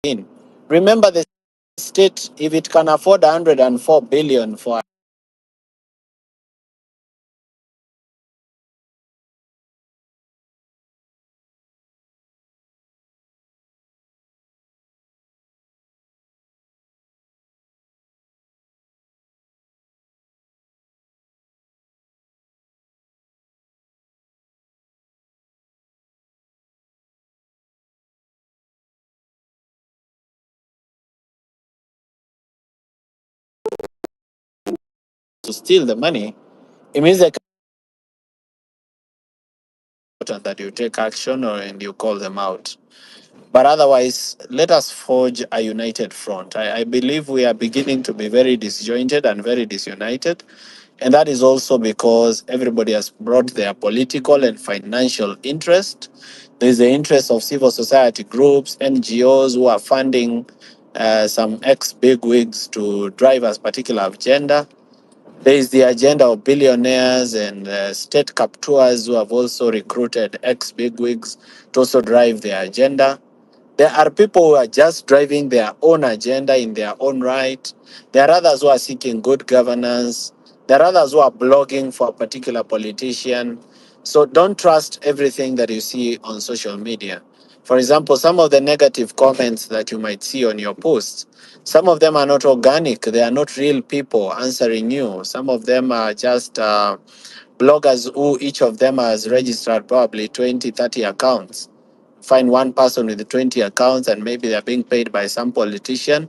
in. Remember, the state, if it can afford 104 billion for to steal the money, it means that you take action or and you call them out. But otherwise, let us forge a united front. I believe we are beginning to be very disjointed and very disunited. And that is also because everybody has brought their political and financial interest. There's the interest of civil society groups, NGOs who are funding some ex-bigwigs to drive a particular agenda. There is the agenda of billionaires and state captors who have also recruited ex-bigwigs to also drive their agenda. There are people who are just driving their own agenda in their own right. There are others who are seeking good governance. There are others who are blogging for a particular politician. So don't trust everything that you see on social media. For example, some of the negative comments that you might see on your posts, some of them are not organic. They are not real people answering you. Some of them are just bloggers who each of them has registered probably 20, 30 accounts. Find one person with 20 accounts and maybe they're being paid by some politician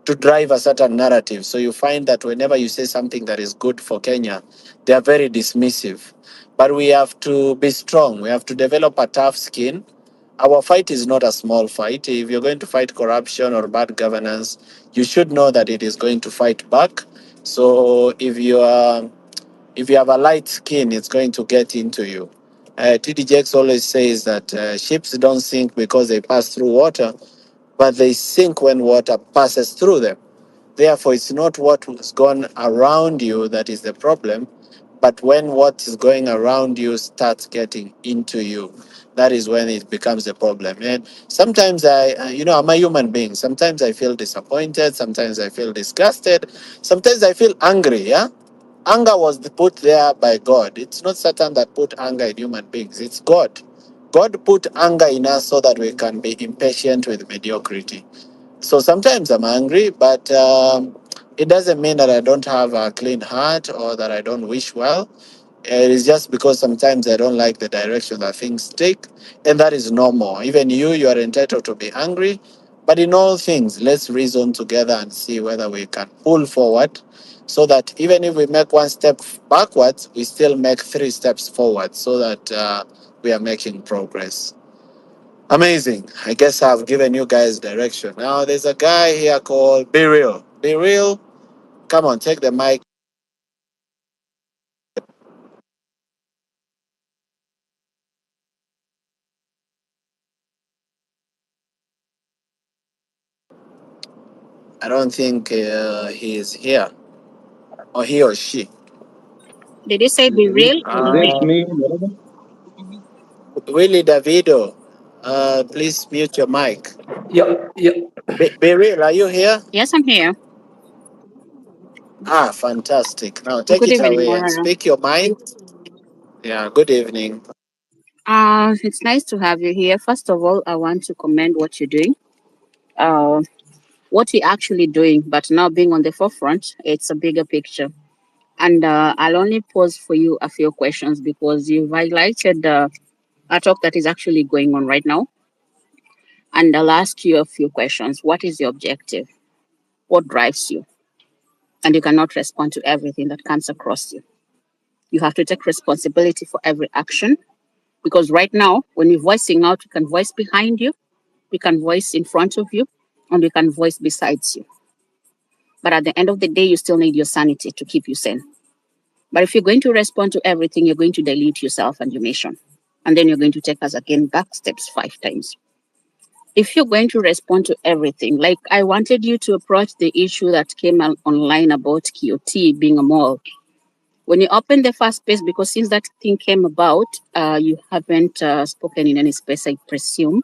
to drive a certain narrative. So you find that whenever you say something that is good for Kenya, they are very dismissive. But we have to be strong. We have to develop a tough skin. Our fight is not a small fight. If you're going to fight corruption or bad governance, you should know that it is going to fight back. So if you have a light skin, it's going to get into you. TD Jakes always says that ships don't sink because they pass through water, but they sink when water passes through them. Therefore, it's not what has gone around you that is the problem, but when what is going around you starts getting into you, that is when it becomes a problem. And sometimes I'm a human being. Sometimes I feel disappointed. Sometimes I feel disgusted. Sometimes I feel angry. Yeah. Anger was put there by God. It's not Satan that put anger in human beings. It's God. God put anger in us so that we can be impatient with mediocrity. So sometimes I'm angry, but it doesn't mean that I don't have a clean heart or that I don't wish well. It is just because sometimes I don't like the direction that things take, and that is normal. Even you are entitled to be angry, but in all things, let's reason together and see whether we can pull forward so that even if we make one step backwards, we still make 3 steps forward so that we are making progress. Amazing. I guess I've given you guys direction. Now there's a guy here called Be Real. Be Real. Come on, take the mic. I don't think he is here, or he or she. Did you say be real? Is it me? Willie Davido, please mute your mic. Yeah, yeah. Be Real, are you here? Yes, I'm here. Ah, fantastic. Now take Good it evening, away and Morara. speak your mind. Yeah, good evening. It's nice to have you here. First of all, I want to commend what you're doing. Uh, what you're actually doing, but now being on the forefront, it's a bigger picture. And I'll only pose for you a few questions because you've highlighted a talk that is actually going on right now. And I'll ask you a few questions. What is your objective? What drives you? And you cannot respond to everything that comes across you. You have to take responsibility for every action because right now, when you're voicing out, you can voice behind you, we can voice in front of you, and we can voice besides you. But at the end of the day, you still need your sanity to keep you sane. But if you're going to respond to everything, you're going to dilute yourself and your mission. And then you're going to take us again back steps 5 times. If you're going to respond to everything, like I wanted you to approach the issue that came online about QT being a mall. When you open the first space, because since that thing came about, you haven't spoken in any space, I presume.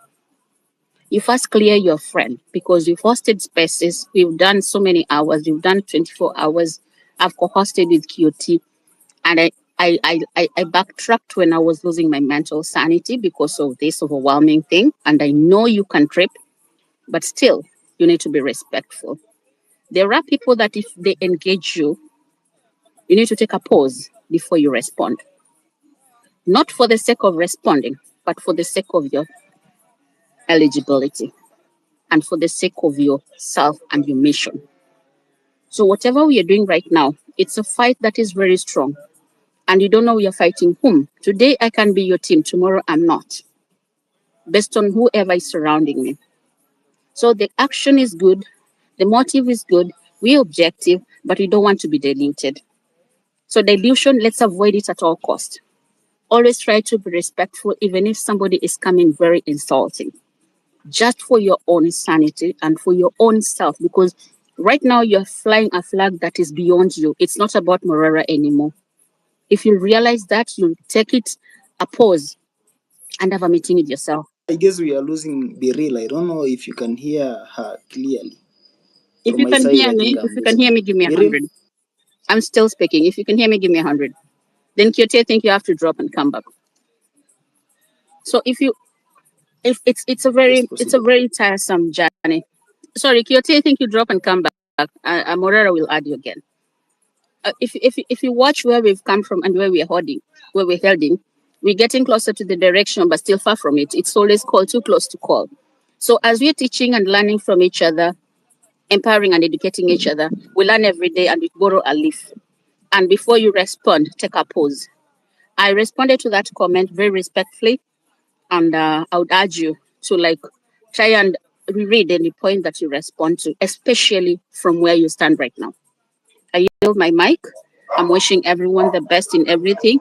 You first clear your friend because you've hosted spaces. We've done so many hours. We've done 24 hours. I've co-hosted with QT, and I backtracked when I was losing my mental sanity because of this overwhelming thing. And I know you can trip, but still, you need to be respectful. There are people that if they engage you, you need to take a pause before you respond. Not for the sake of responding, but for the sake of your eligibility and for the sake of yourself and your mission. So whatever we are doing right now, it's a fight that is very strong. And you don't know you're fighting whom. Today I can be your team, tomorrow I'm not, based on whoever is surrounding me. So the action is good, the motive is good, we're objective, but we don't want to be diluted. So dilution, let's avoid it at all cost. Always try to be respectful, even if somebody is coming very insulting, just for your own sanity and for your own self. Because right now you're flying a flag that is beyond you. It's not about Morara anymore. If you realize that, you take it a pause and have a meeting with yourself. I guess we are losing Biril. I don't know if you can hear her clearly. If From you my can side, hear I think me, if I'm you can losing hear her. me, give me a Biril? 100. I'm still speaking. If you can hear me, give me a 100. Then Kyote, I think you have to drop and come back. So if it's a Yes, possible. very tiresome journey. Sorry, Kyote, I think you drop and come back. Morera will add you again. If you watch where we've come from and where we're heading, we're getting closer to the direction, but still far from it. It's always called too close to call. So as we're teaching and learning from each other, empowering and educating each other, we learn every day and we borrow a leaf. And before you respond, take a pause. I responded to that comment very respectfully, and I would urge you to try and reread any point that you respond to, especially from where you stand right now. I yield my mic. I'm wishing everyone the best in everything.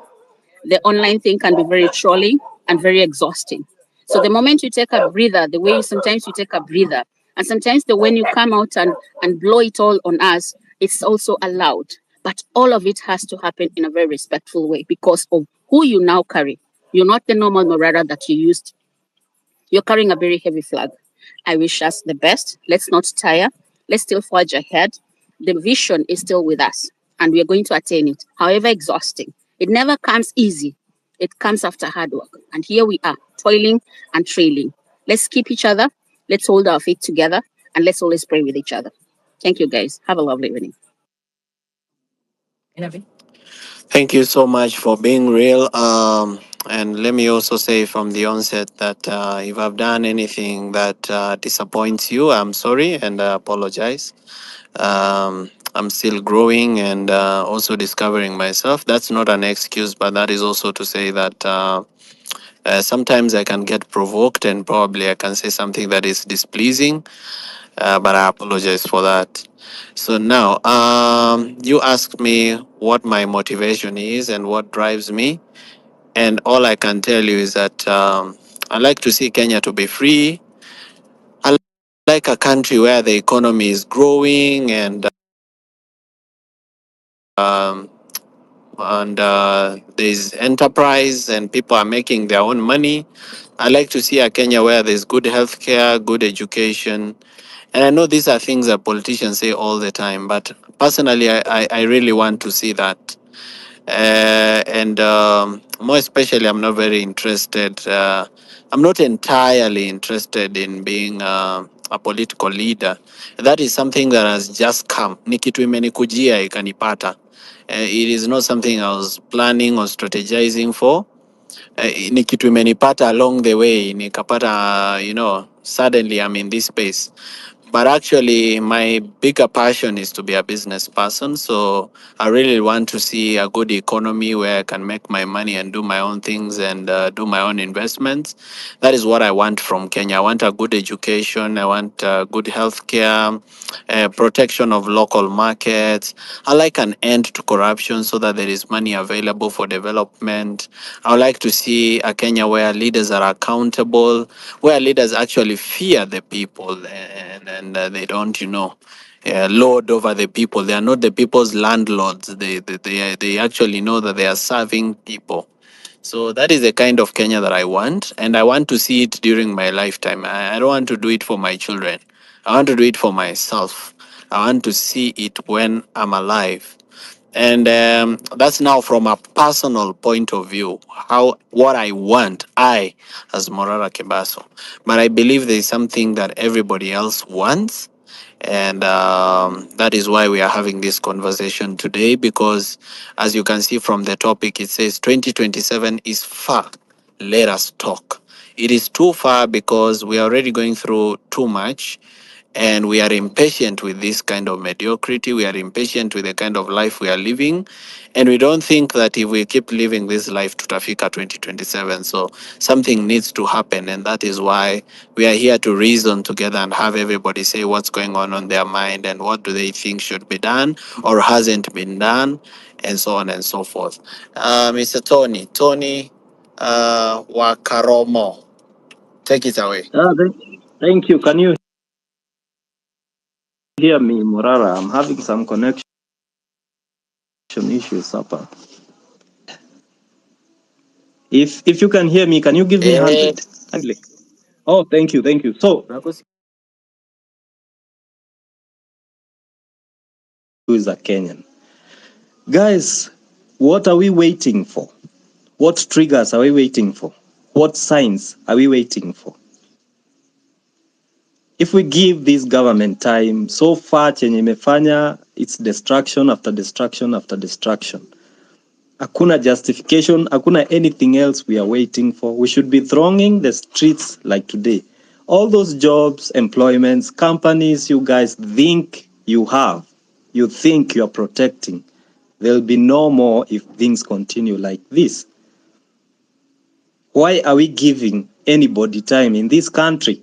The online thing can be very trolling and very exhausting. So the moment you take a breather, the way sometimes you take a breather, and sometimes the when you come out and blow it all on us, it's also allowed. But all of it has to happen in a very respectful way because of who you now carry. You're not the normal Morara that you used. You're carrying a very heavy flag. I wish us the best. Let's not tire. Let's still forge ahead. The vision is still with us, and we are going to attain it, however exhausting. It never comes easy. It comes after hard work. And here we are, toiling and trailing. Let's keep each other. Let's hold our feet together, and let's always pray with each other. Thank you, guys. Have a lovely evening. Thank you so much for being real. And let me also say from the onset that if I've done anything that disappoints you, I'm sorry and I apologize. I'm still growing and also discovering myself. That's not an excuse, but that is also to say that sometimes I can get provoked and probably I can say something that is displeasing, but I apologize for that. So now, you asked me what my motivation is and what drives me, and all I can tell you is that I like to see Kenya to be free. I like a country where the economy is growing um, and there's enterprise and people are making their own money. I like to see a Kenya where there's good healthcare, good education. And I know these are things that politicians say all the time, but personally, I really want to see that. And more especially, I'm not very interested. I'm not entirely interested in being a political leader. That is something that has just come. Ni kitu imenikujia ikanipata. It is not something I was planning or strategizing for. Ni kitu imenipata along the way, nikapata, suddenly I'm in this space. But actually, my bigger passion is to be a business person. So I really want to see a good economy where I can make my money and do my own things and do my own investments. That is what I want from Kenya. I want a good education. I want good healthcare, protection of local markets. I like an end to corruption so that there is money available for development. I would like to see a Kenya where leaders are accountable, where leaders actually fear the people and they don't, lord over the people. They are not the people's landlords. They actually know that they are serving people. So that is the kind of Kenya that I want, and I want to see it during my lifetime. I don't want to do it for my children. I want to do it for myself. I want to see it when I'm alive. And that's now from a personal point of view, how what I want, I as Morara Kebaso. But I believe there is something that everybody else wants, and that is why we are having this conversation today, because as you can see from the topic, it says 2027 is far. Let us talk. It is too far because we are already going through too much, and we are impatient with this kind of mediocrity. We are impatient with the kind of life we are living. And we don't think that if we keep living this life, tutafika 2027. So something needs to happen. And that is why we are here to reason together and have everybody say what's going on their mind and what do they think should be done or hasn't been done, and so on and so forth. Mr. Tony Wakaromo, take it away. Thank you. Can you hear me, Morara? I'm having some connection issues, Papa. If you can hear me, can you give me 100? Yes. Kindly. Oh, thank you, thank you. So, who is a Kenyan? Guys, what are we waiting for? What triggers are we waiting for? What signs are we waiting for? If we give this government time, so far chenye imefanya, it's destruction after destruction after destruction. Hakuna justification, hakuna anything else we are waiting for. We should be thronging the streets like today. All those jobs, employments, companies you guys think you have, you think you're protecting, there'll be no more if things continue like this. Why are we giving anybody time in this country?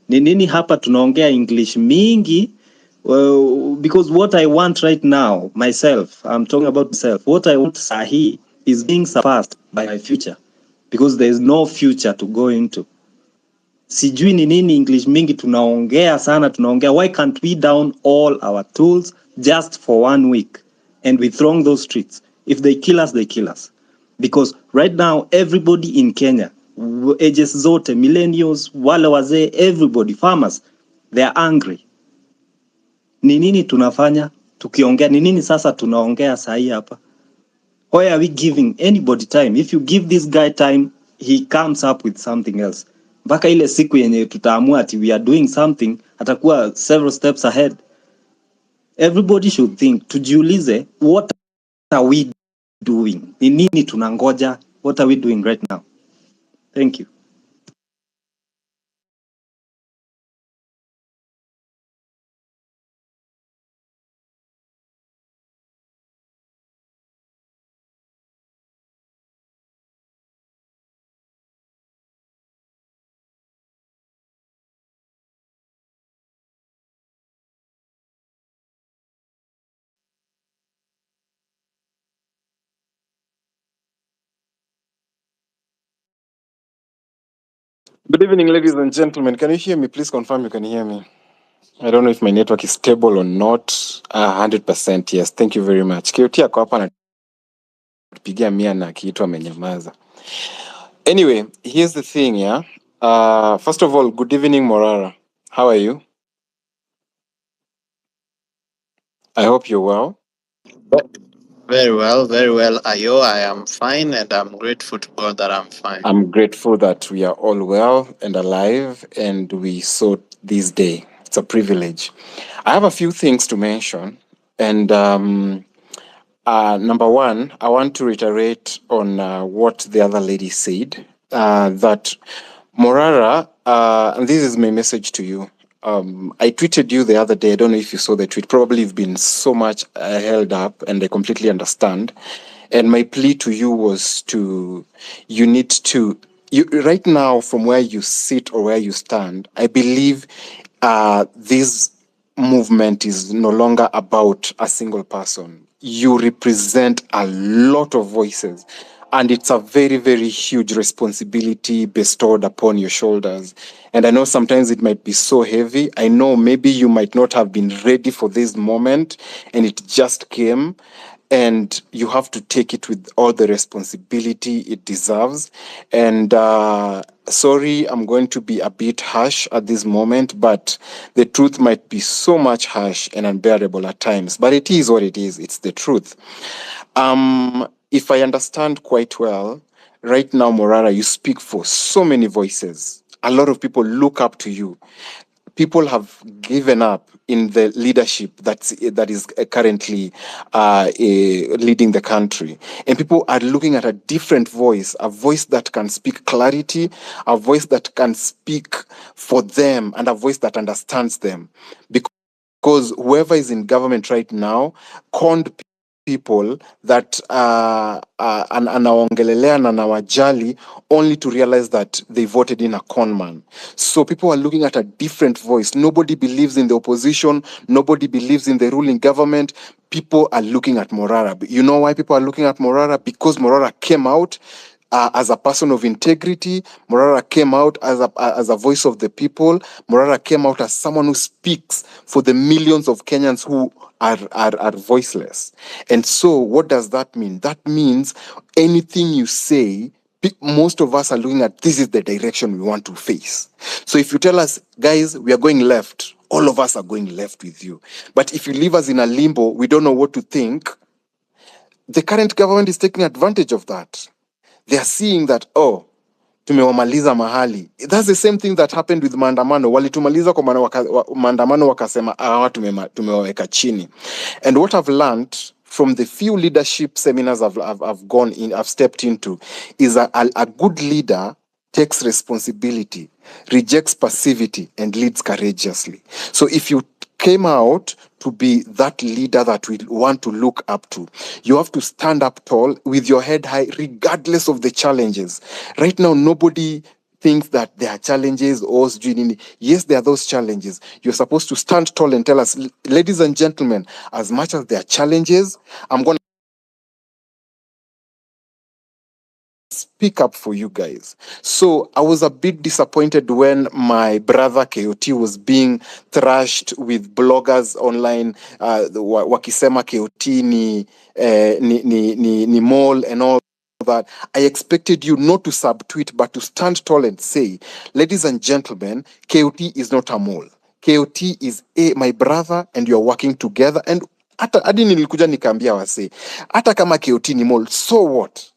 Ni nini hapa tunaongea English mingi? Well, because what I want right now, myself, I'm talking about myself, what I want sahi is being surpassed by my future. Because there is no future to go into. Sijui ni nini English mingi tunaongea sana tunaongea. Why can't we down all our tools just for 1 week and we throng those streets? If they kill us, they kill us. Because right now, everybody in Kenya, ages zote, millennials, wale wazee, everybody, farmers, they are angry. Ni nini tunafanya? Tukiongea, ni nini sasa tunaongea sahi hapa? Why are we giving anybody time? If you give this guy time, he comes up with something else. Mpaka ile siku yenye tutaamua ati we are doing something, atakuwa several steps ahead. Everybody should think, tujiulize, what are we doing? Ni nini tunangoja? What are we doing right now? Thank you. Good evening, ladies and gentlemen. Can you hear me? Please confirm you can hear me. I don't know if my network is stable or not. 100%, yes. Thank you very much. Kiutia kwa hapa anatupigia mia na akiitwa amenyamaza. Anyway, here's the thing, yeah. First of all, good evening, Morara. How are you? I hope you're well. Very well, very well. Ayo, I am fine, and I'm grateful to God that I'm fine. I'm grateful that we are all well and alive and we saw this day. It's a privilege. I have a few things to mention. And number one, I want to reiterate on what the other lady said, that Morara, and this is my message to you. I tweeted you the other day. I don't know if you saw the tweet. Probably you've been so much held up, and I completely understand. And my plea to you was you need to, right now, from where you sit or where you stand, I believe this movement is no longer about a single person. You represent a lot of voices, and it's a very, very huge responsibility bestowed upon your shoulders. And I know sometimes it might be so heavy. I know maybe you might not have been ready for this moment and it just came. and you have to take it with all the responsibility it deserves. And sorry, I'm going to be a bit harsh at this moment, but the truth might be so much harsh and unbearable at times, but it is what it is. It's the truth. If I understand quite well, right now, Morara, you speak for so many voices. A lot of people look up to you. People have given up in the leadership that is currently leading the country, and people are looking at a different voice, a voice that can speak clarity, a voice that can speak for them, and a voice that understands them. Because whoever is in government right now conned people that anaongelelea na nawajali, only to realize that they voted in a con man. So people are looking at a different voice. Nobody believes in the opposition. Nobody believes in the ruling government. People are looking at Morara. You know why people are looking at Morara? Because Morara came out as a person of integrity. Morara came out as a voice of the people. Morara came out as someone who speaks for the millions of Kenyans who are voiceless. And so what does that mean? That means anything you say, most of us are looking at, this is the direction we want to face. So if you tell us, guys, we are going left, all of us are going left with you. But if you leave us in a limbo, we don't know what to think, the current government is taking advantage of that. They are seeing that, oh, tumewamaliza mahali. That's the same thing that happened with maandamano. Walitumaliza kwa maandamano wakasema, tumewaweka chini. And what I've learned from the few leadership seminars I've gone in, I've stepped into, is a good leader takes responsibility, rejects passivity, and leads courageously. So if you came out to be that leader that we want to look up to, you have to stand up tall with your head high, regardless of the challenges. Right now, nobody thinks that there are challenges or yes, there are those challenges. You're supposed to stand tall and tell us, ladies and gentlemen, as much as there are challenges, I'm going to speak up for you guys. So I was a bit disappointed when my brother KOT was being thrashed with bloggers online, wakisema KOT ni mall and all that. I expected you not to subtweet, but to stand tall and say, ladies and gentlemen, KOT is not a mall. KOT is my brother, and you're working together. And hadi nilikuja nikaambia wase, hata kama KOT ni mall, so what?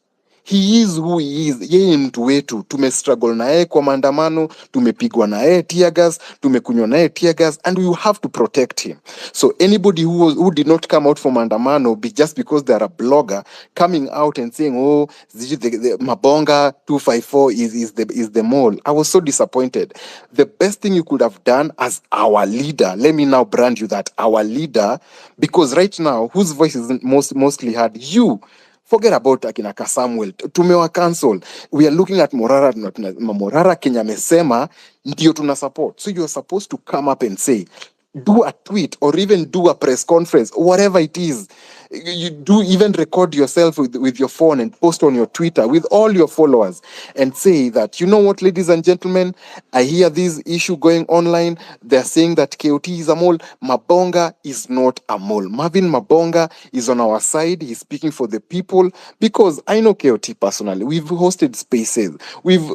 He is who he is. Yeye ni mtu wetu. Tumestruggle na yeye kwa maandamano, tumepigwa na yeye tear gas, tumekunywa na yeye tear gas, and we have to protect him. So anybody who did not come out for maandamano just because they are a blogger coming out and saying, oh, the Mabonga 254 is the mall, I was so disappointed. The best thing you could have done as our leader, let me now brand you that, our leader, because right now, whose voice is mostly heard? You. Forget about akina Samuel. Tumewa cancel. We are looking at Morara. Morara Kenya amesema ndio tuna support. So you are supposed to come up and say, do a tweet or even do a press conference, whatever it is. You do even record yourself with your phone and post on your Twitter with all your followers and say that, you know what, ladies and gentlemen, I hear this issue going online. They're saying that KOT is a mall. Mabonga is not a mall. Marvin Mabonga is on our side. He's speaking for the people, because I know KOT personally. We've hosted spaces. We've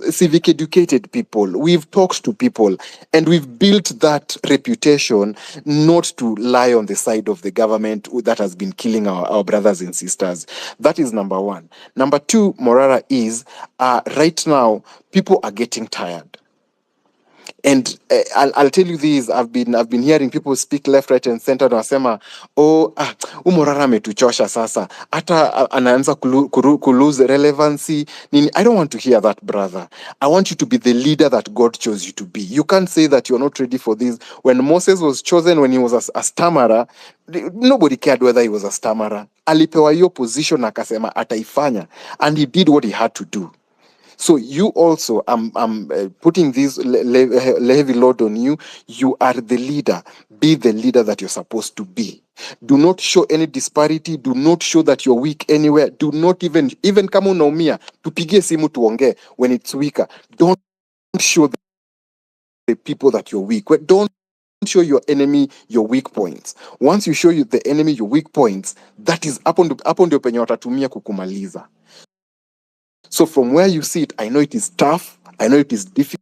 civic educated people. We've talked to people, and we've built that reputation not to lie on the side of the government that has been killing our brothers and sisters. That is number one. Number two, Morara, is right now people are getting tired. And I'll tell you this, I've been hearing people speak left, right, and center. Wanasema, oh, Morara ametuchosha sasa, hata anaanza lose relevancy. I don't want to hear that, brother. I want you to be the leader that God chose you to be. You can't say that you're not ready for this. When Moses was chosen, when he was a stammerer, nobody cared whether he was a stammerer. Alipewa hiyo position akasema ataifanya, and he did what he had to do. So you also, I'm putting this heavy load on you. You are the leader. Be the leader that you're supposed to be. Do not show any disparity. Do not show that you're weak anywhere. Do not even kama unaumia, tupigie simu tuongee when it's weaker. Don't show the people that you're weak. Don't show your enemy your weak points. Once you show you the enemy your weak points, that is hapo ndio penye watatumia kukumaliza. So from where you see it, I know it is tough, I know it is difficult.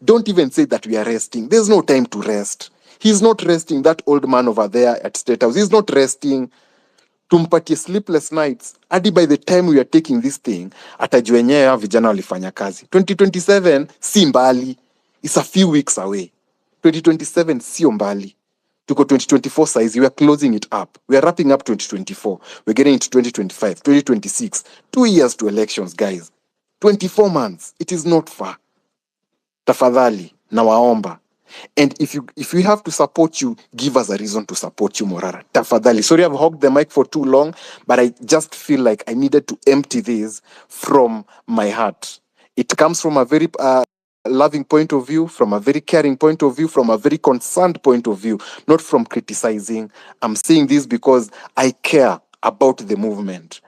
Don't even say that we are resting. There's no time to rest. He's not resting. That old man over there at State House, he's not resting. Tumpatie sleepless nights hadi by the time we are taking this thing atajua yenyewe hawa vijana walifanya kazi. 2027 si mbali, it's a few weeks away. 2027 sio mbali, tuko 2024 size, we are closing it up, we are wrapping up 2024, we're getting into 2025, 2026, 2 years to elections guys. 24 months, it is not far. Tafadhali nawaomba, and if we have to support you, give us a reason to support you, Morara. Tafadhali. Sorry I've hogged the mic for too long, but I just feel like I needed to empty this from my heart. It comes from a very loving point of view, from a very caring point of view, from a very concerned point of view, not from criticizing. I'm saying this because I care about the movement.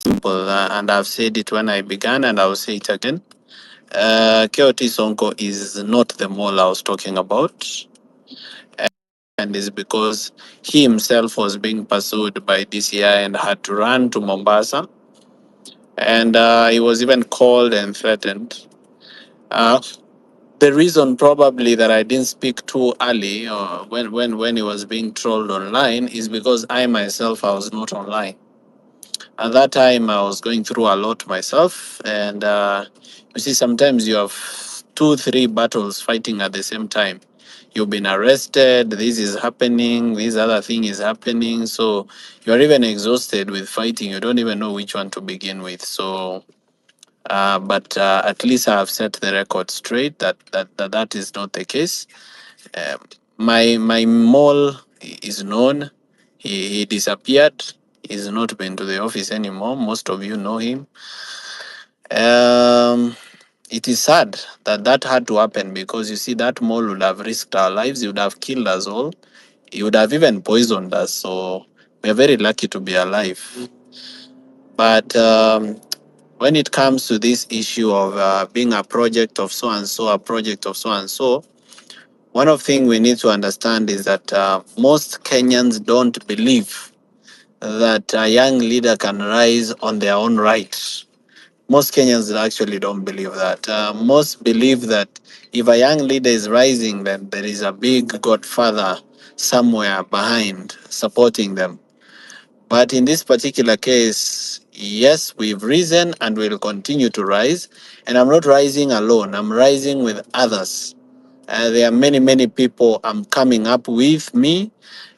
Simple, and I've said it when I began, and I'll say it again. Keoti Sonko is not the mole I was talking about, and it's because he himself was being pursued by DCI and had to run to Mombasa, and he was even called and threatened. Uh, the reason probably that I didn't speak too early, when he was being trolled online, is because I myself I was not online. At that time, I was going through a lot myself, and you see, sometimes you have 2, 3 battles fighting at the same time. You've been arrested. This is happening. This other thing is happening. So you're even exhausted with fighting. You don't even know which one to begin with. So, but at least I have set the record straight that is not the case. Um, my mole is known. He disappeared. He's not been to the office anymore. Most of you know him. It is sad that that had to happen, because you see that mole would have risked our lives. He would have killed us all he would have even poisoned us. So we're very lucky to be alive. But when it comes to this issue of being a project of so and so, a project of so and so, one of the things we need to understand is that most Kenyans don't believe that a young leader can rise on their own right. Most Kenyans actually don't believe that. Most believe that if a young leader is rising, then there is a big godfather somewhere behind supporting them. But in this particular case, yes, we've risen and will continue to rise. And I'm not rising alone, I'm rising with others. There are many, many people I'm coming up with me,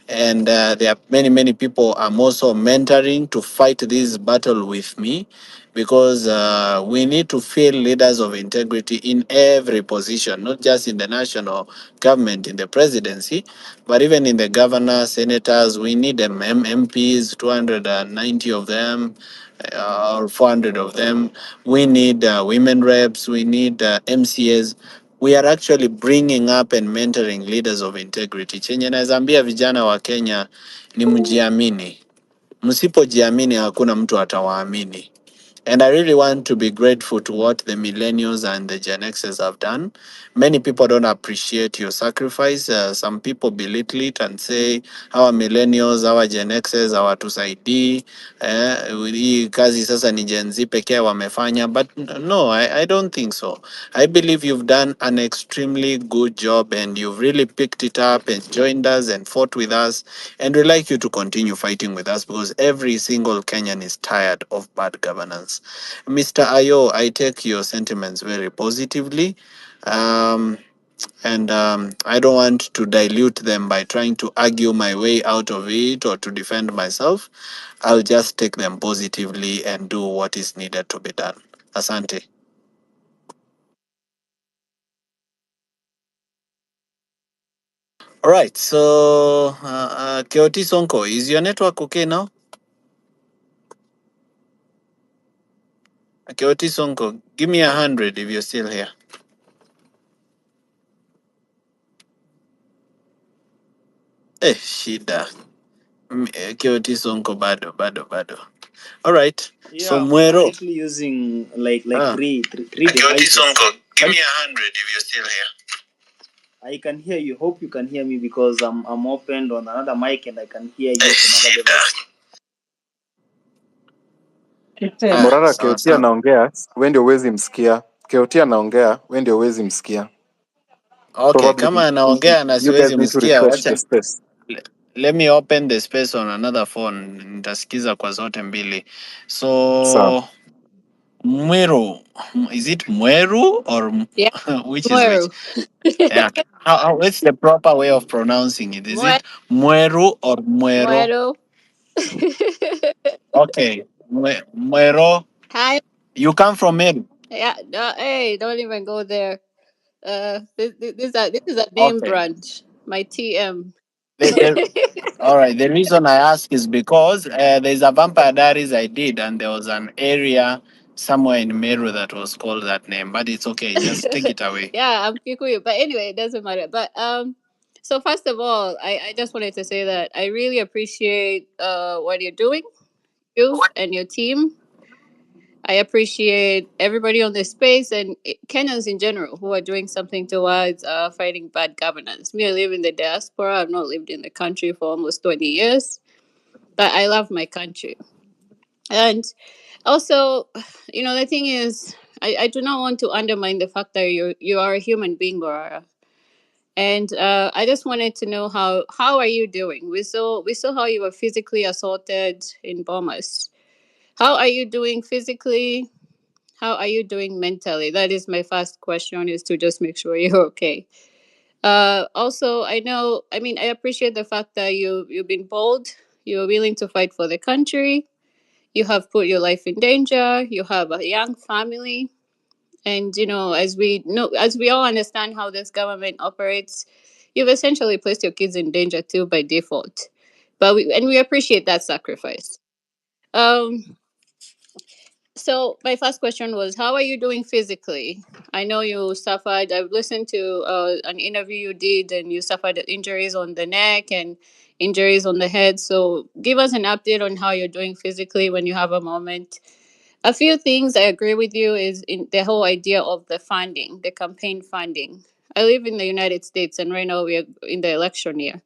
and there are many, many people I'm also mentoring to fight this battle with me, because we need to feel leaders of integrity in every position, not just in the national government, in the presidency, but even in the governor, senators. We need them, MPs, 290 of them, or 400 of them. We need women reps, we need MCAs. We are actually bringing up and mentoring leaders of integrity. Chenye naweza ambia vijana wa Kenya ni mjiamini. Msipojiamini hakuna mtu atawaamini. And I really want to be grateful to what the millennials and the Gen Xers have done. Many people don't appreciate your sacrifice. Some people belittle it and say, our millennials, our Gen Xers, hawatusaidii. Hii kazi sasa ni Gen Z pekee wamefanya. But no, I don't think so. I believe you've done an extremely good job, and you've really picked it up and joined us and fought with us. And we'd like you to continue fighting with us, because every single Kenyan is tired of bad governance. Mr. Ayo, I take your sentiments very positively. Um, and I don't want to dilute them by trying to argue my way out of it or to defend myself. I'll just take them positively and do what is needed to be done. Asante. All right, so Keoti Sonko, is your network okay now? Keoti Sonko, give me 100 if you're still here. Shida. Keoti Sonko bado. All right. So Yeah, I'm Muero. currently using like Ah. three Keoti devices. Sonko, give me 100 if you're still here. I can hear you. Hope you can hear me because I'm opened on another mic and I can hear you from another Shida. device. Morara, Sawa Keotia sawa. anaongea, wewe ndio huwezi msikia. Keotia anaongea, wewe ndio huwezi msikia. Okay, Probably kama anaongea na you guys siwezi need to msikia, refresh the wacha space. let me open the space on another phone. Nitasikiza kwa zote mbili. Sawa. So Mweru, is it Mweru or Yeah, which is which? Moru. Yeah. What's the proper way of pronouncing it? Is it Mweru or Mwero? Moru. Okay, Mwero. Hi. You come from Meru. Yeah. No, hey, don't even go there. This is a name Okay. brand. My TM. The, all right. The reason I ask is because there's a Vampire Diaries I did, and there was an area somewhere in Meru that was called that name. But it's okay. Just take it away. Yeah, I'm Kikuyu. But anyway, it doesn't matter. But so first of all, I just wanted to say that I really appreciate what you're doing, you and your team. I appreciate everybody on this space and Kenyans in general who are doing something towards fighting bad governance. Me, I live in the diaspora. I've not lived in the country for almost 20 years, but I love my country. And also, the thing is, I do not want to undermine the fact that you are a human being, Morara. And I just wanted to know how are you doing? We saw how you were physically assaulted in Bomas. How are you doing physically? How are you doing mentally? That is my first question, is to just make sure you're okay. Also, I appreciate the fact that you've been bold. You're willing to fight for the country. You have put your life in danger. You have a young family. And, as we all understand how this government operates, you've essentially placed your kids in danger too by default. But we appreciate that sacrifice. Um, So my first question was, how are you doing physically? I know you suffered. I've listened to an interview you did, and you suffered injuries on the neck and injuries on the head. So give us an update on how you're doing physically when you have a moment. A few things I agree with you is in the whole idea of the funding, the campaign funding. I live in the United States, and right now we are in the election year.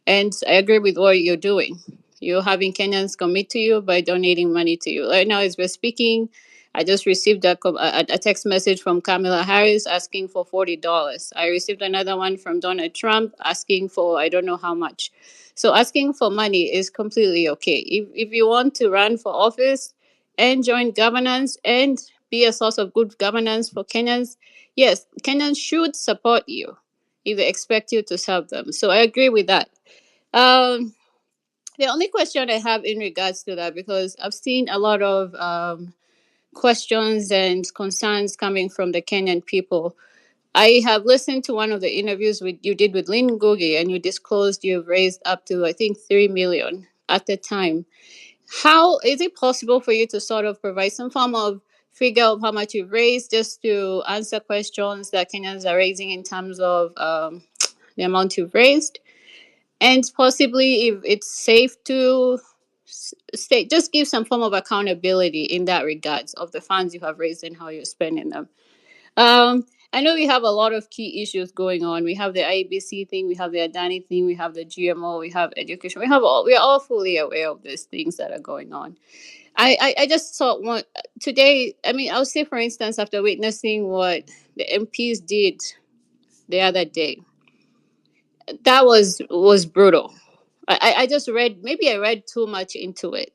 And I agree with what you're doing. You're having Kenyans commit to you by donating money to you. Right now, as we're speaking, I just received a text message from Kamala Harris asking for $40. I received another one from Donald Trump asking for I don't know how much. So asking for money is completely okay. If you want to run for office and join governance and be a source of good governance for Kenyans, yes, Kenyans should support you if they expect you to serve them. So I agree with that. Um, the only question I have in regards to that, because I've seen a lot of questions and concerns coming from the Kenyan people. I have listened to one of the interviews you did with Lynn Ngugi, and you disclosed you've raised up to, I think, 3 million at the time. How is it possible for you to sort of provide some form of figure of how much you've raised just to answer questions that Kenyans are raising in terms of the amount you've raised? And possibly if it's safe to stay, just give some form of accountability in that regards of the funds you have raised and how you're spending them. I know we have a lot of key issues going on. We have the IBC thing, we have the Adani thing, we have the GMO, we have education, we are all fully aware of these things that are going on. I just thought one today, I mean, I'll say for instance, after witnessing what the MPs did the other day, that was brutal. I just read, maybe I read too much into it.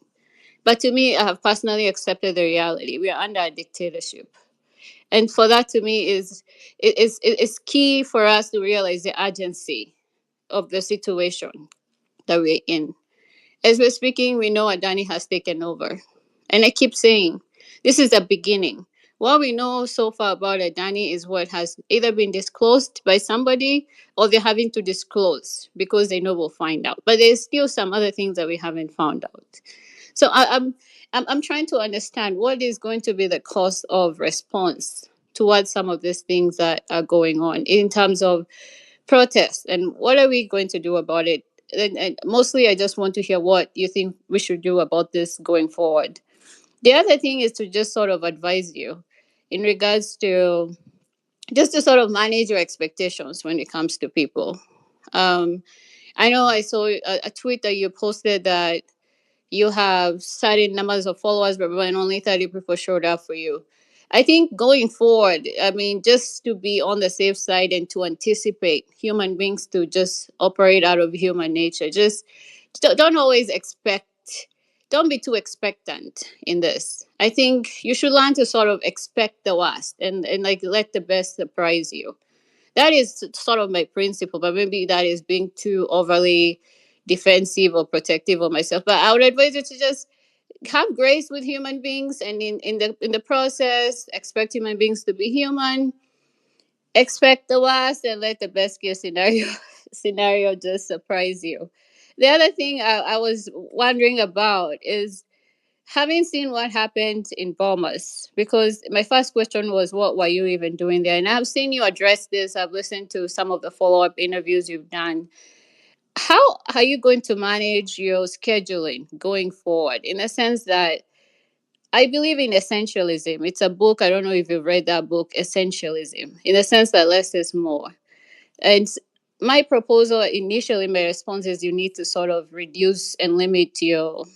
But to me, I have personally accepted the reality. We are under a dictatorship. And for that to me is key for us to realize the urgency of the situation that we're in. As we're speaking, we know Adani has taken over. And I keep saying, this is the beginning. What we know so far about Adani is what has either been disclosed by somebody or they're having to disclose because they know we'll find out. But there's still some other things that we haven't found out. So I'm trying to understand what is going to be the cost of response towards some of these things that are going on in terms of protest, and what are we going to do about it? And mostly, I just want to hear what you think we should do about this going forward. The other thing is to just sort of advise you in regards to just to sort of manage your expectations when it comes to people. Um, I know I saw a tweet that you posted that you have certain numbers of followers, but when only 30 people showed up for you. I think going forward, I mean, just to be on the safe side and to anticipate human beings to just operate out of human nature, just don't always expect, don't be too expectant in this. I think you should learn to sort of expect the worst and like let the best surprise you. That is sort of my principle, but maybe that is being too overly defensive or protective of myself. But I would advise you to just have grace with human beings, and in the process, expect human beings to be human, expect the worst, and let the best case scenario scenario just surprise you. The other thing I was wondering about is having seen what happened in Bomas, because my first question was, what were you even doing there? And I've seen you address this. I've listened to some of the follow up interviews you've done. How are you going to manage your scheduling going forward in a sense that I believe in essentialism? It's a book. I don't know if you've read that book, Essentialism, in the sense that less is more. And my proposal initially, my response is you need to sort of reduce and limit like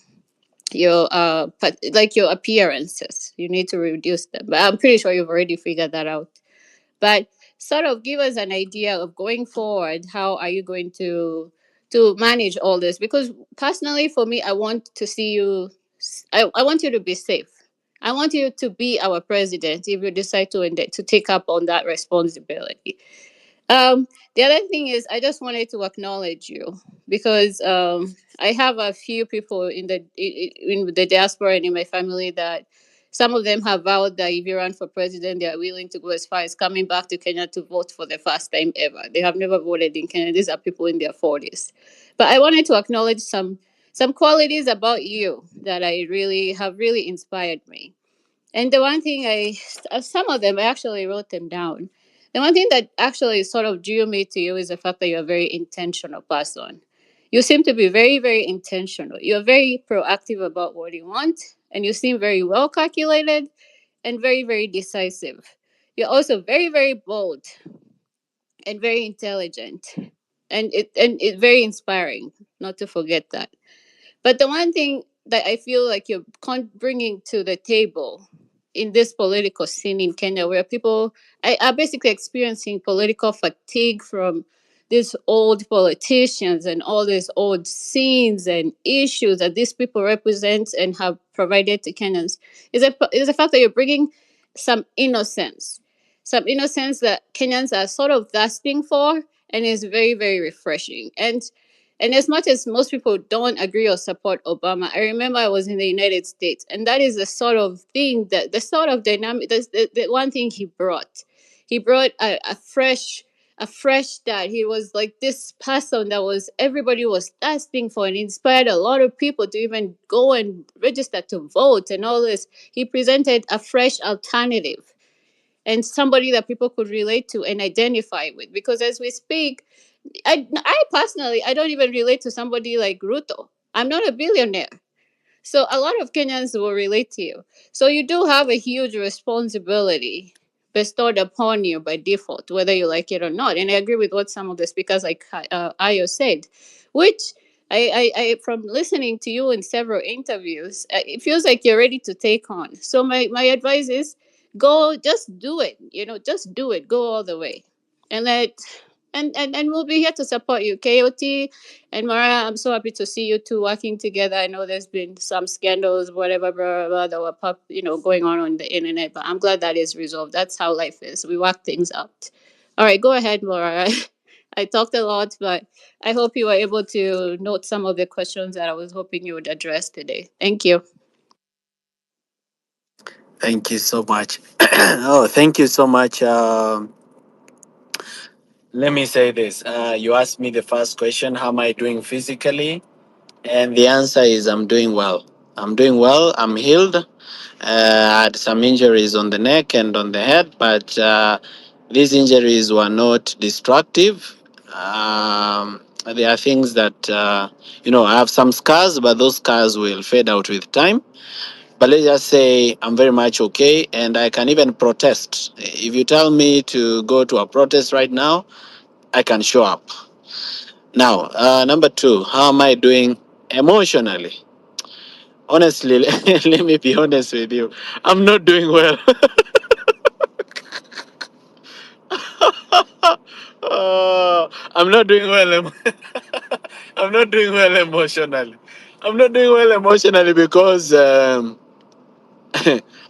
your appearances. You need to reduce them. But I'm pretty sure you've already figured that out. But sort of give us an idea of going forward, how are you going to manage all this? Because personally for me, I want to see you, I want you to be safe. I want you to be our president if you decide to take up on that responsibility. The other thing is, I just wanted to acknowledge you because I have a few people in the diaspora and in my family that some of them have vowed that if you run for president, they are willing to go as far as coming back to Kenya to vote for the first time ever. They have never voted in Kenya. These are people in their 40s. But I wanted to acknowledge some qualities about you that I really have really inspired me. And the one thing some of them, I actually wrote them down. The one thing that actually sort of drew me to you is the fact that you're a very intentional person. You seem to be very, very intentional. You're very proactive about what you want, and you seem very well calculated and very, very decisive. You're also very, very bold and very intelligent, and it very inspiring. Not to forget that. But the one thing that I feel like you're bringing to the table in this political scene in Kenya, where people are basically experiencing political fatigue from these old politicians and all these old scenes and issues that these people represent and have provided to Kenyans, is the fact that you're bringing some innocence, that Kenyans are sort of thirsting for, and is very, very refreshing. And as much as most people don't agree or support Obama, I remember I was in the United States, and that is the sort of thing, that the sort of dynamic, the one thing he brought. He brought a fresh start. He was like this person that was everybody was asking for, and inspired a lot of people to even go and register to vote and all this. He presented a fresh alternative and somebody that people could relate to and identify with. Because as we speak, I personally, I don't even relate to somebody like Ruto. I'm not a billionaire. So a lot of Kenyans will relate to you. So you do have a huge responsibility bestowed upon you by default, whether you like it or not. And I agree with what some of the speakers like Ayo said, which from listening to you in several interviews, it feels like you're ready to take on. So my advice is go, just do it. Just do it. Go all the way, and let and we'll be here to support you. KOT and Mara, I'm so happy to see you two working together. I know there's been some scandals, whatever, blah, blah, blah, that were going on the internet, but I'm glad that is resolved. That's how life is. We work things out. All right, go ahead, Mara. I talked a lot, but I hope you were able to note some of the questions that I was hoping you would address today. Thank you. Thank you so much. Oh, thank you so much. Let me say this. You asked me the first question, how am I doing physically? And the answer is I'm doing well. I'm doing well. I'm healed. I had some injuries on the neck and on the head, but these injuries were not destructive. There are things that, I have some scars, but those scars will fade out with time. But let's just say I'm very much okay, and I can even protest. If you tell me to go to a protest right now, I can show up. Now, number two, how am I doing emotionally? Honestly, let me be honest with you. I'm not doing well. I'm not doing well. I'm not doing well emotionally. I'm not doing well emotionally because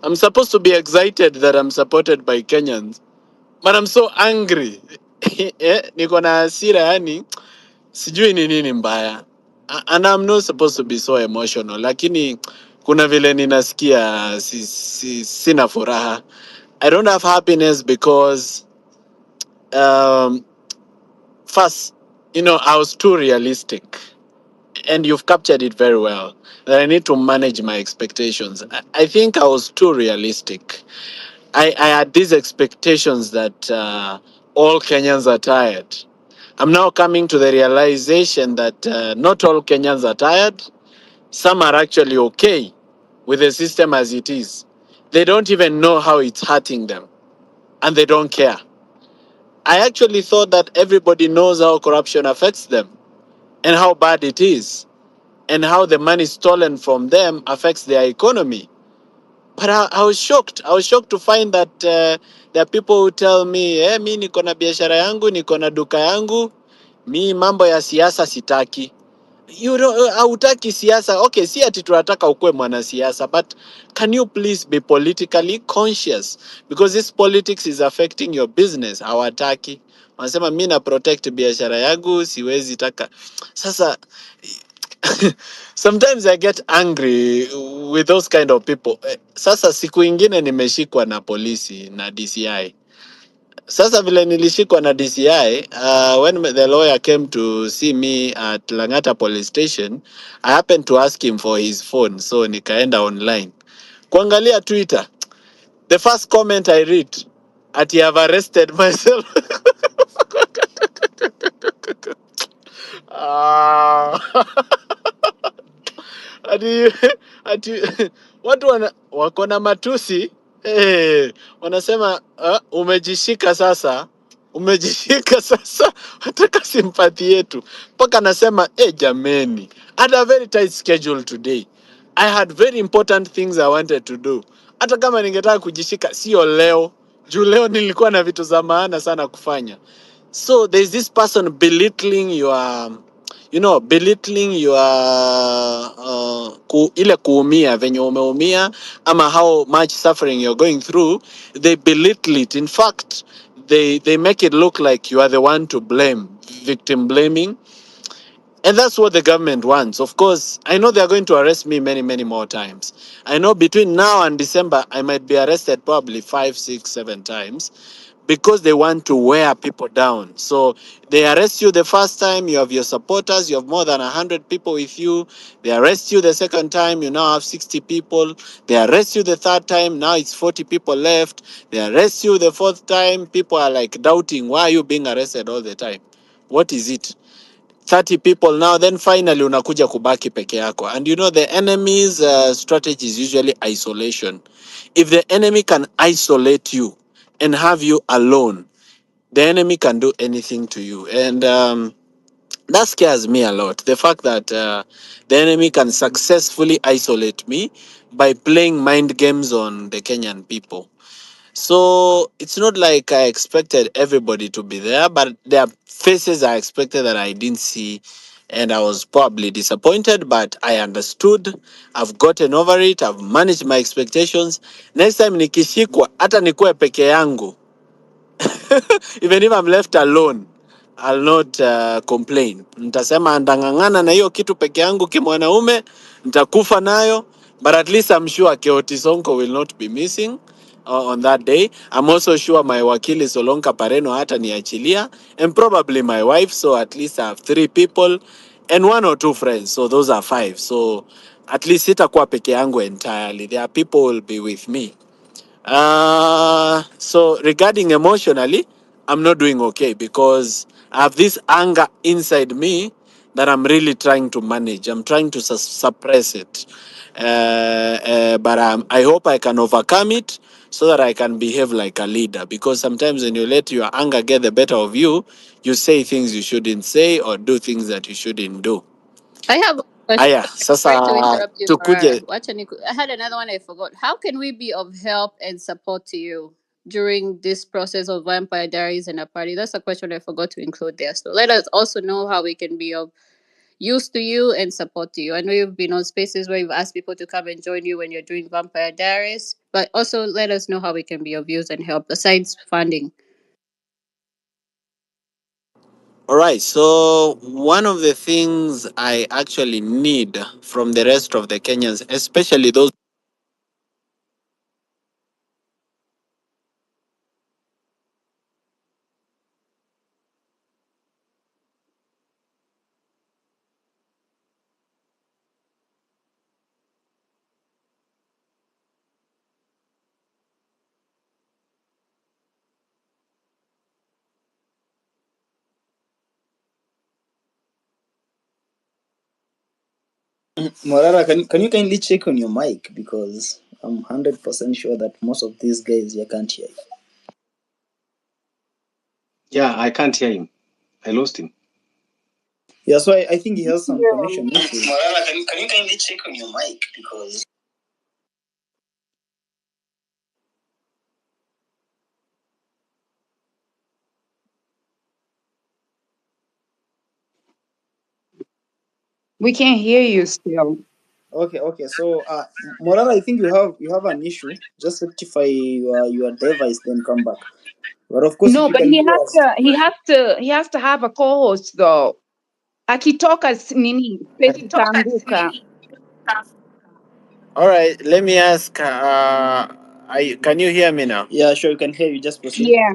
I'm supposed to be excited that I'm supported by Kenyans, but I'm so angry. Niko na hasira yani, sijui ni nini mbaya. And I'm not supposed to be so emotional, lakini kuna vile ninasikia sina furaha. I don't have happiness because um, first, I was too realistic, and you've captured it very well. That I need to manage my expectations. I think I was too realistic. I had these expectations that all Kenyans are tired. I'm now coming to the realization that not all Kenyans are tired. Some are actually okay with the system as it is. They don't even know how it's hurting them, and they don't care. I actually thought that everybody knows how corruption affects them and how bad it is and how the money stolen from them affects their economy. But I was shocked. I was shocked to find that there are people who tell me, mi niko na biashara yangu, niko na duka yangu, mi mambo ya siasa sitaki. Hautaki siasa. Okay, si ati tunataka ukue mwanasiasa, but can you please be politically conscious? Because this politics is affecting your business. Hawataki. Wanasema mi na protect biashara yangu, siwezi taka. Sasa sometimes I get angry with those kind of people. Sasa siku ingine nimeshikwa na polisi na DCI. Sasa vile nilishikwa na DCI, when the lawyer came to see me at Langata police station, I happened to ask him for his phone, so nikaenda online kuangalia Twitter. The first comment I read, at you have arrested myself. Ah. ati, ati watu wako na matusi wanasema umejishika sasa, umejishika sasa, wataka simpati yetu. Mpaka nasema jameni, I had a very tight schedule today. I had very important things I wanted to do. Hata kama ningetaka kujishika sio leo, juu leo nilikuwa na vitu za maana sana kufanya. So there's this person belittling your, belittling your ile kuumia venye umeumia ama how much suffering you're going through. They belittle it. In fact, they make it look like you are the one to blame, victim blaming. And that's what the government wants. Of course, I know they're going to arrest me many, many more times. I know between now and December, I might be arrested probably 5, 6, 7 times because they want to wear people down. So they arrest you the first time, you have your supporters, you have more than 100 people with you. They arrest you the second time, you now have 60 people. They arrest you the third time, now it's 40 people left. They arrest you the fourth time, people are like doubting, why are you being arrested all the time? What is it? 30 people now, then finally unakuja kubaki peke yako. And the enemy's strategy is usually isolation. If the enemy can isolate you and have you alone, the enemy can do anything to you. And that scares me a lot. The fact that the enemy can successfully isolate me by playing mind games on the Kenyan people. So it's not like I expected everybody to be there, but there are faces I expected that I didn't see. And I was probably disappointed, but I understood. I've gotten over it. I've managed my expectations. Next time nikishikwa, hata nikuwe peke yangu, even if I'm left alone, I'll not complain. Nitasema ndang'ang'ana na hiyo kitu peke yangu kimwanaume, nitakufa nayo, but at least I'm sure Keoti Sonko will not be missing on that day. I'm also sure my wakili Solonka Pareno hata niachilia, and probably my wife, so at least I have 3 people and 1 or 2 friends, so those are 5. So at least sitakuwa peke yangu entirely. There are people who will be with me. So regarding emotionally, I'm not doing okay because I have this anger inside me that I'm really trying to manage. I'm trying to suppress it. But I hope I can overcome it so that I can behave like a leader. Because sometimes when you let your anger get the better of you, you say things you shouldn't say or do things that you shouldn't do. I have a question. Aya, Sorry to sasa interrupt you, tukuje. Morara. I had another one I forgot. How can we be of help and support to you during this process of Vampire Diaries and a party? That's a question I forgot to include there. So let us also know how we can be of use to you and support to you. I know you've been on spaces where you've asked people to come and join you when you're doing Vampire Diaries, but also let us know how we can be of use and help besides funding. All right. So one of the things I actually need from the rest of the Kenyans, especially those. Morara, can you kindly check on your mic because I'm 100% sure that most of these guys you can't hear you. Yeah, I can't hear him. I lost him. Yeah, so I think he has some connection issues. Morara, can you kindly check on your mic because We can't hear you still. okay. So Morara, I think you have an issue. Just rectify your device, then come back. But of course, if No, you but can hear us, he has to have a co-host though. Akitoka nini space itaanguka. All right. Let me ask. Can you hear me now? yeah, sure, you can hear you. Just proceed. Yeah.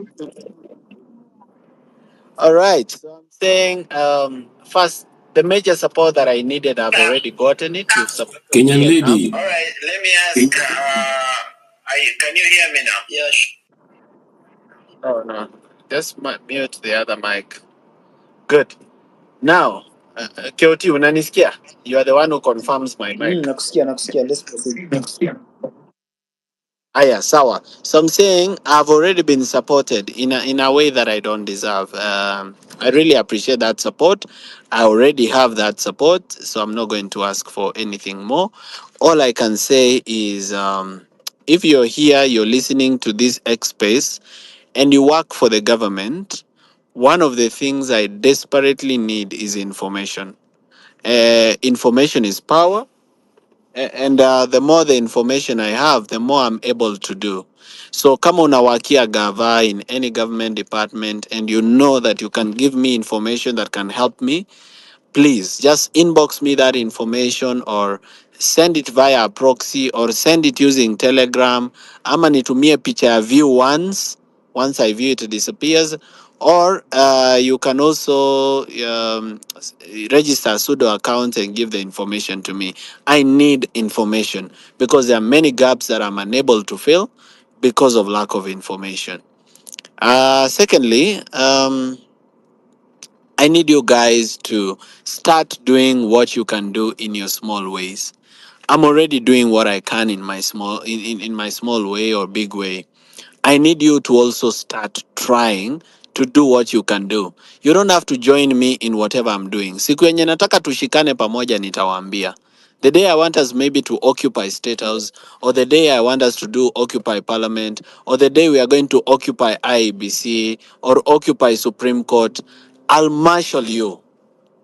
All right. So I'm saying, first, the major support that I needed, I've already gotten it. You've supported Kenyan me enough. lady. All right. Let me ask. Can you hear me now? Yeah. Oh no, just mute the other mic. Good. Now, Keoti, unanisikia? You are the one who confirms my mic. Nakusikia. Let's proceed. Aya, sawa. So I'm saying I've already been supported in a way that I don't deserve. I really appreciate that support. I already have that support, so I'm not going to ask for anything more. All I can say is, if you're here, you're listening to this X space, and you work for the government, one of the things I desperately need is information. Information is power. And the more the information I have, the more I'm able to do. So kama unawakia gava in any government department and you know that you can give me information that can help me, please just inbox me that information or send it via a proxy or send it using Telegram. Ama nitumie picha ya view once I view it disappears. Or you can also register a pseudo account and give the information to me. I need information because there are many gaps that I'm unable to fill because of lack of information. Secondly, I need you guys to start doing what you can do in your small ways. I'm already doing what I can in my in my small way or big way. I need you to also start trying to do what you can do. You don't have to join me in whatever I'm doing. Siku yenye nataka tushikane pamoja nitawaambia. The day I want us maybe to occupy State House, or the day I want us to do occupy Parliament, or the day we are going to occupy IEBC, or occupy Supreme Court, I'll marshal you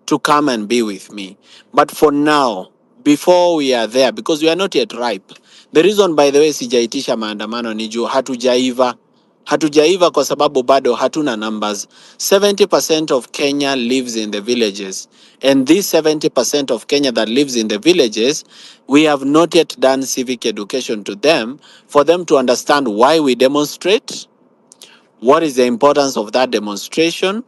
to come and be with me. But for now, before we are there, because we are not yet ripe, the reason by the way sijaitisha maandamano ni juu hatujaiva. Hatujaiva kwa sababu bado hatuna numbers. 70% of Kenya lives in the villages. And this 70% of Kenya that lives in the villages, we have not yet done civic education to them for them to understand why we demonstrate, what is the importance of that demonstration,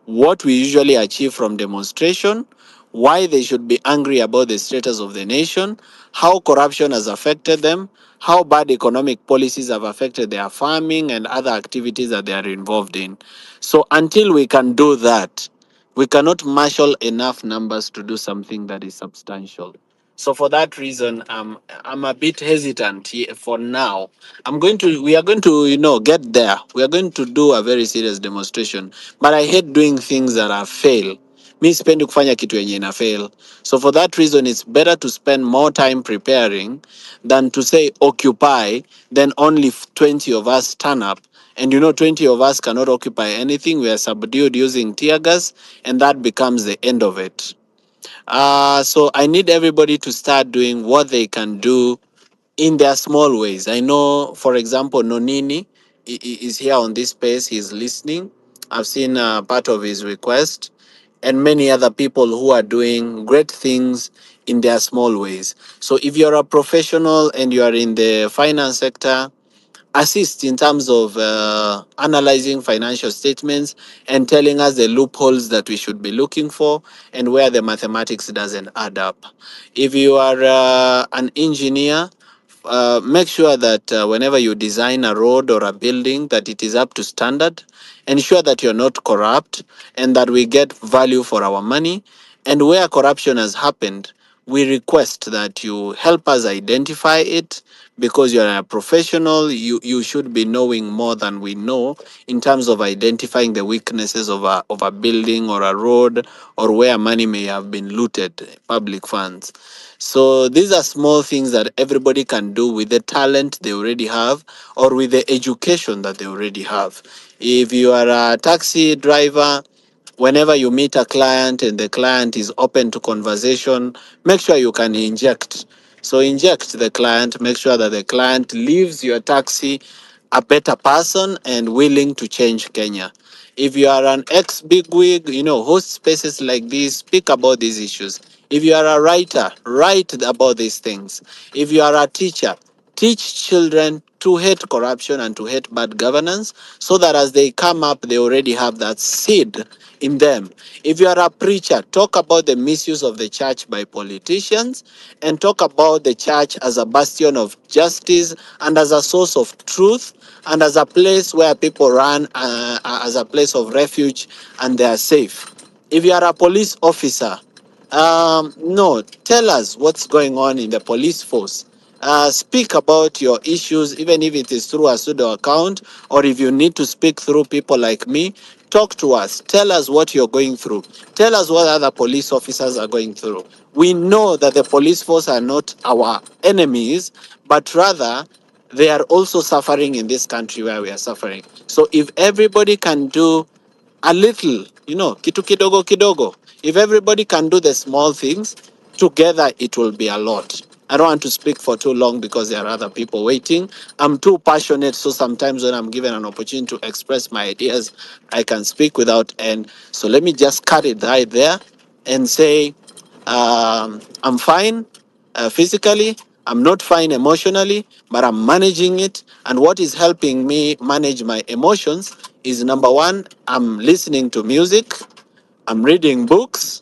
what we usually achieve from demonstration, why they should be angry about the status of the nation, how corruption has affected them, how bad economic policies have affected their farming and other activities that they are involved in. So until we can do that, we cannot marshal enough numbers to do something that is substantial. So for that reason, I'm a bit hesitant for now. We are going to, get there. We are going to do a very serious demonstration. But I hate doing things that are fail. Mi sipendi kufanya kitu yenye ina fail. So for that reason, it's better to spend more time preparing than to say occupy, then only 20 of us turn up. And 20 of us cannot occupy anything. We are subdued using tear gas, and that becomes the end of it. So I need everybody to start doing what they can do in their small ways. I know, for example, Nonini is here on this space. He's listening. I've seen part of his request, and many other people who are doing great things in their small ways. So if you're a professional and you are in the finance sector, assist in terms of analyzing financial statements and telling us the loopholes that we should be looking for and where the mathematics doesn't add up. If you are an engineer, make sure that whenever you design a road or a building, that it is up to standard. Ensure that you're not corrupt and that we get value for our money. And where corruption has happened, we request that you help us identify it, because you're a professional. You should be knowing more than we know in terms of identifying the weaknesses of a building or a road, or where money may have been looted, public funds. So these are small things that everybody can do with the talent they already have or with the education that they already have. If you are a taxi driver, whenever you meet a client and the client is open to conversation, make sure you can inject. So inject the client, make sure that the client leaves your taxi a better person and willing to change Kenya. If you are an ex-bigwig, host spaces like this, speak about these issues. If you are a writer, write about these things. If you are a teacher, teach children to hate corruption and to hate bad governance, so that as they come up, they already have that seed in them. If you are a preacher, talk about the misuse of the church by politicians, and talk about the church as a bastion of justice and as a source of truth and as a place where people run as a place of refuge and they are safe. If you are a police officer, no, tell us what's going on in the police force. Speak about your issues, even if it is through a pseudo account, or if you need to speak through people like me, talk to us. Tell us what you're going through. Tell us what other police officers are going through. We know that the police force are not our enemies, but rather they are also suffering in this country where we are suffering. So if everybody can do a little, kitu kidogo kidogo. If everybody can do the small things, together it will be a lot. I don't want to speak for too long because there are other people waiting. I'm too passionate, so sometimes when I'm given an opportunity to express my ideas, I can speak without end. So let me just cut it right there and say, I'm fine physically. I'm not fine emotionally, but I'm managing it. And what is helping me manage my emotions is, number one, I'm listening to music, I'm reading books.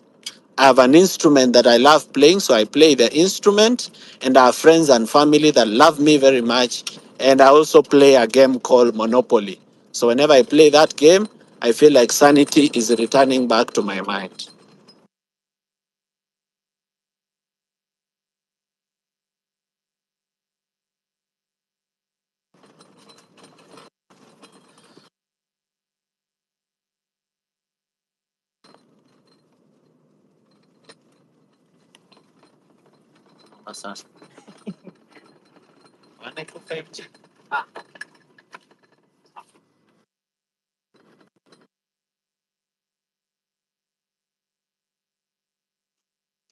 I have an instrument that I love playing, so I play the instrument, and I have friends and family that love me very much. And I also play a game called Monopoly. So whenever I play that game, I feel like sanity is returning back to my mind.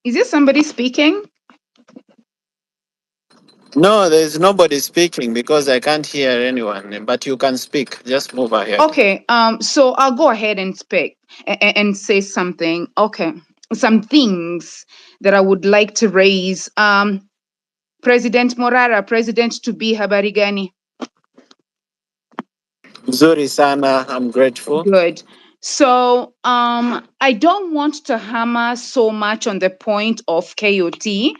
Is there somebody speaking? No, there's nobody speaking because I can't hear anyone, but you can speak. Just move ahead. Okay, so I'll go ahead and speak and say something. Okay, some things that I would like to raise. President Morara, President to be, habari gani? Nzuri sana, I'm grateful. Good. So I don't want to hammer so much on the point of KOT,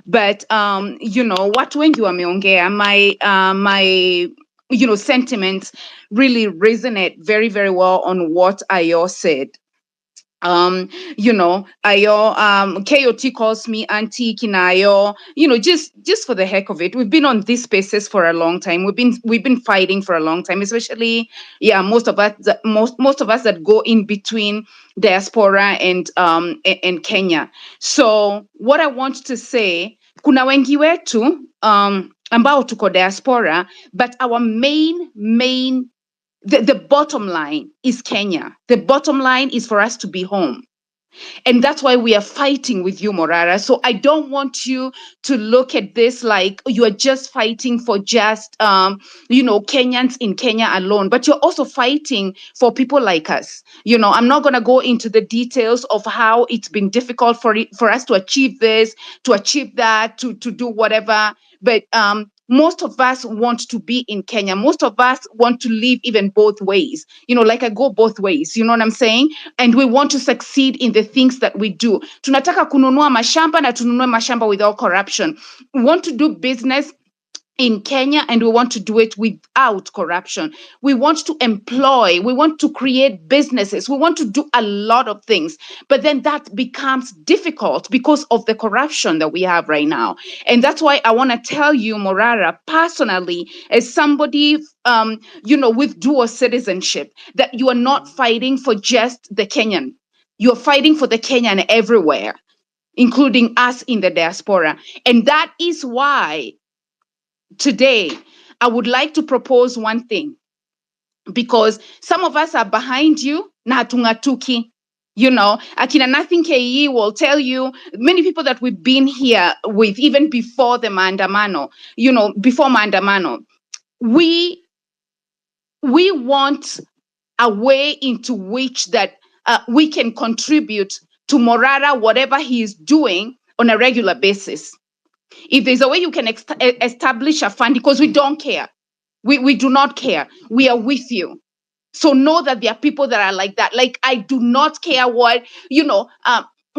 but watu wengi wameongea, my sentiments really resonate very, very well on what Ayo said. Ayo, KOT calls me Auntie Kinayo, just for the heck of it. We've been on these spaces for a long time. We've been fighting for a long time, especially, most of us that go in between diaspora and Kenya. So what I want to say, kuna wengi wetu ambao tuko diaspora, but our main the bottom line is Kenya. The bottom line is for us to be home. And that's why we are fighting with you, Morara. So I don't want you to look at this like you are just fighting for just, Kenyans in Kenya alone, but you're also fighting for people like us. I'm not going to go into the details of how it's been difficult for us to achieve this, to achieve that, to do whatever. But most of us want to be in Kenya. Most of us want to live even both ways. Like I go both ways. You know what I'm saying? And we want to succeed in the things that we do. Tunataka kununua mashamba na tununue mashamba without corruption. We want to do business in Kenya, and we want to do it without corruption. We want to employ, we want to create businesses, we want to do a lot of things, but then that becomes difficult because of the corruption that we have right now. And that's why I want to tell you, Morara, personally, as somebody with dual citizenship, that you are not fighting for just the Kenyan. You're fighting for the Kenyan everywhere, including us in the diaspora. And that is why today, I would like to propose one thing, because some of us are behind you, na hatung'atuki. Akina Nothing KE will tell you, many people that we've been here with, even before the maandamano, before maandamano, we want a way into which that we can contribute to Morara, whatever he is doing on a regular basis. If there's a way you can establish a fund, because we don't care. We do not care. We are with you. So know that there are people that are like that. Like, I do not care what,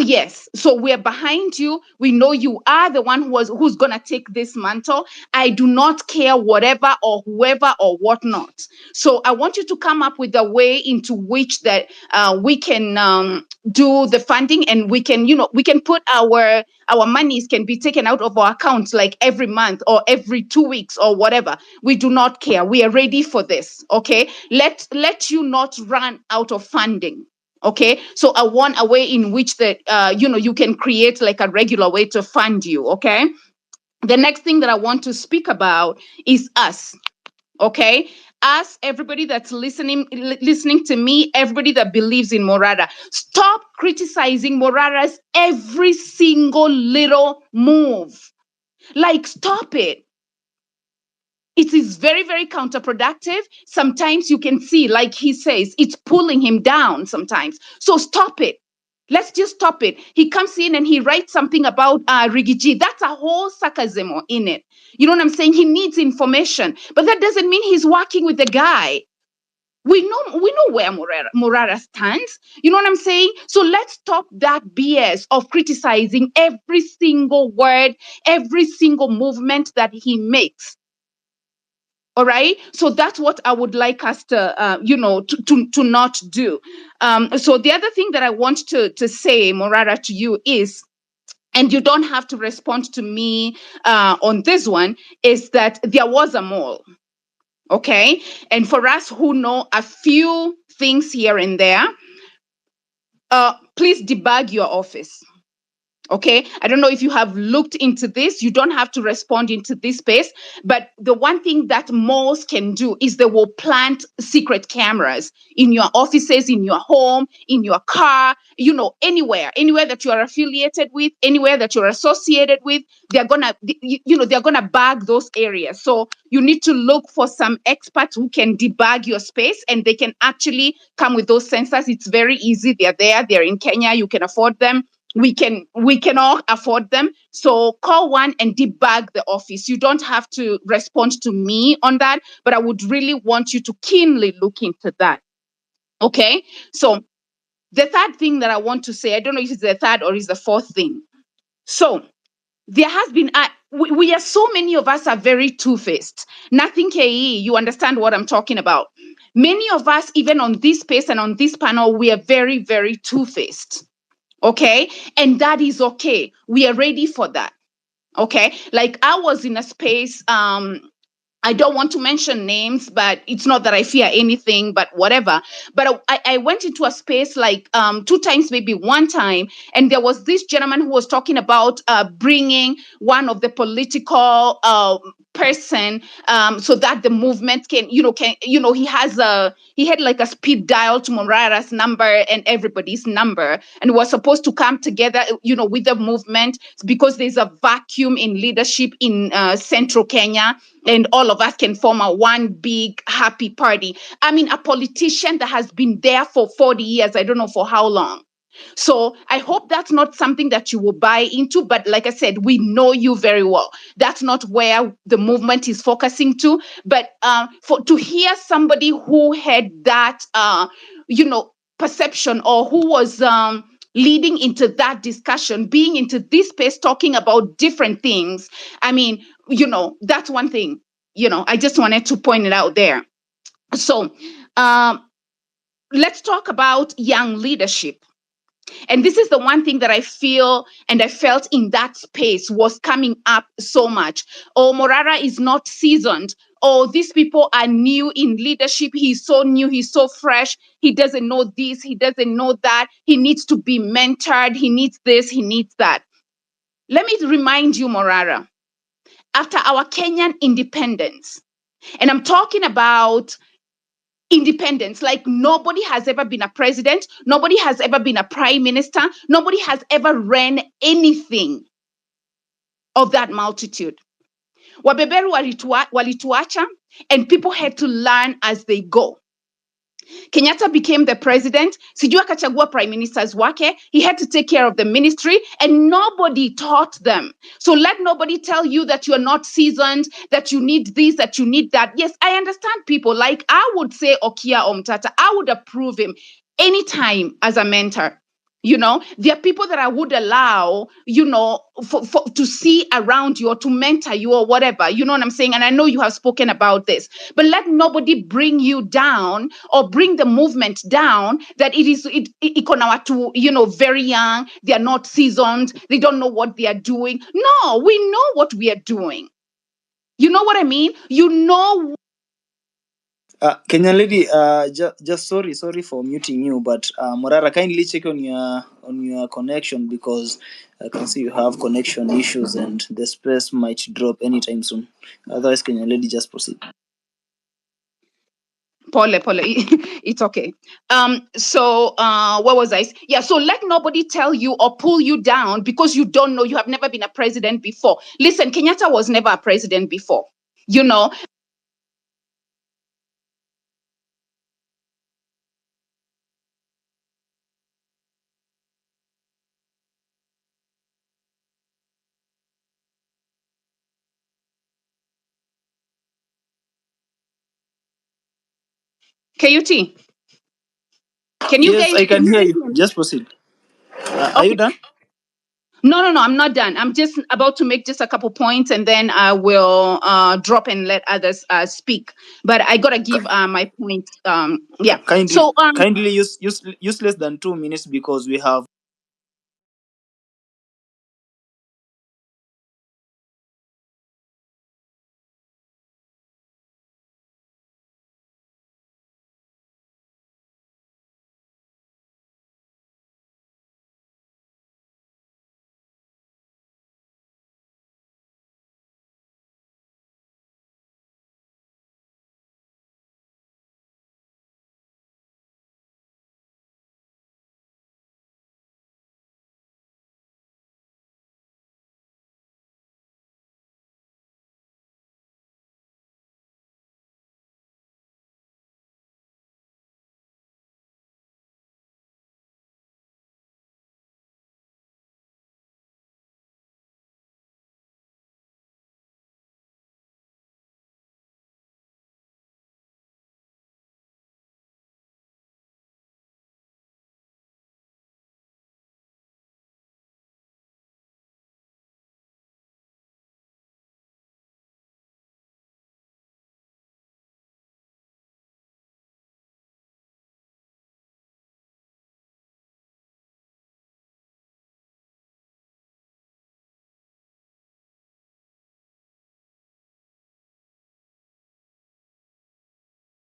yes. So we're behind you. We know you are the one who's going to take this mantle. I do not care whatever or whoever or whatnot. So I want you to come up with a way into which that we can do the funding, and we can, we can put our monies can be taken out of our accounts like every month or every 2 weeks or whatever. We do not care. We are ready for this. Okay. Let you not run out of funding. Okay. So I want a way in which that, you can create like a regular way to fund you. Okay. The next thing that I want to speak about is us. Okay. Us, everybody that's listening to me, everybody that believes in Morara, stop criticizing Morara's every single little move. Like, stop it. It is very, very counterproductive. Sometimes you can see, like he says, it's pulling him down sometimes. So stop it. Let's just stop it. He comes in and he writes something about Rigathi. That's a whole sarcasm in it. You know what I'm saying? He needs information, but that doesn't mean he's working with the guy. We know where Morara stands. You know what I'm saying? So let's stop that BS of criticizing every single word, every single movement that he makes. All right. So that's what I would like us to, to not do. So the other thing that I want to say, Morara, to you is, and you don't have to respond to me on this one, is that there was a mall. Okay. And for us who know a few things here and there, please debug your office. Okay. I don't know if you have looked into this. You don't have to respond into this space. But the one thing that malls can do is they will plant secret cameras in your offices, in your home, in your car, anywhere that you are affiliated with, anywhere that you're associated with, they're gonna bag those areas. So you need to look for some experts who can debug your space, and they can actually come with those sensors. It's very easy. They're there. They're in Kenya. You can afford them. We can all afford them. So call one and debug the office. You don't have to respond to me on that, but I would really want you to keenly look into that. Okay. So the third thing that I want to say, I don't know if it's the third or it's the fourth thing. So there has been, we are, so many of us are very two-faced. Nothing KE, you understand what I'm talking about. Many of us, even on this space and on this panel, we are very, very two-faced. Okay. And that is okay. We are ready for that. Okay. Like, I was in a space, I don't want to mention names, but it's not that I fear anything, but whatever. But I went into a space like 2 times, maybe 1 time, and there was this gentleman who was talking about bringing one of the political person so that the movement can, he had like a speed dial to Morara's number and everybody's number, and was supposed to come together, with the movement, because there's a vacuum in leadership in central Kenya, and all of us can form a one big happy party. I mean, a politician that has been there for 40 years, I don't know for how long. So I hope that's not something that you will buy into. But like I said, we know you very well. That's not where the movement is focusing to. But to hear somebody who had that, perception, or who was leading into that discussion, being into this space, talking about different things. I mean, that's one thing, I just wanted to point it out there. So let's talk about young leadership. And this is the one thing that I feel and I felt in that space was coming up so much. Oh, Morara is not seasoned. Oh, these people are new in leadership. He's so new. He's so fresh. He doesn't know this. He doesn't know that. He needs to be mentored. He needs this. He needs that. Let me remind you, Morara, after our Kenyan independence, and I'm talking about independence, like nobody has ever been a president, nobody has ever been a prime minister, nobody has ever ran anything of that multitude. Wabeberu walituacha, and people had to learn as they go. Kenyatta became the president. Sijua akachagua prime ministers wake. He had to take care of the ministry and nobody taught them. So let nobody tell you that you are not seasoned, that you need this, that you need that. Yes, I understand people. Like I would say Okia Omtata, I would approve him anytime as a mentor. There are people that I would allow, to see around you or to mentor you or whatever. You know what I'm saying? And I know you have spoken about this, but let nobody bring you down or bring the movement down that it to, very young. They are not seasoned. They don't know what they are doing. No, we know what we are doing. You know what I mean? Kenyan lady, just sorry for muting you, but Morara, kindly check on your connection because I can see you have connection issues and the space might drop anytime soon. Otherwise, Kenyan lady, just proceed. Pole, it's okay. So what was I? Yeah, so let nobody tell you or pull you down because you don't know, you have never been a president before. Listen, Kenyatta was never a president before. You know, KUT. Can you Yes, guys I can can you hear guys you. hear me? Just proceed. Are you Okay. done? No, I'm not done. I'm just about to make just a couple points and then I will drop and let others speak. But I gotta give my point. Yeah. Kindly, So kindly use less than 2 minutes because we have.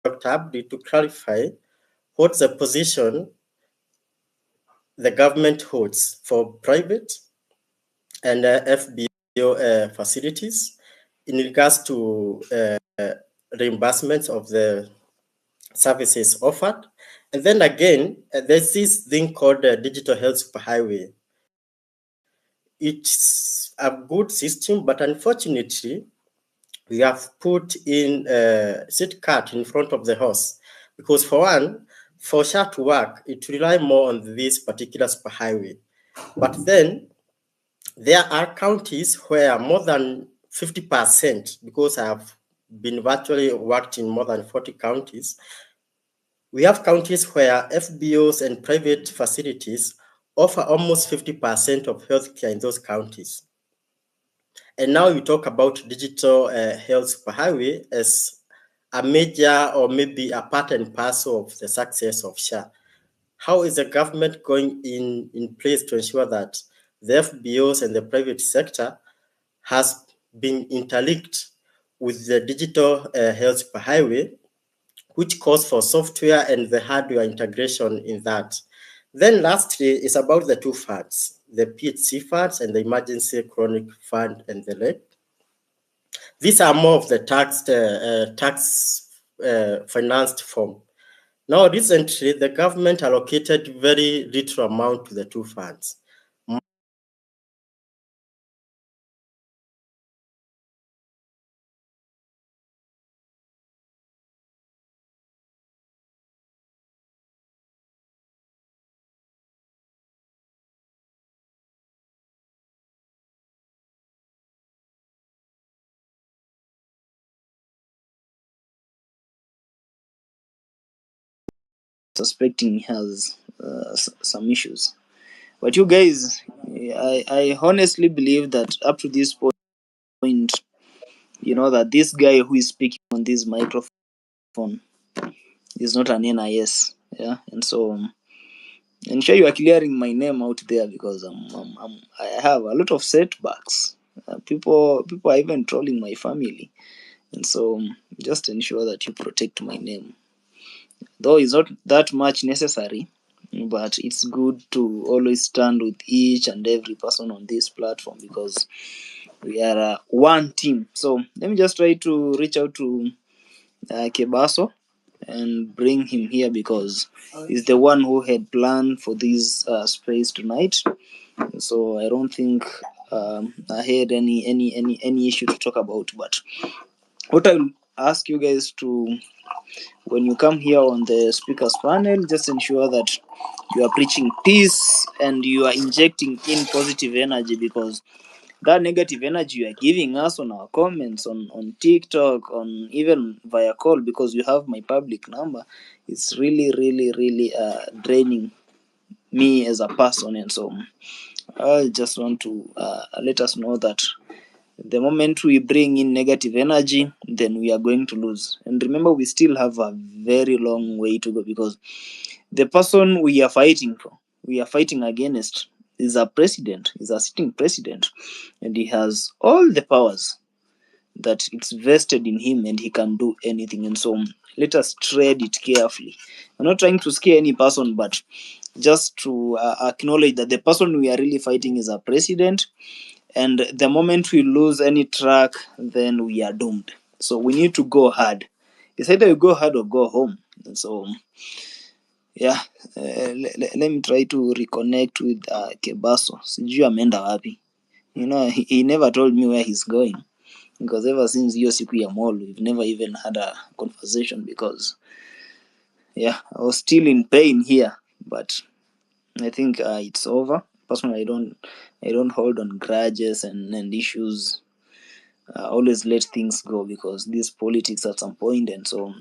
Dr. Abdi to clarify what's the position the government holds for private and FBO facilities in regards to reimbursements of the services offered. And then again, there's this thing called digital health superhighway. It's a good system, but unfortunately, we have put in a seat cart in front of the horse because for one, for SHA to work, it rely more on this particular superhighway. But then there are counties where more than 50%, because I have been virtually worked in more than 40 counties, we have counties where FBOs and private facilities offer almost 50% of healthcare in those counties. And now you talk about digital health superhighway as a major or maybe a part and parcel of the success of SHA. How is the government going in place to ensure that the FBOs and the private sector has been interlinked with the digital health superhighway, which calls for software and the hardware integration in that? Then lastly, is about the two funds, the PHC funds and the emergency chronic fund and the like. These are more of the tax financed form. Now, recently, the government allocated very little amount to the two funds. suspecting he has some issues. But you guys, I honestly believe that up to this point, that this guy who is speaking on this microphone is not an NIS. Yeah, and so I'm sure you are clearing my name out there because I have a lot of setbacks. People are even trolling my family, and so just ensure that you protect my name. Though it's not that much necessary, but it's good to always stand with each and every person on this platform because we are one team. So let me just try to reach out to Kebaso and bring him here because he's the one who had planned for this space tonight. So I don't think I had any issue to talk about. But what I will ask you guys to, when you come here on the speakers panel, just ensure that you are preaching peace and you are injecting in positive energy, because that negative energy you are giving us on our comments on TikTok, on even via call, because you have my public number, it's really draining me as a person. And so I just want to let us know that the moment we bring in negative energy, then we are going to lose. And remember, we still have a very long way to go, because the person we are fighting for, we are fighting against, is a president, is a sitting president, and he has all the powers that it's vested in him, and he can do anything. And so let us tread it carefully. I'm not trying to scare any person, but just to acknowledge that the person we are really fighting is a president, and the moment we lose any track, then we are doomed. So we need to go hard. It's either you go hard or go home. And so yeah, let me try to reconnect with Kebaso. Sijui ameenda wapi. He never told me where he's going, because ever since hiyo siku ya mall, we've never even had a conversation, because yeah, I was still in pain here. But I think it's over. Personally, I don't hold on grudges and issues. Always let things go, because this politics at some point, and so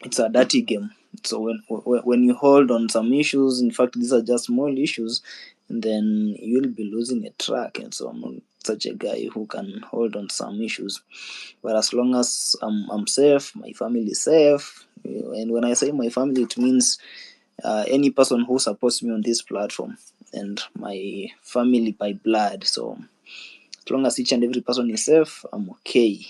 it's a dirty game. So when you hold on some issues, in fact these are just small issues, then you'll be losing a track. And so I'm not such a guy who can hold on some issues. But as long as I'm safe, my family is safe. And when I say my family, it means any person who supports me on this platform, and my family by blood. So as long as each and every person is safe, I'm okay.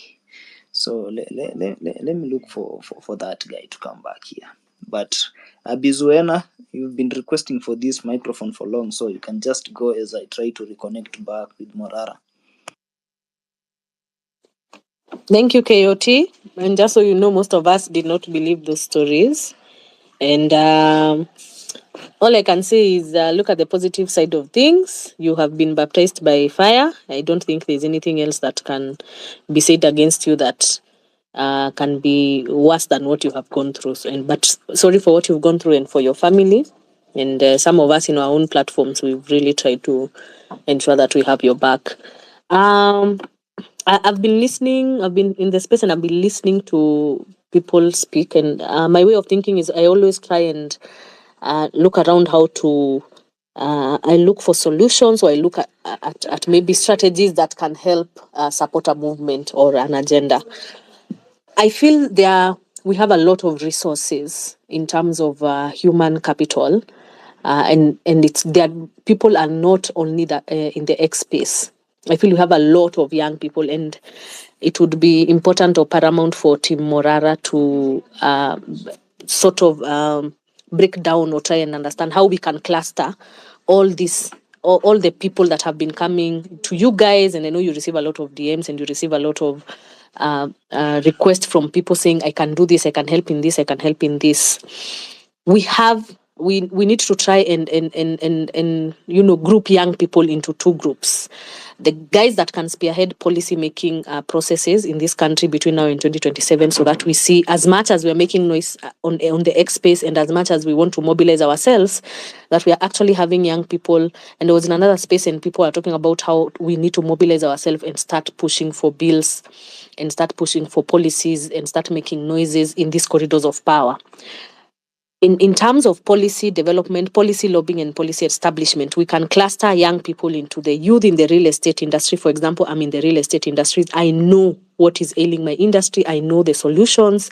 So let me look for that guy to come back here. But Abizuena, you've been requesting for this microphone for long, so you can just go as I try to reconnect back with Morara. Thank you, KOT. And just so you know, most of us did not believe those stories. And all I can say is look at the positive side of things. You have been baptized by fire. I don't think there's anything else that can be said against you that can be worse than what you have gone through. But sorry for what you've gone through and for your family. And some of us in our own platforms, we've really tried to ensure that we have your back. I've been listening. I've been in the space and I've been listening to people speak. And my way of thinking is I always try and look around how to. I look for solutions, or I look at maybe strategies that can help support a movement or an agenda. I feel we have a lot of resources in terms of human capital, and it's there. People are not only in the X space. I feel we have a lot of young people, and it would be important or paramount for Team Morara to sort of break down or try and understand how we can cluster all this, all the people that have been coming to you guys. And I know you receive a lot of DMs and you receive a lot of requests from people saying, I can do this, I can help in this, I can help in this. We need to try and group young people into two groups. The guys that can spearhead policy making processes in this country between now and 2027, so that we see, as much as we're making noise on the X space and as much as we want to mobilize ourselves, that we are actually having young people. And there was in another space and people are talking about how we need to mobilize ourselves and start pushing for bills and start pushing for policies and start making noises in these corridors of power. in terms of policy development, policy lobbying, and policy establishment, we can cluster young people into the youth in the real estate industry. For example, I'm in the real estate industry. I know what is ailing my industry. I know the solutions,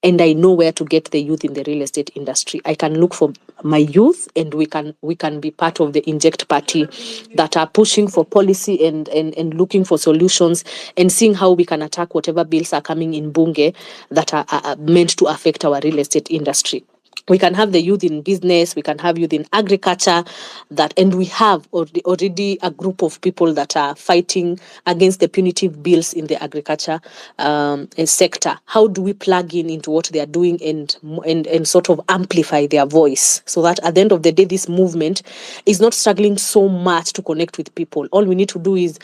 and I know where to get the youth in the real estate industry. I can look for my youth, and we can be part of the inject party that are pushing for policy and looking for solutions and seeing how we can attack whatever bills are coming in Bunge that are meant to affect our real estate industry. We can have the youth in business, we can have youth in agriculture, and we have already a group of people that are fighting against the punitive bills in the agriculture sector. How do we plug into what they are doing and sort of amplify their voice so that at the end of the day, this movement is not struggling so much to connect with people? All we need to do is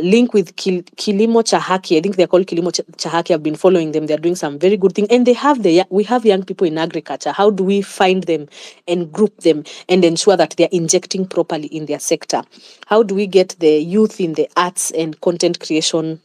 link with Kilimo Chahaki. I think they're called Kilimo Chahaki. I've been following them. They're doing some very good things. And we have young people in agriculture. How do we find them and group them and ensure that they're injecting properly in their sector? How do we get the youth in the arts and content creation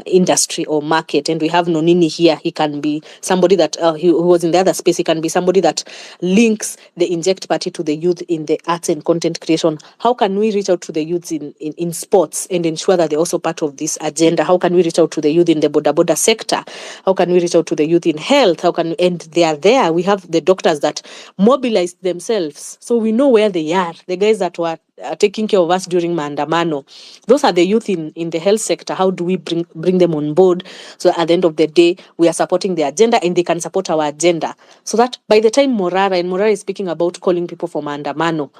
industry or market? And we have Nonini here. He can be somebody that, who was in the other space. He can be somebody that links the inject party to the youth in the arts and content creation. How can we reach out to the youths in sports and ensure that they're also part of this agenda? How can we reach out to the youth in the boda sector? How can we reach out to the youth in health? And they are there. We have the doctors that mobilize themselves. So we know where they are. The guys that were taking care of us during Maandamano. Those are the youth in the health sector. How do we bring them on board so at the end of the day, we are supporting the agenda and they can support our agenda? So that by the time Morara is speaking about calling people for Maandamano,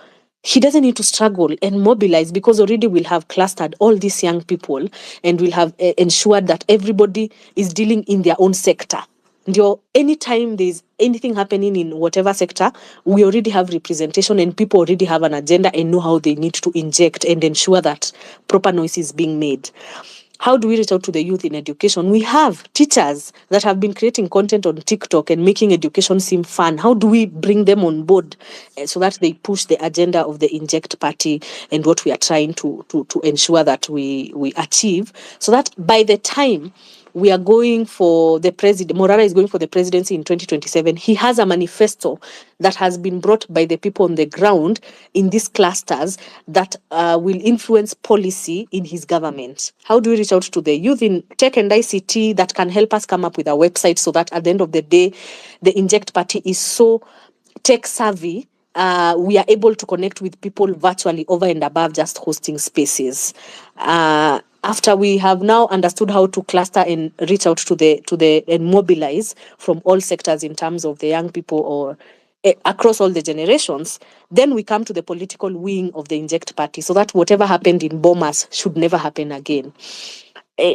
he doesn't need to struggle and mobilize because already we'll have clustered all these young people and we'll have ensured that everybody is dealing in their own sector. Anytime there's anything happening in whatever sector, we already have representation and people already have an agenda and know how they need to inject and ensure that proper noise is being made. How do we reach out to the youth in education? We have teachers that have been creating content on TikTok and making education seem fun. How do we bring them on board so that they push the agenda of the Inject Party and what we are trying to ensure that we achieve, so that by the time we are going for the president, Morara is going for the presidency in 2027. He has a manifesto that has been brought by the people on the ground in these clusters that will influence policy in his government. How do we reach out to the youth in tech and ICT that can help us come up with a website so that at the end of the day, the Inject Party is so tech savvy, we are able to connect with people virtually over and above just hosting spaces. After we have now understood how to cluster and reach out to the and mobilize from all sectors in terms of the young people or across all the generations, then we come to the political wing of the Inject Party so that whatever happened in Bomas should never happen again.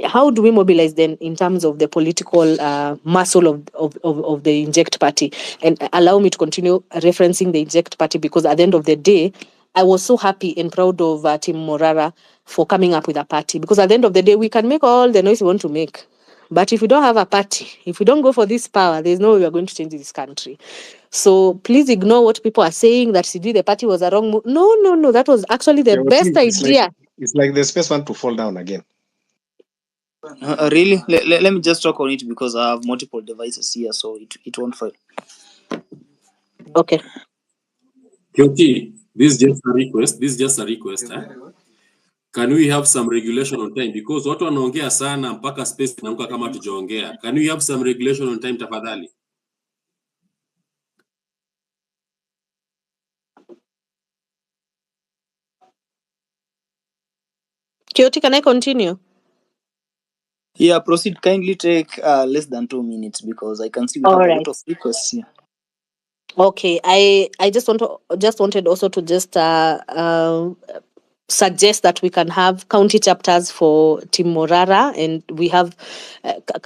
How do we mobilize then in terms of the political muscle of the Inject Party? And allow me to continue referencing the Inject Party because at the end of the day, I was so happy and proud of Team Morara for coming up with a party because at the end of the day, we can make all the noise we want to make. But if we don't have a party, if we don't go for this power, there's no way we are going to change this country. So please ignore what people are saying that Sudi, the party was a wrong move. No. That was actually the best idea. It's like the space want to fall down again. Really? Let me just talk on it because I have multiple devices here, so it won't fail. Okay. Kyoti, this is just a request. Can we have some regulation on time? Because watu wanaongea sana mpaka space inaanguka kama tujaongea. Can we have some regulation on time tafadhali? Kyoti, can I continue? Yeah, proceed. Kindly take less than 2 minutes because I can see we have a lot of requests here. Okay, I just wanted also to just suggest that we can have county chapters for Team Morara, and we have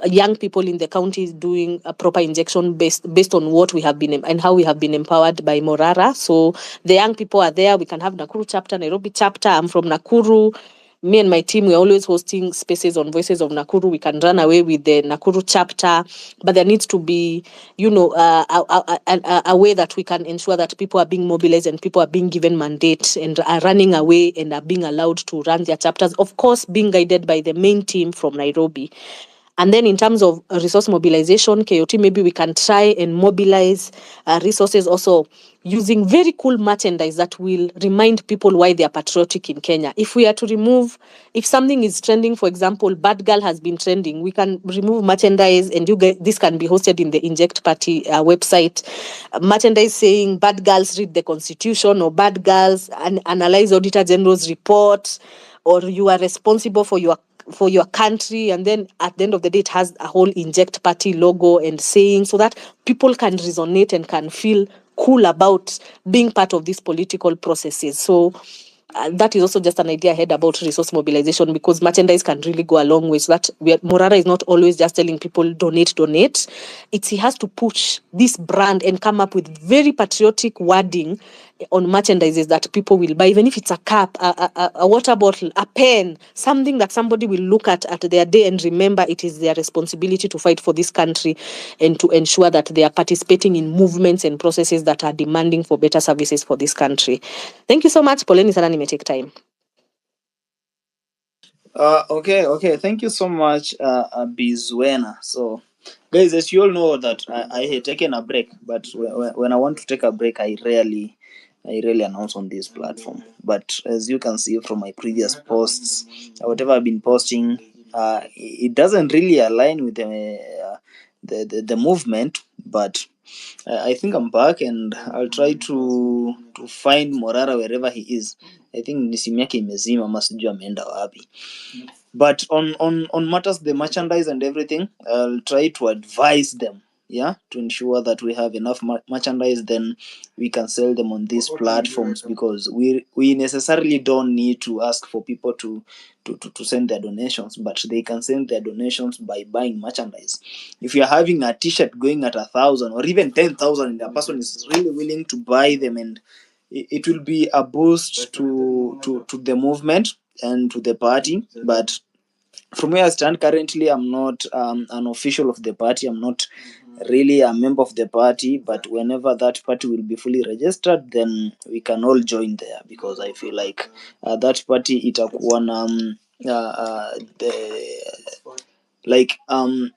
young people in the counties doing a proper injection based on what we have been and how we have been empowered by Morara. So the young people are there. We can have Nakuru chapter, Nairobi chapter. I'm from Nakuru. Me and my team, we're always hosting spaces on Voices of Nakuru. We can run away with the Nakuru chapter, but there needs to be, a way that we can ensure that people are being mobilized and people are being given mandate and are running away and are being allowed to run their chapters. Of course, being guided by the main team from Nairobi. And then in terms of resource mobilization, KOT, maybe we can try and mobilize resources also using very cool merchandise that will remind people why they are patriotic in Kenya. If we are to remove, if something is trending, for example, Bad Girl has been trending, we can remove merchandise, and this can be hosted in the Inject Party website. Merchandise saying Bad Girls read the Constitution, or Bad Girls analyze Auditor General's report, or you are responsible for your country, and then at the end of the day it has a whole Inject Party logo and saying, so that people can resonate and can feel cool about being part of these political processes. So that is also just an idea I had about resource mobilization, because merchandise can really go a long way. So that Morara is not always just telling people donate. He has to push this brand and come up with very patriotic wording on merchandises that people will buy, even if it's a cup, a water bottle, a pen, something that somebody will look at their day and remember it is their responsibility to fight for this country and to ensure that they are participating in movements and processes that are demanding for better services for this country. Thank you so much. Poleni sana nimetake time. Okay. Thank you so much, Bizwena. So, guys, as you all know that I had taken a break, but when I want to take a break, I rarely announce on this platform. But as you can see from my previous posts, whatever I've been posting, it doesn't really align with the movement, but I think I'm back, and I'll try to find Morara wherever he is. I think ni simu yake imezima, ama sijui ameenda wapi. But on matters the merchandise and everything, I'll try to advise them, to ensure that we have enough merchandise, then we can sell them on these platforms, because we necessarily don't need to ask for people to send their donations, but they can send their donations by buying merchandise. If you're having a t-shirt going at 1,000 or even 10,000 and the person is really willing to buy them, and it will be a boost to the movement and to the party. But from where I stand currently, I'm not an official of the party. I'm not really a member of the party, but whenever that party will be fully registered, then we can all join there, because I feel like that party itakuwa na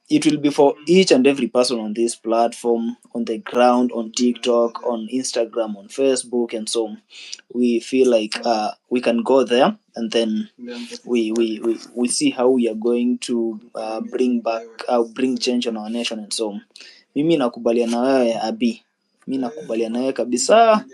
it will be for each and every person on this platform, on the ground, on TikTok, on Instagram, on Facebook, and so on. We feel like we can go there, and then we see how we are going to bring change on our nation and so on. Mimi nakubaliana wewe Abi, mimi nakubaliana wewe kabisa.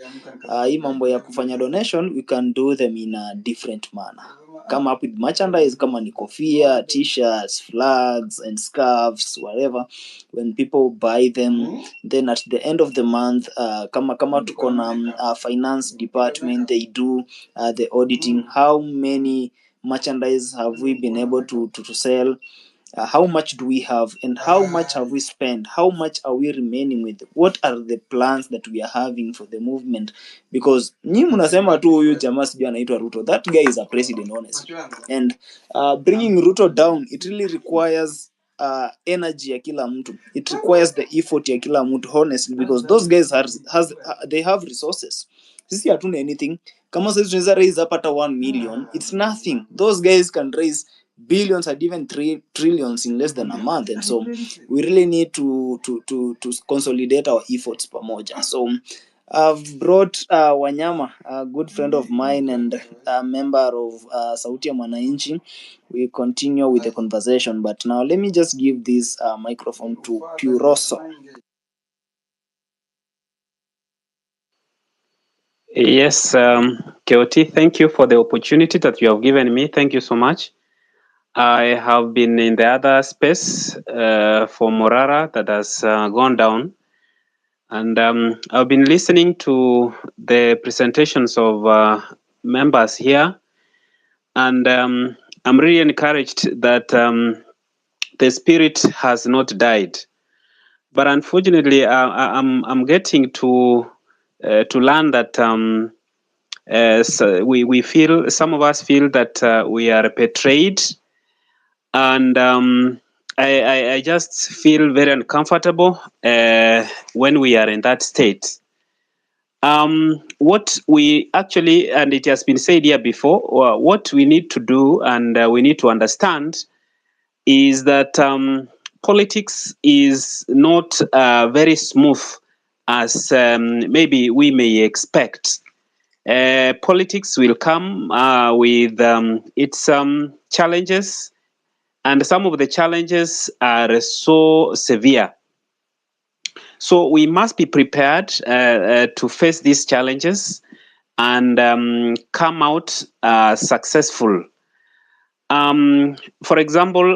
Hii mambo ya kufanya donation, we can do them in a different manner. Come up with merchandise, kama ni kofia, t-shirts, flags and scarves, whatever. When people buy them, then at the end of the month, kama tuko na finance department, they do the auditing. How many merchandise have we been able to sell? How much do we have, and how much have we spent? How much are we remaining with? What are the plans that we are having for the movement? Because nyi mnasema tu huyu jamaa sijui anaitwa Ruto. That guy is a president, honestly. And bringing Ruto down, it really requires energy ya kila mtu. It requires the effort ya kila mtu, honestly, because those guys they have resources. Sisi hatuna anything. Kama sisi tunaweza raise up hata 1 million, it's nothing. Those guys can raise billions and even trillions in less than a month, and so we really need to consolidate our efforts pamoja. So I've brought Wanyama, a good friend of mine and a member of Sauti ya Mwananchi. We continue with the conversation, but now let me just give this microphone to Puroso. Yes, KOT, thank you for the opportunity that you have given me. Thank you so much. I have been in the other space for Morara that has gone down. And I've been listening to the presentations of members here. And I'm really encouraged that the spirit has not died. But unfortunately, I'm getting to learn that so we feel, some of us feel that we are betrayed, and I just feel very uncomfortable when we are in that state. What we actually, and it has been said here before, what we need to do, and we need to understand, is that politics is not very smooth as maybe we may expect. Politics will come with its challenges, and some of the challenges are so severe. So we must be prepared to face these challenges and come out successful. For example,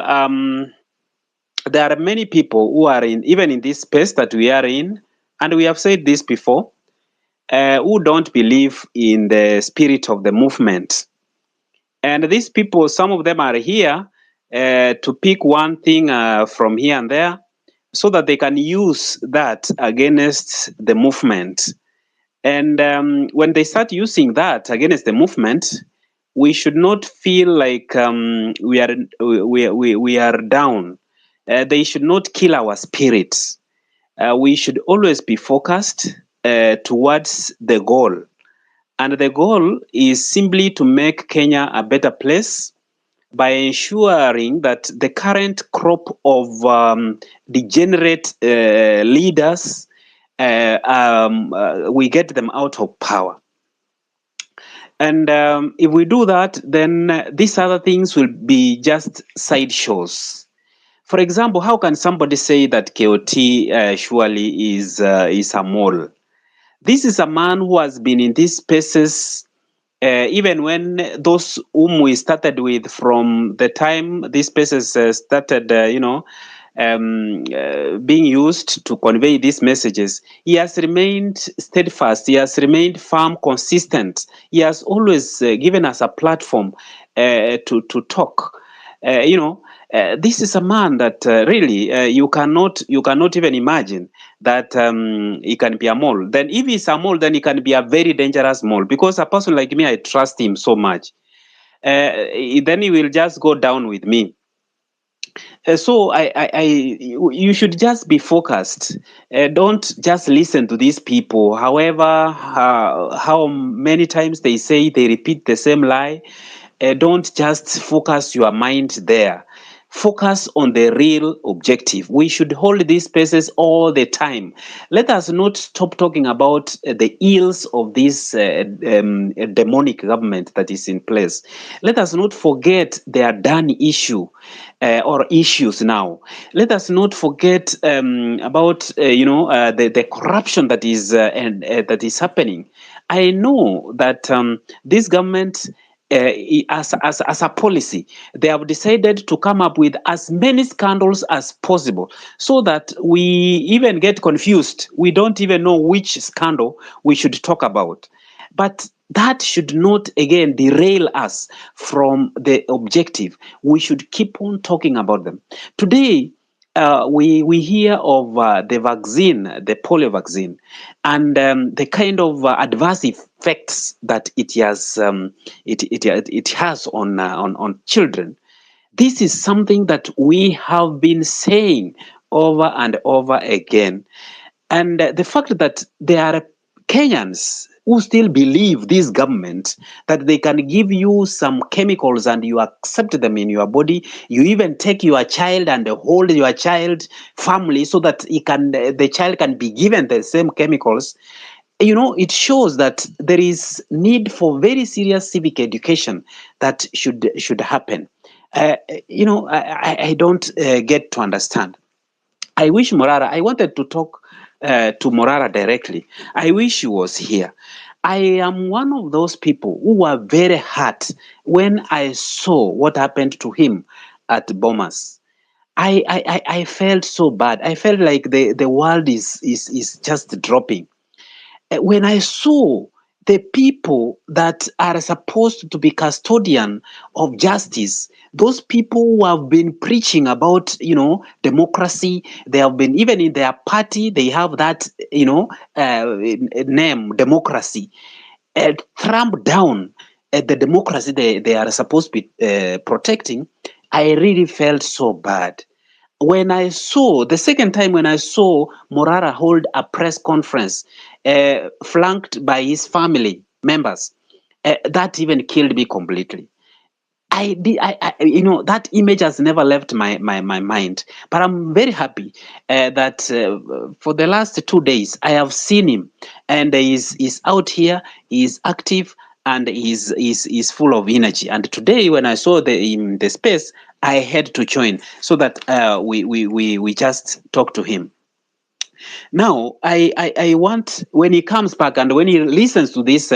there are many people who are even in this space that we are in, and we have said this before, who don't believe in the spirit of the movement. And these people, some of them are here to pick one thing from here and there so that they can use that against the movement. And when they start using that against the movement, we should not feel like we are down. They should not kill our spirits. We should always be focused towards the goal. And the goal is simply to make Kenya a better place by ensuring that the current crop of degenerate leaders, we get them out of power. And if we do that, then these other things will be just sideshows. For example, how can somebody say that KOT surely is a mole? This is a man who has been in these spaces even when those whom we started with from the time these spaces started, being used to convey these messages, he has remained steadfast, he has remained firm, consistent. He has always given us a platform to talk. This is a man that really you cannot even imagine that he can be a mole. Then if he's a mole, then he can be a very dangerous mole, because a person like me, I trust him so much. Then he will just go down with me. So you should just be focused. Don't just listen to these people. However, how many times they say, they repeat the same lie. Don't just focus your mind there. Focus on the real objective. We should hold these spaces all the time. Let us not stop talking about the ills of this demonic government that is in place. Let us not forget the Adani issue or issues now. Let us not forget about the corruption that is that is happening. I know that this government, as a policy, they have decided to come up with as many scandals as possible, so that we even get confused. We don't even know which scandal we should talk about. But that should not, again, derail us from the objective. We should keep on talking about them. Today, we hear of the vaccine, the polio vaccine, and the kind of adverse effects that it has on children. This is something that we have been saying over and over again, and the fact that there are Kenyans who still believe this government, that they can give you some chemicals and you accept them in your body. You even take your child and hold your child firmly so that the child can be given the same chemicals. It shows that there is need for very serious civic education that should happen. I don't get to understand. I wish I wanted to talk to Morara directly. I wish he was here. I am one of those people who were very hurt when I saw what happened to him at Bomas. I felt so bad. I felt like the world is just dropping. When I saw the people that are supposed to be custodian of justice, those people who have been preaching about, democracy, they have been, even in their party, they have that, name, democracy, tramp down the democracy they are supposed to be protecting. I really felt so bad. When I saw, the second time when I saw Morara hold a press conference flanked by his family members, that even killed me completely. that image has never left my mind. But I'm very happy that for the last 2 days I have seen him, and he's out here, he's active, and he's full of energy. And today, when I saw in the space, I had to join so that we just talk to him. Now, I want, when he comes back and when he listens to this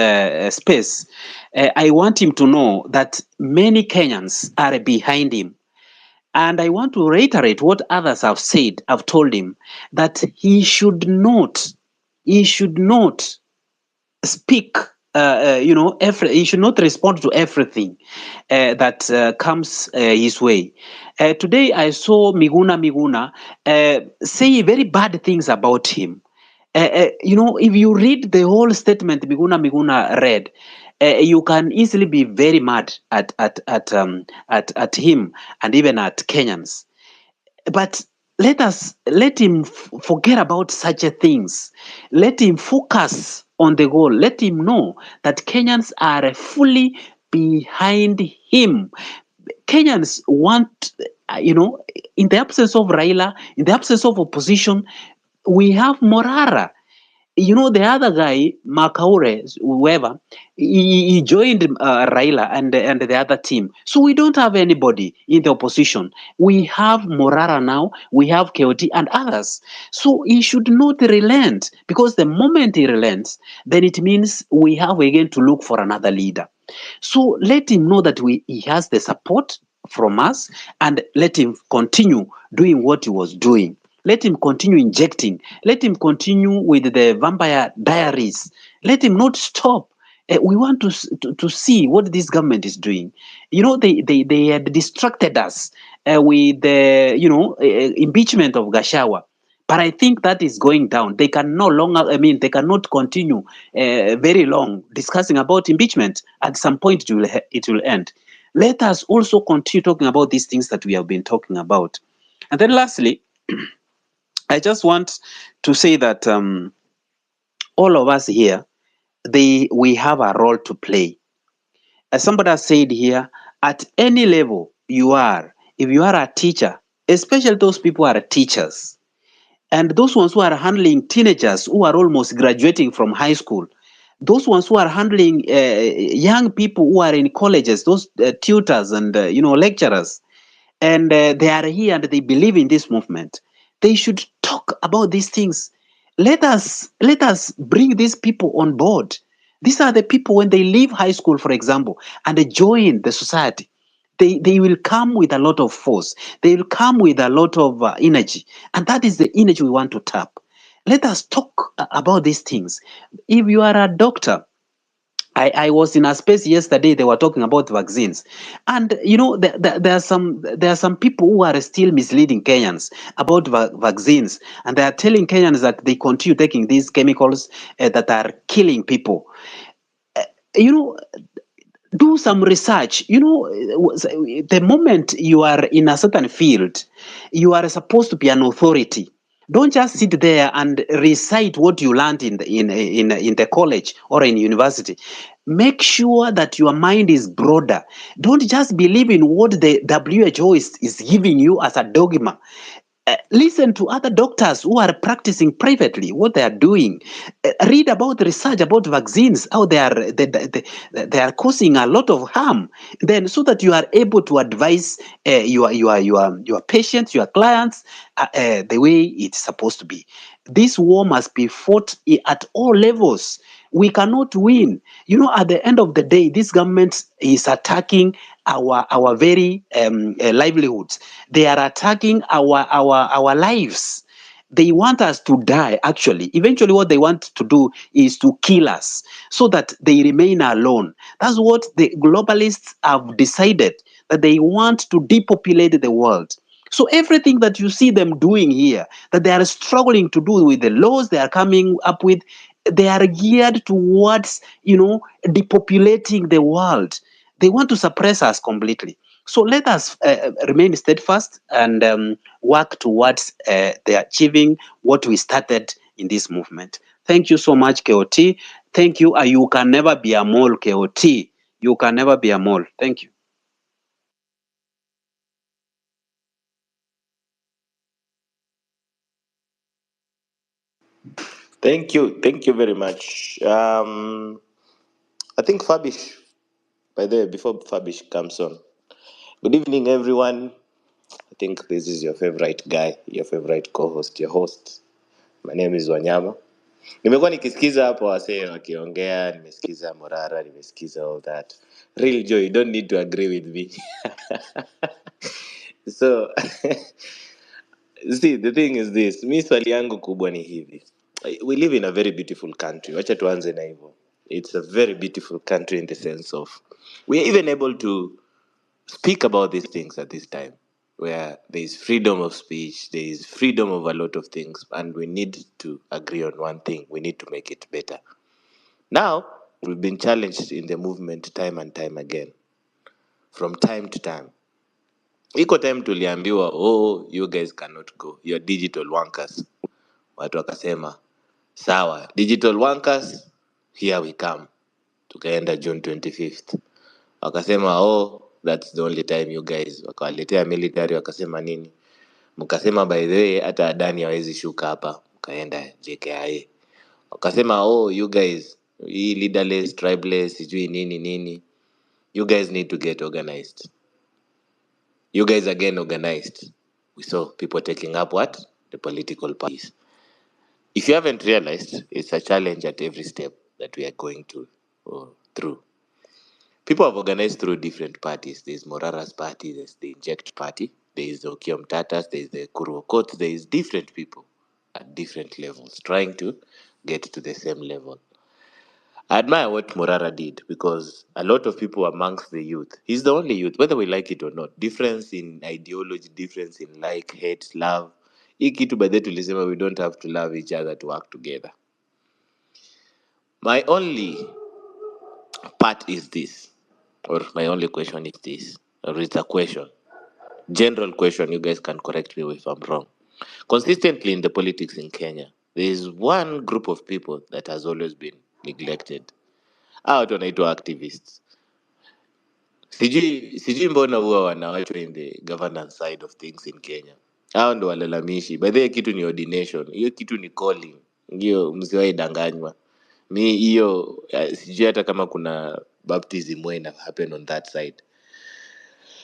space, I want him to know that many Kenyans are behind him. And I want to reiterate what others have said, have told him, that he should not speak, he should not respond to everything that comes his way. Today I saw Miguna say very bad things about him. If you read the whole statement Miguna read, you can easily be very mad at him and even at Kenyans. But let him forget about such things. Let him focus on the goal. Let him know that Kenyans are fully behind him. Kenyans want, in the absence of Raila, in the absence of opposition, we have Morara. The other guy, Makaure, whoever, he joined Raila and the other team. So we don't have anybody in the opposition. We have Morara now, we have KOT and others. So he should not relent, because the moment he relents, then it means we have again to look for another leader. So let him know that he has the support from us, and let him continue doing what he was doing. Let him continue injecting. Let him continue with the vampire diaries. Let him not stop. We want to see what this government is doing. They had distracted us with the impeachment of Gachagua. But I think that is going down. They can no longer, they cannot continue very long discussing about impeachment. At some point, it will end. Let us also continue talking about these things that we have been talking about. And then lastly, I just want to say that all of us here, we have a role to play. As somebody has said here, at any level you are, if you are a teacher, especially those people who are teachers, and those ones who are handling teenagers who are almost graduating from high school, those ones who are handling young people who are in colleges, those tutors and lecturers, and they are here and they believe in this movement, they should talk about these things. Let us bring these people on board. These are the people, when they leave high school, for example, and they join the society, they will come with a lot of force. They will come with a lot of energy, and that is the energy we want to tap. Let us talk about these things. If you are a doctor, I was in a space yesterday. They were talking about vaccines, and there are some people who are still misleading Kenyans about vaccines, and they are telling Kenyans that they continue taking these chemicals that are killing people. Do some research. The moment you are in a certain field, you are supposed to be an authority. Don't just sit there and recite what you learned in the college or in university. Make sure that your mind is broader. Don't just believe in what the WHO is giving you as a dogma. Listen to other doctors who are practicing privately, what they are doing. Read about research about vaccines, how they are causing a lot of harm. Then, so that you are able to advise your patients, your clients, the way it's supposed to be. This war must be fought at all levels. We cannot win. At the end of the day, this government is attacking our very livelihoods. They are attacking our lives. They want us to die, actually. Eventually, what they want to do is to kill us so that they remain alone. That's what the globalists have decided, that they want to depopulate the world. So everything that you see them doing here, that they are struggling to do with the laws they are coming up with, they are geared towards, depopulating the world. They want to suppress us completely. So let us remain steadfast and work towards achieving what we started in this movement. Thank you so much, KOT. Thank you. You can never be a mole, KOT. You can never be a mole. Thank you. Thank you very much. I think Fabish, by the way, before Fabish comes on, good evening, everyone. I think this is your favorite guy, your favorite co-host, your host. My name is Wanyama. Nimekuwa nikisikiza hapo wasee wakiongea, nimesikiza Morara, nimesikiza all that. Real Joy, you don't need to agree with me. So, see, the thing is this. Mi swali yangu kubwa ni hivi. We live in a very beautiful country. Wacha tuanze na hivyo. It's a very beautiful country in the sense of we are even able to speak about these things at this time where there is freedom of speech, there is freedom of a lot of things, and we need to agree on one thing. We need to make it better. Now, we've been challenged in the movement time and time again, from time to time. Iko time tuliambiwa, oh, you guys cannot go, you're digital wankers. Watu wakasema, sawa, digital wankers, here we come. Tukaenda June 25th. Wakasema, oh, that's the only time you guys. Wakawaletea military, wakasema nini? Mkasema by the way, hata Adani hawezi shuka hapa. Mkaenda JKIA. Wakasema, oh, you guys, hii leaderless, tribeless, sijui nini nini. You guys need to get organized. You guys again organized. We saw people taking up what? The political parties. If you haven't realized, it's a challenge at every step that we are going to through. People have organized through different parties. There's Morara's party, there's the Inject party, there's the Okiom Tatas, there's the Kuruokot, there's different people at different levels trying to get to the same level. I admire what Morara did because a lot of people amongst the youth, he's the only youth, whether we like it or not, difference in ideology, difference in like, hate, love. Hii kitu by the tulisema we don't have to love each other to work together. My only part is this, or my only question is this, or it's a question, general question. You guys can correct me if I'm wrong. Consistently in the politics in Kenya, there is one group of people that has always been neglected. Hao watu wanaitwa activists. Sijui mbona huwa wanawachwa in the governance side of things in Kenya. Hao ndo walalamishi. By the way, kitu ni ordination. Hiyo kitu ni calling. Hiyo msiwahi danganywa. Mi hiyo sijui hata kama kuna baptism where ina happen on that side.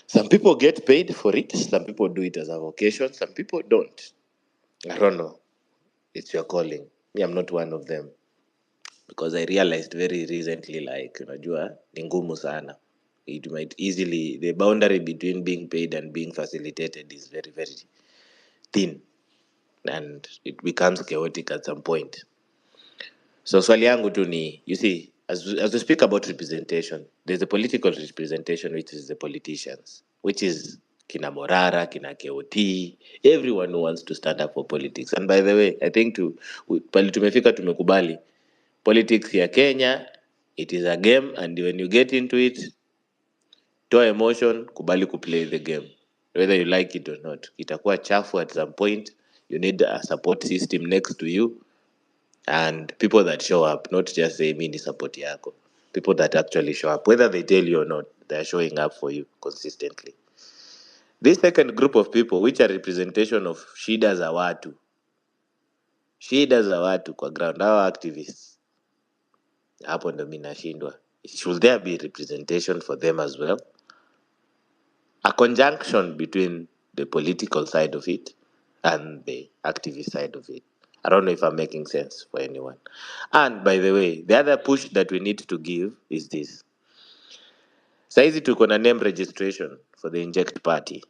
Some people get paid for it. Some people do it as a vocation. Some people don't. I don't know. It's your calling. Me, I'm not one of them. Because I realized very recently, like, unajua, ni ngumu sana. It might easily, the boundary between being paid and being facilitated is very, very thin. And it becomes chaotic at some point. So swali yangu tu ni, you see, as we speak about representation, there's a political representation, which is the politicians, which is kina Morara, kina KOT, everyone who wants to stand up for politics. And by the way, I think pali tumefika tumekubali, politics ya Kenya, it is a game, and when you get into it, toa emotion, kubali kuplay the game. Whether you like it or not. Itakuwa chafu at some point, you need a support system next to you, and people that show up, not just say mini support yako. People that actually show up, whether they tell you or not, they're showing up for you consistently. This second group of people, which are representation of shida za watu kwa ground, our activists, hapo ndo mimi nashindwa. Should there be representation for them as well? A conjunction between the political side of it and the activist side of it. I don't know if I'm making sense for anyone. And by the way, the other push that we need to give is this. Saizi tuko na name registration for the Inject party.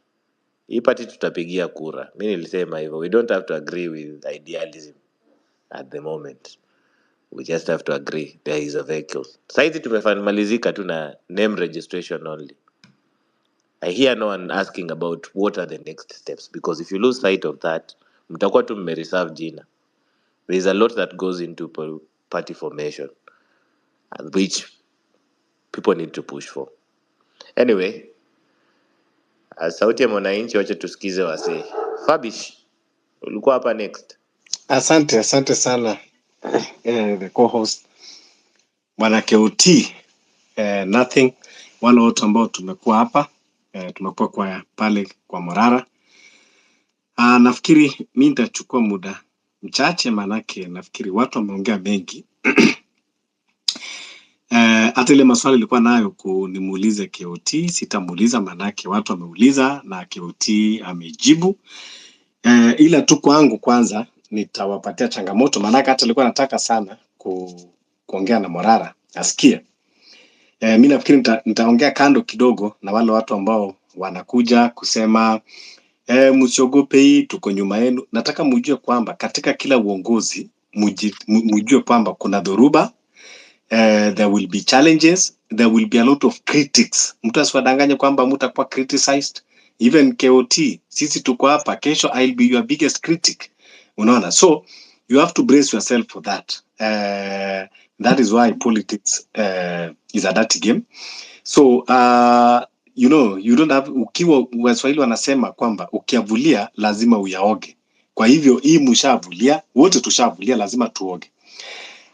Hii party tutapigia kura. Mimi nilisema hivyo. We don't have to agree with idealism at the moment. We just have to agree there is a vehicle. Saizi tumefamalizika tu na name registration only. I hear no one asking about what are the next steps, because if you lose sight of that, mtakuwa tu mmereserve jina. There is a lot that goes into party formation, which people need to push for. Anyway, as sauti ya mwananchi, wacha tusikize wasee. Fabish, ulikuwa hapa next. Asante sana the co-host Bwana KOT. Nothing, wale wote ambao tumekuwa hapa tumekuwa kwa pale kwa Morara. Nafikiri mimi nitachukua muda mchache, manake nafikiri watu wameongea mengi. Hata ile maswali nilikuwa nayo kunimuulize KOT, sitamuuliza manake watu wameuliza na KOT amejibu. Ila tu kwangu kwanza nitawapatia changamoto, manake hata nilikuwa nataka sana kuongea na Morara asikie. Mimi nafikiri nitaongea kando kidogo na wale watu ambao wanakuja kusema msiogope, hii tuko nyuma yenu. Nataka mjue kwamba katika kila uongozi mjue kwamba kuna dhoruba, there will be challenges, there will be a lot of critics. Mtu asiwadanganye kwamba mtakuwa criticized. Even KOT, sisi tuko hapa, kesho I'll be your biggest critic. Unaona? So you have to brace yourself for that. That is why politics is a dirty game. So you know, you don't have, ukiwa Waswahili wanasema kwamba ukiavulia lazima uyaoge. Kwa hivyo hii mshavulia, wote tushavulia, lazima tuoge.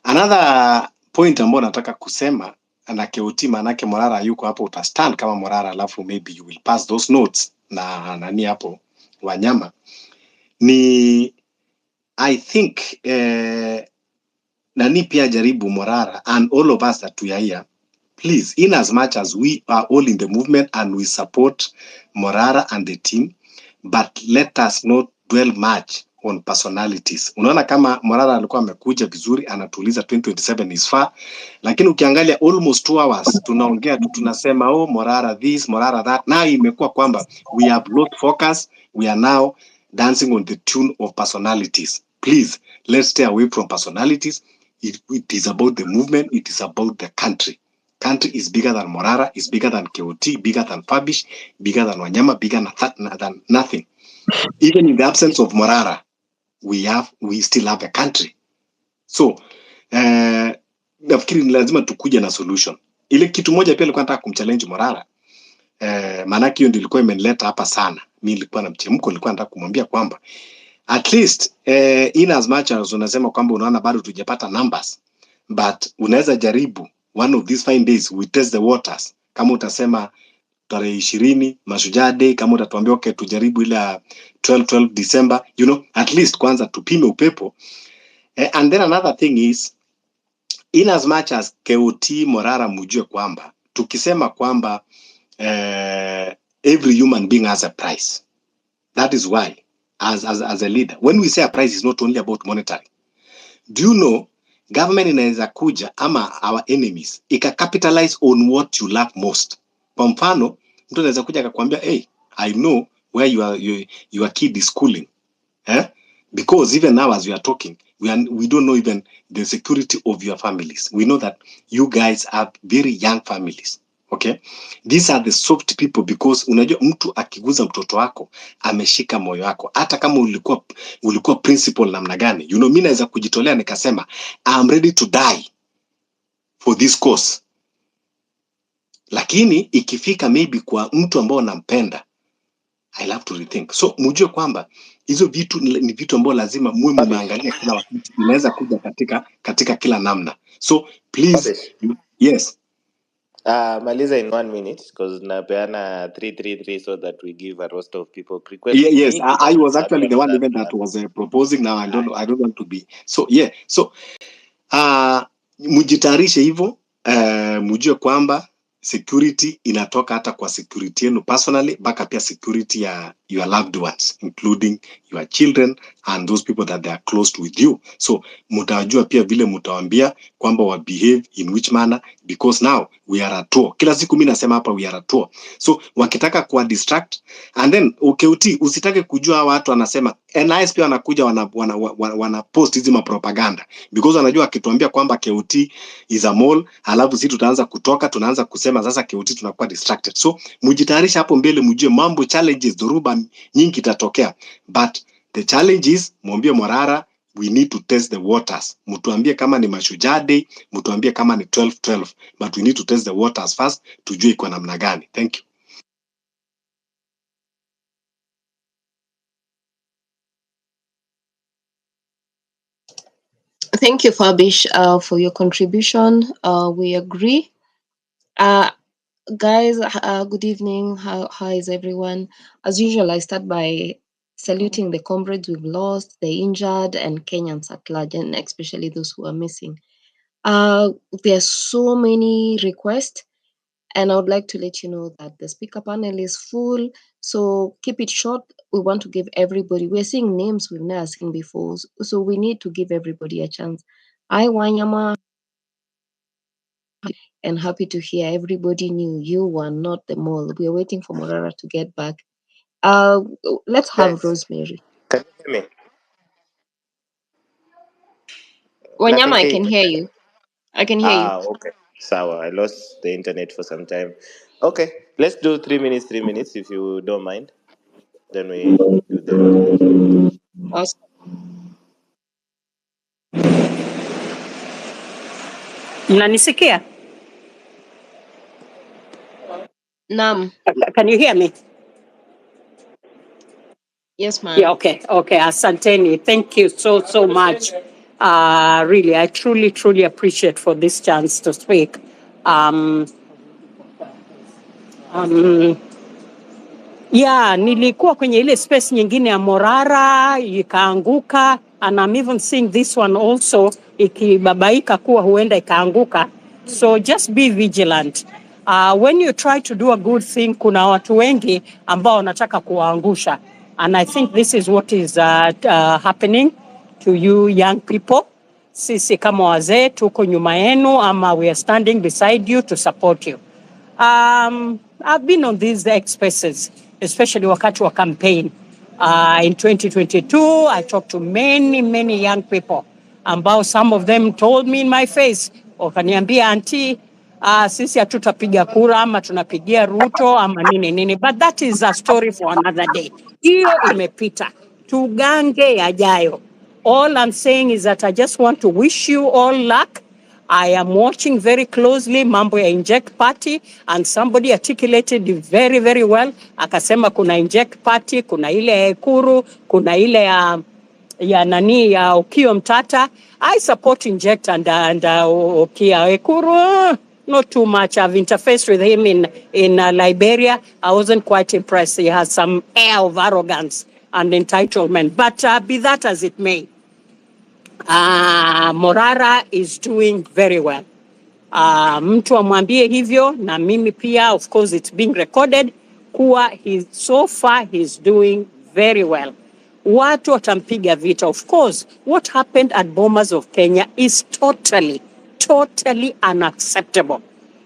Another point ambao nataka kusema na KOT, manake Morara yuko hapo, utastand kama Morara, alafu maybe you will pass those notes na nani hapo Wanyama. Ni I think nani pia jaribu Morara and all of us that we are here, please, in as much as we are all in the movement and we support Morara and the team, but let us not dwell much on personalities. Unaona kama Morara alikuwa amekuja vizuri, anatuuliza 2027 is far, lakini ukiangalia almost 2 hours tunaongea tu, tunasema Morara this, Morara that. Now imekuwa kwamba we have lost focus, we are now dancing on the tune of personalities. Please, let's stay away from personalities. It is about the movement, it is about the country. Country is bigger than Morara, is bigger than KOT, bigger than Fabish, bigger than Wanyama, bigger than nothing. Even in the absence of Morara, we still have a country. So nafikiri ni lazima tukuje na solution. Ile kitu moja pia nilikuwa nataka kumchallenge Morara, maana hiyo ndio ilikuwa imenileta hapa sana. Mimi nilikuwa na mchemko, nilikuwa nataka kumwambia kwamba at least in as much as unasema kwamba unaona bado tujapata numbers, but unaweza jaribu one of these fine days we test the waters. Kama utasema tarehe 20 Mashujaa Day, kama utatuambia okay tujaribu ile 12 December, you know, at least kwanza tupime upepo. And then another thing is, in as much as KOT Morara mjue kwamba tukisema kwamba every human being has a price. That is why as a leader, when we say a price, is not only about monetary. Do you know government inaweza kuja ama our enemies ika capitalize on what you lack most. Kwa mfano mtu anaweza kuja akakwambia hey, I know where your kid is schooling, because even now as we are talking, we don't know even the security of your families. We know that you guys have very young families. Okay, these are the soft people, because unajua mtu akiguza mtoto wako ameshika moyo wako, hata kama ulikuwa principal namna gani. You know, mimi naweza kujitolea nikasema I'm ready to die for this cause, lakini ikifika maybe kwa mtu ambao nampenda, I'll have to rethink. So mjue kwamba hizo vitu ni vitu ambao lazima muwe mnaangalia kila wakati, inaweza kuja katika kila namna. So please, yes. Maliza in 1 minute because napeana 3 so that we give a roster of people Yes, I was actually the one even that was proposing. Now I don't want to be. So yeah, so mjitayarishe hivyo, mjue kwamba security inatoka hata kwa security yenu personally, mpaka pia security ya your loved ones, including your children and those people that they are close with you. So mtajua pia vile mtawaambia kwamba wa behave in which manner, because now we are at war. Kila siku mimi nasema hapa we are at war. So wakitaka kuwa distract, and then KOT usitake kujua watu wanasema NIS pia wanakuja wana post hizi propaganda, because wanajua akituambia kwamba KOT is a mall, halafu sisi tutaanza kutoka tunaanza kusema sasa KOT tunakuwa distracted. So mjitayarisha hapo mbele, mjue mambo challenges, dhoruba nyingi itatokea, but the challenge is mwambie Morara we need to test the waters. Mtuambie kama ni Mashujaa Day, mtuambie kama ni 12 but we need to test the waters first, tujue iko namna gani. Thank you. Thank you, Fabish, for your contribution. We agree. Guys, good evening. How is everyone? As usual, I start by saluting the comrades we've lost, the injured, and Kenyans at large, and especially those who are missing. There are so many requests, and I would like to let you know that the speaker panel is full, so keep it short. We want to give everybody, we're seeing names we've never seen before, so we need to give everybody a chance. I, Wanyama, and happy to hear everybody knew you were not the mole. We are waiting for Morara to get back. Let's have Guys, Rosemary. can you hear me? Wanyama, I can Nakikei. hear you. I can hear you. Okay. Sawa. I lost the internet for some time. Okay. Let's do 3 minutes if you don't mind. Then we do the delegation. Awesome. Mnanisikia? Nam. Can you hear me? Yes, ma'am. Yeah, okay. Asanteni. Thank you so much. Really, I truly appreciate for this chance to speak. Um, Yeah, nilikuwa kwenye ile space nyingine ya Morara ikaanguka, and I'm even seeing this one also ikibabaika kuwa huenda ikaanguka. So just be vigilant. When you try to do a good thing, kuna watu wengi ambao wanataka kuwaangusha. And I think this is what is happening to you young people. Sisi kama wazee tuko nyuma yenu, ama we are standing beside you to support you. I've been on these expresses, especially wakati wa campaign. In 2022, I talked to many young people ambao some of them told me in my face, wakaniambia auntie, sisi hatutapiga kura ama tunapigia Ruto ama nini. But that is a story for another day. Hiyo imepita. Tugange yajayo. All I'm saying is that I just want to wish you all luck. I am watching very closely mambo ya inject party, and somebody articulated it very well. Akasema kuna inject party, kuna ile ya Ekuru, kuna ile ya nani ya Ukio Mtata. I support inject and Okia Ekuru. Not too much. I've interfaced with him in Liberia. I wasn't quite impressed. He has some air of arrogance and entitlement. But be that as it may, Morara is doing very well. Mtu amwambie hivyo, na mimi pia, of course it's being recorded, kuwa so far he's doing very well. Watu watampiga vita. Of course, what happened at Bomas of Kenya is totally unacceptable.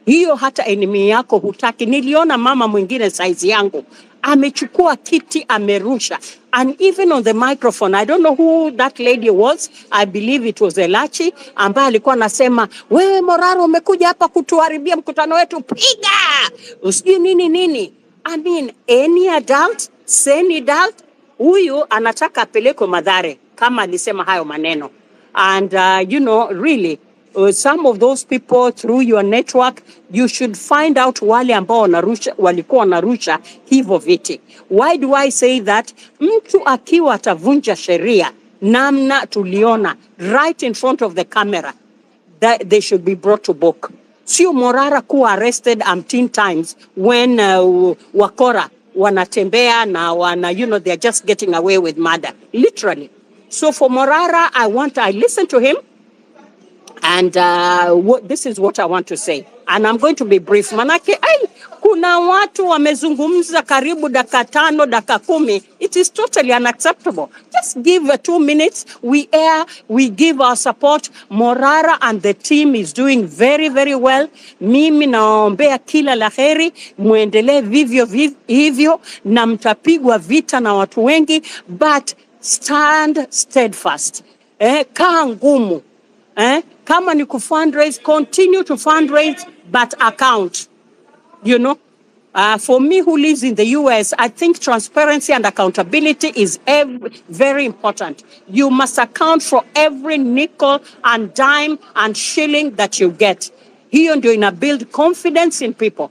Hiyo hata enemy yako hutaki. Niliona mama mwingine size yangu amechukua kiti amerusha, and even on the microphone, I don't know who that lady was, I believe it was Elachi, ambaye alikuwa anasema, wewe Morara umekuja hapa kutuharibia mkutano wetu, piga usijui nini. I mean, any adult, sane adult, huyu anataka apelekwe Mathare kama alisema hayo maneno. And really, some of those people through your network, you should find out wale ambao walikuwa wanarusha hivyo viti. Why do I say that? Mtu akiwa atavunja sheria namna tuliona right in front of the camera, that they should be brought to book. Sio Morara kuwa arrested 10 times when wakora wanatembea na they're just getting away with murder, literally. So for Morara, I listen to him, and this is what I want to say. And I'm going to be brief. Manake, kuna watu wamezungumza karibu dakika 5, dakika 10. It is totally unacceptable. Just give 2 minutes. We give our support. Morara and the team is doing very well. Mimi naombea kila laheri. Muendelee vivyo hivyo. Na mtapigwa vita na watu wengi. But stand steadfast. Kaa ngumu. Kama ni fundraise, continue to fundraise, but account. For me who lives in the US, I think transparency and accountability is very important. You must account for every nickel and dime and shilling that you get. Hiyo ndio ina build confidence in people.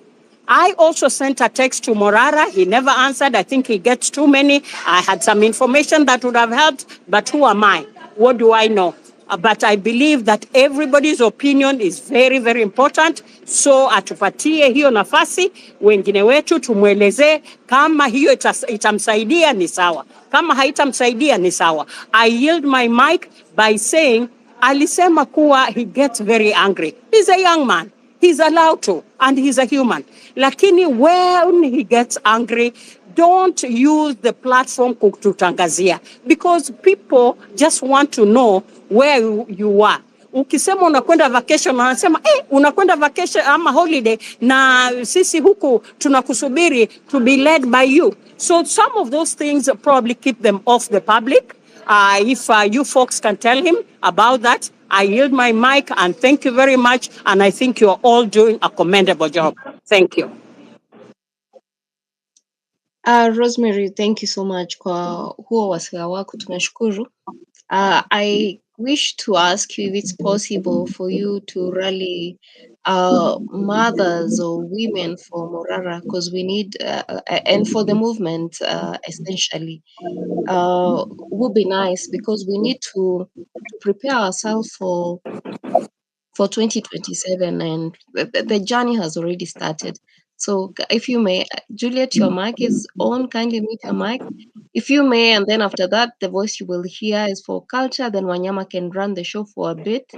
I also sent a text to Morara. He never answered. I think he gets too many. I had some information that would have helped, but who am I? What do I know? But I believe that everybody's opinion is very, very important. So atupatie hiyo nafasi, wengine wetu tumwelezee kama hiyo itamsaidia ni sawa, kama haitamsaidia ni sawa. I yield my mic by saying, alisema kuwa he gets very angry. He's a young man. He's allowed to, and he's a human. Lakini when he gets angry, don't use the platform kututangazia, because people just want to know where you are. Ukisema unakwenda vacation, wanasema unakwenda vacation ama holiday, na sisi huku tunakusubiri to be led by you. So some of those things probably keep them off the public. If you folks can tell him about that, I yield my mic and thank you very much. And I think you're all doing a commendable job. Thank you. Rosemary, thank you so much kwa huo wasia wako, tunashukuru. I wish to ask you if it's possible for you to rally mothers or women for Morara, because we need, and for the movement essentially, would be nice, because we need to prepare ourselves for 2027, and the journey has already started. So if you may, Juliet, your mic is on. Kindly mute your mic. If you may, and then after that, the voice you will hear is for culture. Then Wanyama can run the show for a bit.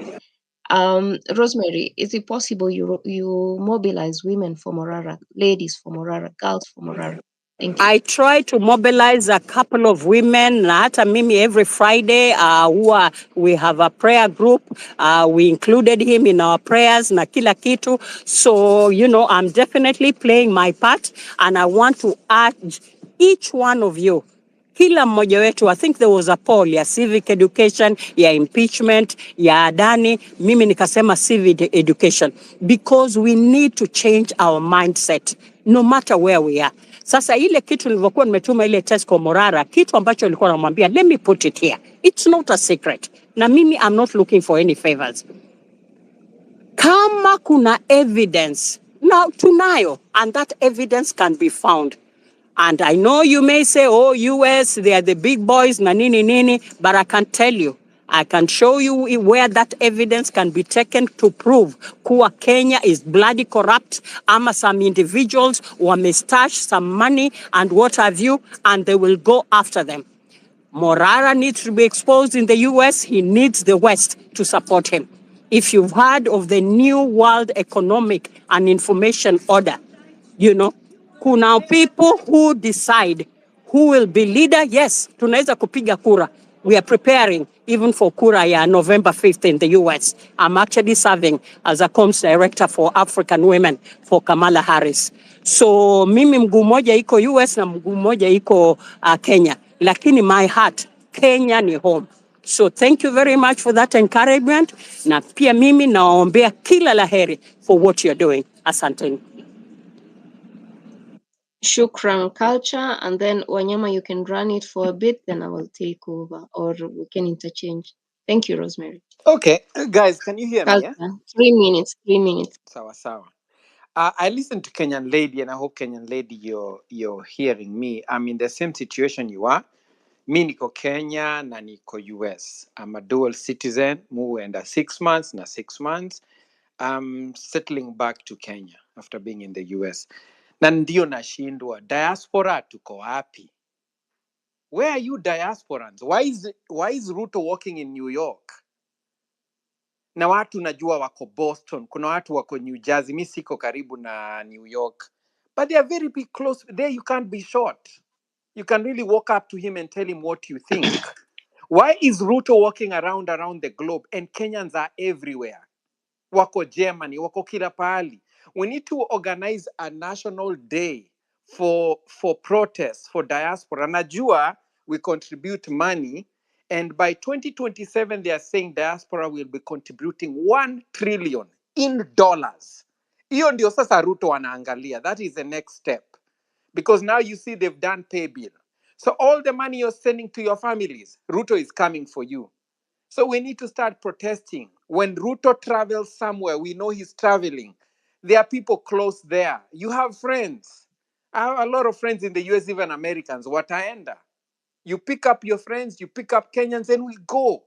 Rosemary, is it possible you mobilize women for Morara, ladies for Morara, girls for Morara? Thank you. I try to mobilize a couple of women, na hata mimi every Friday, we have a prayer group. We included him in our prayers na kila kitu. So, I'm definitely playing my part, and I want to urge each one of you, kila mmoja wetu. I think there was a poll ya civic education, ya impeachment, ya Adani. Mimi nikasema civic education, because we need to change our mindset no matter where we are. Sasa ile kitu nilivyokuwa nimetuma ile test kwa Morara, kitu ambacho nilikuwa namwambia, let me put it here. It's not a secret. Na mimi I'm not looking for any favors. Kama kuna evidence, now tunayo, and that evidence can be found. And I know you may say, oh, US, they are the big boys, na nini nini, but I can tell you, I can show you where that evidence can be taken to prove kuwa Kenya is bloody corrupt, ama some individuals wamestash some money and what have you, and they will go after them. Morara needs to be exposed in the US. He needs the West to support him. If you've heard of the New World Economic and Information Order, kuna people who decide who will be leader. Yes, tunaweza kupiga kura. We are preparing even for kura ya November 5th in the US. I'm actually serving as a comms director for African women for Kamala Harris. So mimi mguu moja iko US na mguu moja iko Kenya. Lakini my heart, Kenya ni home. So thank you very much for that encouragement. Na pia mimi nawaombea kila laheri for what you're doing. Asanteni. Shukran, culture, and then Wanyama, you can run it for a bit, then I will take over, or we can interchange. Thank you, Rosemary. Okay, guys, can you hear me? Culture, Yeah? 3 minutes, 3 minutes. Sawa sawa. I listened to Kenyan lady, and I hope Kenyan lady, you're hearing me. I'm in the same situation you are. Mi niko Kenya na niko US. I'm a dual citizen. Muenda 6 months na 6 months. I'm settling back to Kenya after being in the US. Na ndio nashindwa, diaspora tuko wapi? Where are you diasporans? Why is Ruto walking in New York? Na watu najua wako Boston, kuna watu wako New Jersey, mi siko karibu na New York. But they are very big close. There you can't be short. You can really walk up to him and tell him what you think. Why is Ruto walking around the globe and Kenyans are everywhere? Wako Germany, wako kila pahali. We need to organize a national day for protests, for diaspora. Najua we contribute money, and by 2027 they are saying diaspora will be contributing $1 trillion in dollars. Hiyo ndio sasa Ruto wanaangalia. That is the next step. Because now you see they've done pay bill. So all the money you're sending to your families, Ruto is coming for you. So we need to start protesting. When Ruto travels somewhere, we know he's traveling. There are people close there. You have friends. I have a lot of friends in the US, even Americans. Wataenda. You pick up your friends, you pick up Kenyans, and we go.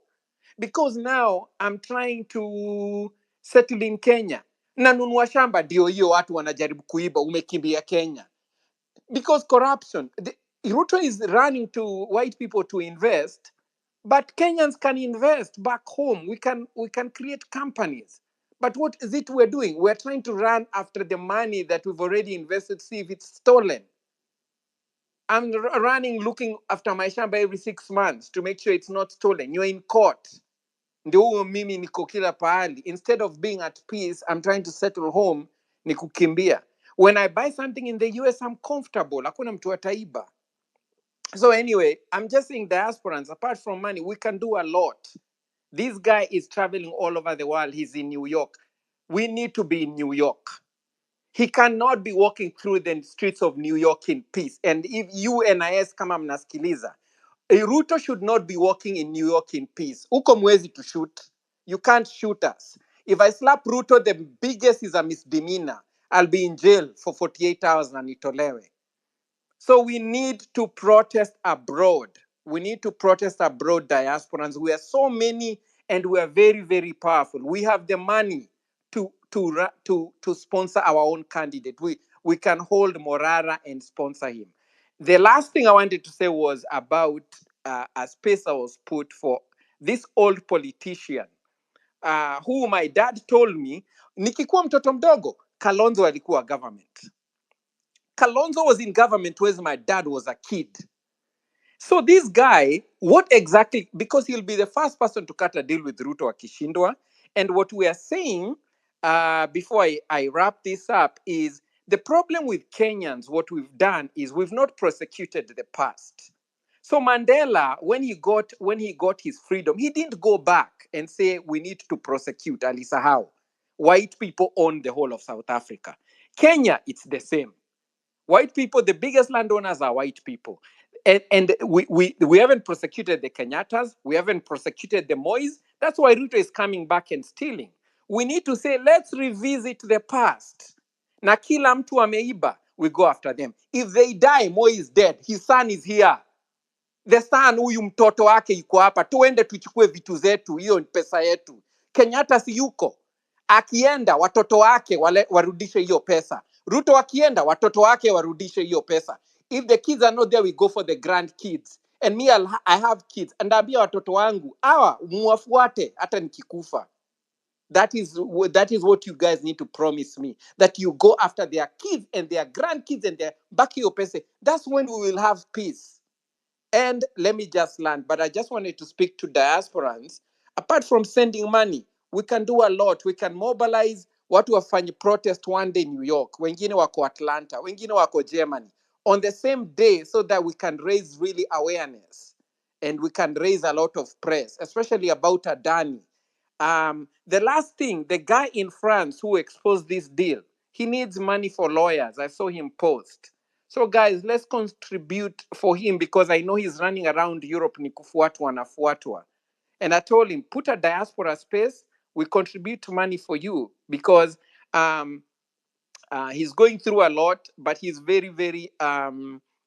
because now I'm trying to settle in Kenya. Nanunua shamba ndio hiyo watu wanajaribu kuiba, umekimbia Kenya. Because corruption, Ruto is running to white people to invest, but Kenyans can invest back home. We can create companies. But what is it we're doing? We're trying to run after the money that we've already invested, see if it's stolen. I'm running, looking after my shamba every 6 months to make sure it's not stolen. You're in court. Ndio huo mimi niko kila pahali. Instead of being at peace, I'm trying to settle home, ni kukimbia. When I buy something in the US, I'm comfortable. Hakuna mtu ataiba. So anyway, I'm just saying diasporans, apart from money, we can do a lot. This guy is traveling all over the world. He's in New York. We need to be in New York. He cannot be walking through the streets of New York in peace. And if you NIS kama mnasikiliza, Ruto should not be walking in New York in peace. Uko mwezi to shoot. You can't shoot us. If I slap Ruto, the biggest is a misdemeanor. I'll be in jail for 48 hours na nitolewe. So we need to protest abroad. We need to protest abroad, diasporans. We are so many and we are very, very powerful. We have the money to sponsor our own candidate. We can hold Morara and sponsor him. The last thing I wanted to say was about a space I was put for this old politician who my dad told me, nikikuwa mtoto mdogo, Kalonzo alikuwa government. Kalonzo was in government when my dad was a kid. So this guy, what exactly, because he'll be the first person to cut a deal with Ruto akishindwa. And what we are saying, before I wrap this up, is the problem with Kenyans, what we've done is we've not prosecuted the past. So Mandela, when he got his freedom, he didn't go back and say we need to prosecute alisahau. White people own the whole of South Africa. Kenya, it's the same. White people, the biggest landowners are white people. And we haven't prosecuted the Kenyattas. We haven't prosecuted the Mois. That's why Ruto is coming back and stealing. We need to say, let's revisit the past. Na kila mtu ameiba, we go after them. If they die, Moi is dead. His son is here. The son, huyu mtoto wake yuko hapa. Tuende tuchukue vitu zetu, hiyo pesa yetu. Kenyatta si yuko. Akienda, watoto wake warudishe hiyo pesa. Ruto akienda, watoto wake warudishe hiyo pesa. If the kids are not there, we go for the grandkids. And me, I have kids. And ambia watoto wangu, awa, muwafuate, hata nikikufa. That is what you guys need to promise me. That you go after their kids and their grandkids and their back your pesa. That's when we will have peace. And let me just land, but I just wanted to speak to diasporans. Apart from sending money, we can do a lot. We can mobilize watu wafanye protest one day in New York, wengine wako Atlanta, wengine wako Germany, on the same day so that we can raise really awareness and we can raise a lot of press, especially about Adani. The last thing, the guy in France who exposed this deal, he needs money for lawyers. I saw him post. So guys, let's contribute for him because I know he's running around Europe ni kufuatwa na fuatwa. And I told him, put a diaspora space, we contribute money for you because he's going through a lot, but he's very,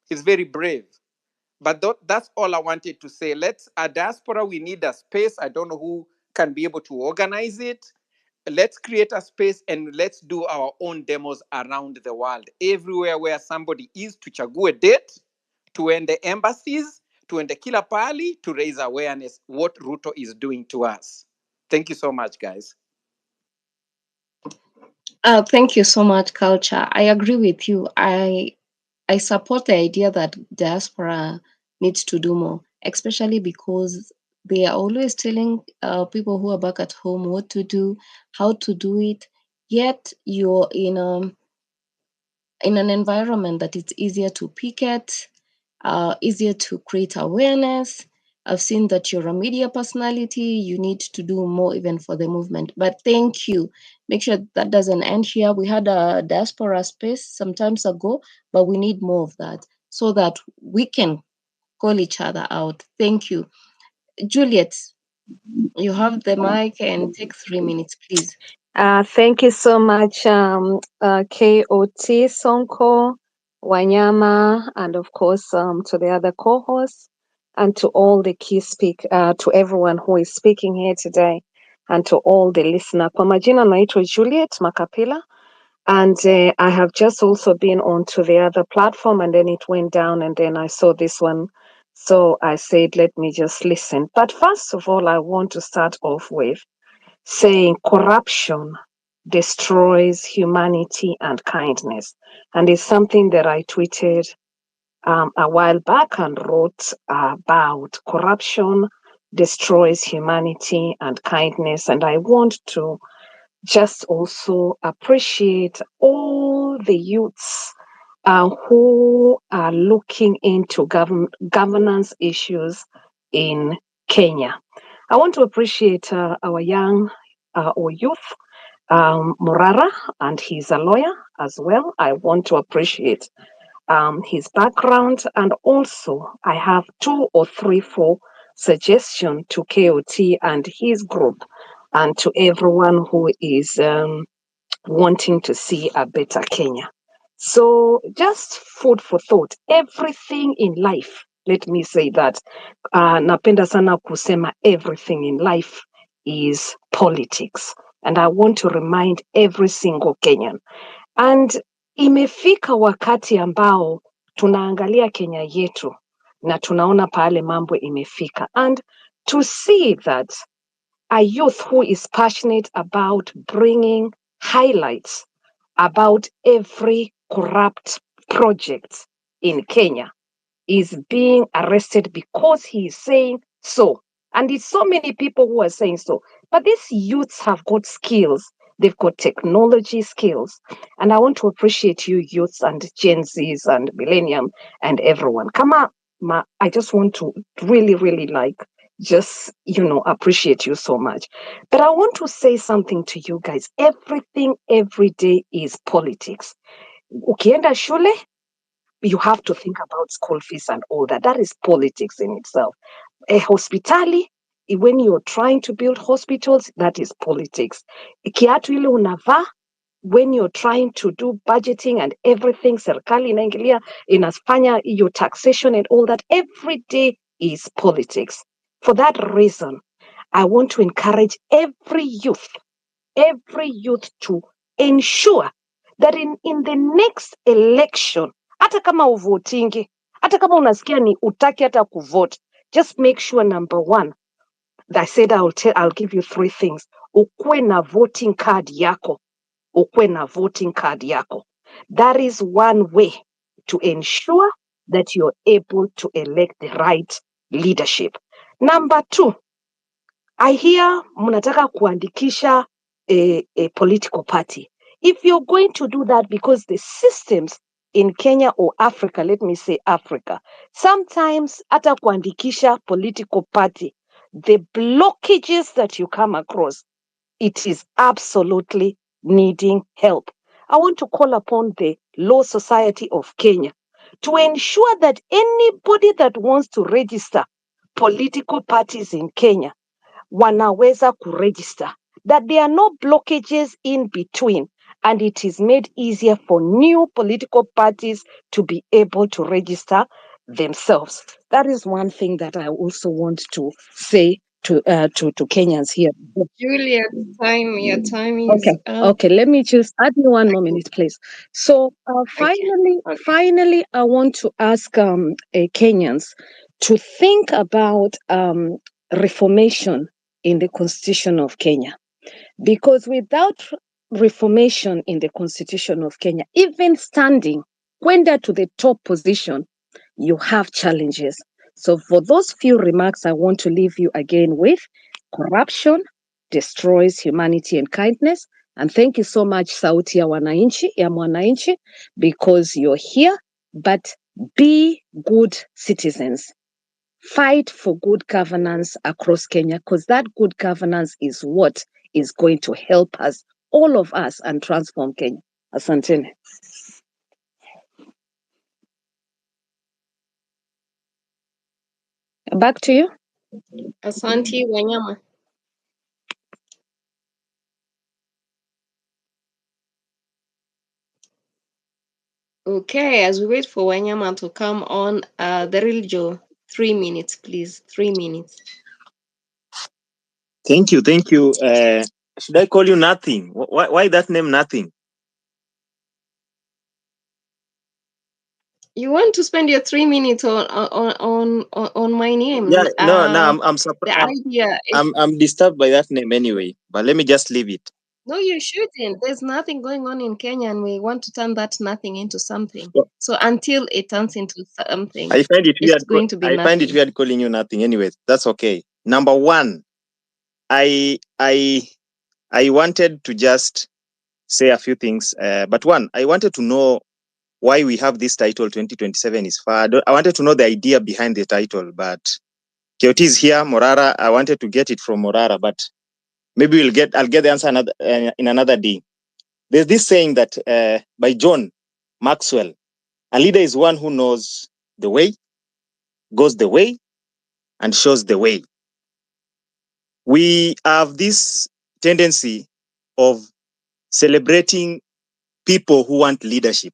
he's very brave. But that's all I wanted to say. A diaspora, we need a space. I don't know who can be able to organize it. Let's create a space and let's do our own demos around the world. Everywhere where somebody is, tuchague date, tuende embassies, tuende kila pali, to raise awareness what Ruto is doing to us. Thank you so much, guys. Thank you so much, Culture. I agree with you. I support the idea that diaspora needs to do more, especially because they are always telling people who are back at home what to do, how to do it. Yet you're in an environment that it's easier to picket, easier to create awareness. I've seen that you're a media personality. You need to do more even for the movement. But thank you. Make sure that doesn't end here. We had a diaspora space some times ago, but we need more of that so that we can call each other out. Thank you. Juliet, you have the mic and take 3 minutes, please. Thank you so much, KOT, Sonko, Wanyama, and of course to the other co-hosts. and to all the to everyone who is speaking here today, and to all the listener. Kwa majina naitwa Juliet Makapila, and I have just also been on to the other platform, and then it went down, and then I saw this one. So I said, let me just listen. But first of all, I want to start off with saying corruption destroys humanity and kindness. And it's something that I tweeted a while back and wrote about corruption destroys humanity and kindness. And I want to just also appreciate all the youths who are looking into governance issues in Kenya. I want to appreciate our young or youth, Morara, and he's a lawyer as well. I want to appreciate his background, and also I have 2 or 3, 4 suggestions to KOT and his group, and to everyone who is wanting to see a better Kenya. So just food for thought. Everything in life, let me say that, napenda sana kusema everything in life is politics. And I want to remind every single Kenyan. And imefika wakati ambao tunaangalia Kenya yetu na tunaona pale mambo imefika. And to see that a youth who is passionate about bringing highlights about every corrupt project in Kenya is being arrested because he is saying so. And it's so many people who are saying so. But these youths have got skills. They've got technology skills. And I want to appreciate you youths and Gen Zs and Millennium and everyone. Come on, I just want to really, really just, appreciate you so much. But I want to say something to you guys. Everything, every day is politics. Ukienda shule, you have to think about school fees and all that. That is politics in itself. A hospitali, when you're trying to build hospitals, that is politics. Kiatu ile unavaa, when you're trying to do budgeting and everything, serikali inaingilia, inafanya your taxation and all that, every day is politics. For that reason, I want to encourage every youth to ensure that in the next election, hata kama uvotingi, hata kama unasikia ni utaki hata kuvote, just make sure number 1, I said I'll give you 3 things. Ukwe na voting card yako. Ukwe na voting card yako. That is one way to ensure that you're able to elect the right leadership. Number 2, I hear mnataka kuandikisha a political party. If you're going to do that, because the systems in Kenya or Africa, let me say Africa, sometimes hata kuandikisha political party, the blockages that you come across, it is absolutely needing help. I want to call upon the Law Society of Kenya to ensure that anybody that wants to register political parties in Kenya wanaweza kuregister, that there are no blockages in between, and it is made easier for new political parties to be able to register themselves. That is one thing that I also want to say to Kenyans here. Julia, your time is up. Okay. Let me just add me 1 more minute, please. So finally, I want to ask Kenyans to think about reformation in the Constitution of Kenya, because without reformation in the Constitution of Kenya, even standing, kwenda to the top position, you have challenges. So for those few remarks, I want to leave you again with corruption destroys humanity and kindness. And thank you so much, Sauti ya Mwananchi, because you're here, but be good citizens. Fight for good governance across Kenya, because that good governance is what is going to help us, all of us, and transform Kenya. Asanteni. Back to you. Asante Wanyama. Okay, as we wait for Wanyama to come on, the real Joe, 3 minutes, please. 3 minutes. Thank you. Should I call you Nothing? Why that name Nothing? You want to spend your 3 minutes on my name? Yeah, no, The idea is I'm disturbed by that name anyway. But let me just leave it. no, you shouldn't. There's nothing going on in Kenya, and we want to turn that nothing into something. So, So until it turns into something, I find it it's weird. going to be I find it nothing. weird calling you Nothing. Anyways, that's okay. Number one, I wanted to just say a few things. But one, I wanted to know why we have this title 2027 is far. I wanted to know the idea behind the title, but Keoti is here. Morara, I wanted to get it from Morara, but maybe I'll get the answer in another day. There's this saying that by John Maxwell, a leader is one who knows the way, goes the way, and shows the way. We have this tendency of celebrating people who want leadership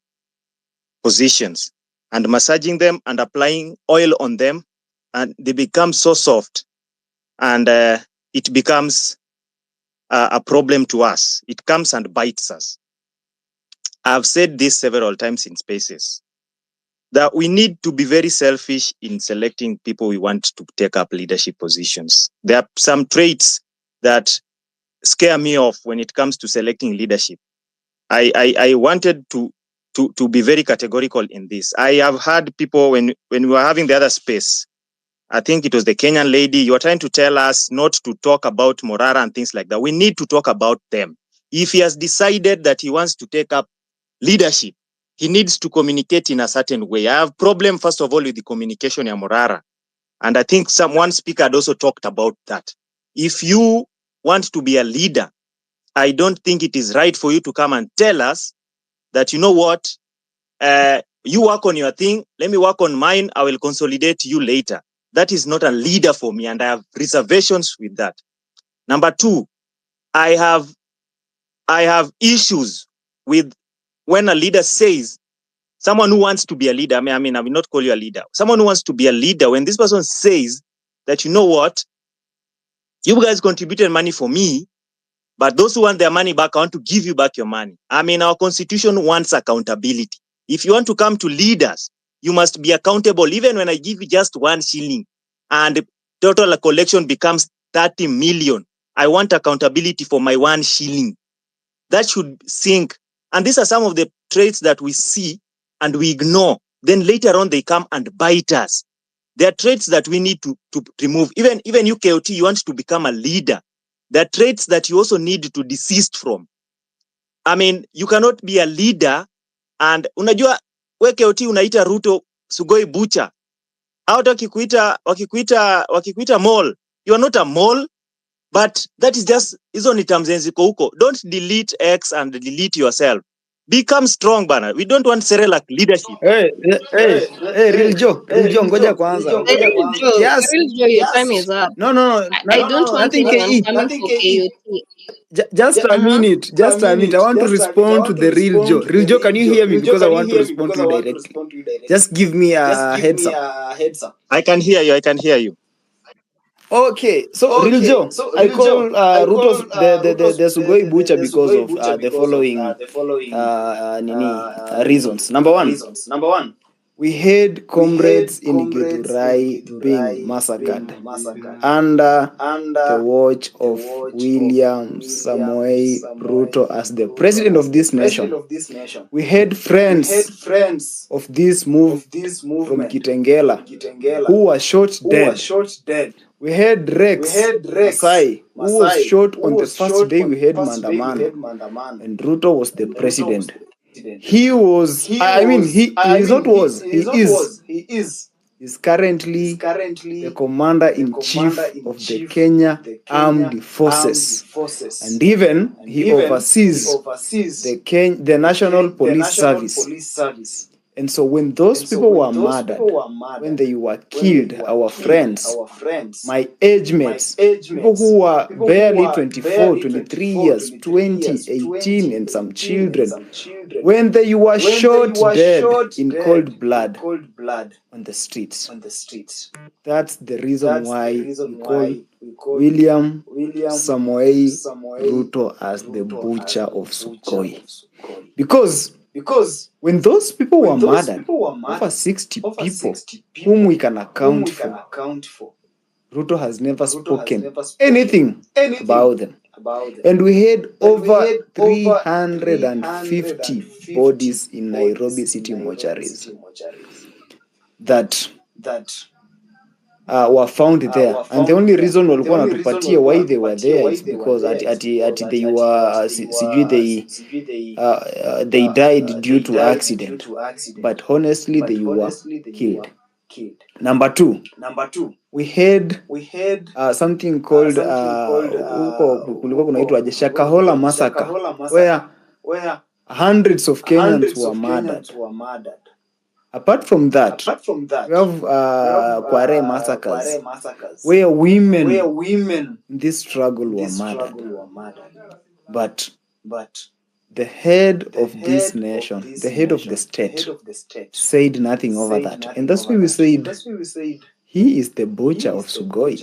positions and massaging them and applying oil on them, and they become so soft, and it becomes a problem to us. It comes and bites us. I've said this several times in spaces, that we need to be very selfish in selecting people we want to take up leadership positions. There are some traits that scare me off when it comes to selecting leadership. I wanted to be very categorical in this. I have heard people when we were having the other space, I think it was the Kenyan lady, you are trying to tell us not to talk about Morara and things like that. We need to talk about them. If he has decided that he wants to take up leadership, he needs to communicate in a certain way. I have problem, first of all, with the communication of Morara. And I think one speaker had also talked about that. If you want to be a leader, I don't think it is right for you to come and tell us that, you know what, you work on your thing, let me work on mine, I will consolidate you later. That is not a leader for me, and I have reservations with that. Number two, I have issues with when a leader says, someone who wants to be a leader, I will not call you a leader. Someone who wants to be a leader, when this person says that, you know what, you guys contributed money for me, but those who want their money back, I want to give you back your money. Our constitution wants accountability. If you want to come to leaders, you must be accountable. Even when I give you just 1 shilling and total collection becomes 30 million, I want accountability for my 1 shilling. That should sink. And these are some of the traits that we see and we ignore. Then later on, they come and bite us. There are traits that we need to remove. Even you, KOT, you want to become a leader. There are traits that you also need to desist from. You cannot be a leader and unajua we KOT unaita Ruto Sugoi Butcher. Hata wakikuita mall, you are not a mall, but that is just hizo ni terms ziko huko. Don't delete X and delete yourself. Become strong bana. We don't want Serelak leadership. Real Joe, ngoja kwanza. Yes. Real Joe, your time is up. No. I don't want Nothing anyone KE. coming for KOT. Just a minute. I want to respond to the Real Joe. Real Joe, can you hear me? Because I want to respond to you directly. Just give me a heads up. I can hear you. Okay, so Real Joe, I call Ruto's the Sugoi Butcher because of the following reasons. Number one, we had comrades in Githurai being massacred under the watch of William Samoei Ruto as the president of this nation. We had friends of this movement from Kitengela who were shot dead. We had Rex Asai, who was shot on the first day we had Mandamano, and Ruto was the president. He is currently the commander-in-chief of the Kenya Armed Forces. And even he oversees the National Police Service. And so when those people were murdered, when they were killed, our friends, my age mates, people who were barely 24, 23 years, 20, 18, and some children, when they were shot dead in cold blood on the streets. That's the reason why we call William Samoei Ruto as the butcher of Sugoi. Because when those people were murdered, over 60 people whom we can account for, Ruto has never spoken anything about them. And we had over 350 bodies in Nairobi city mortuaries that were found there. And the only reason walikuwa wanatupatia why they were there is because they were they died due to accident. But honestly, they were killed. Number two, we had something called kulikuwa kunaitwa Shakahola massacre, where hundreds of Kenyans were murdered. Apart from that, we have Kware massacres, where women in this struggle were murdered. But the head of this nation, the head of the state, said nothing over that. And that's why we said, he is the butcher of Sugoi.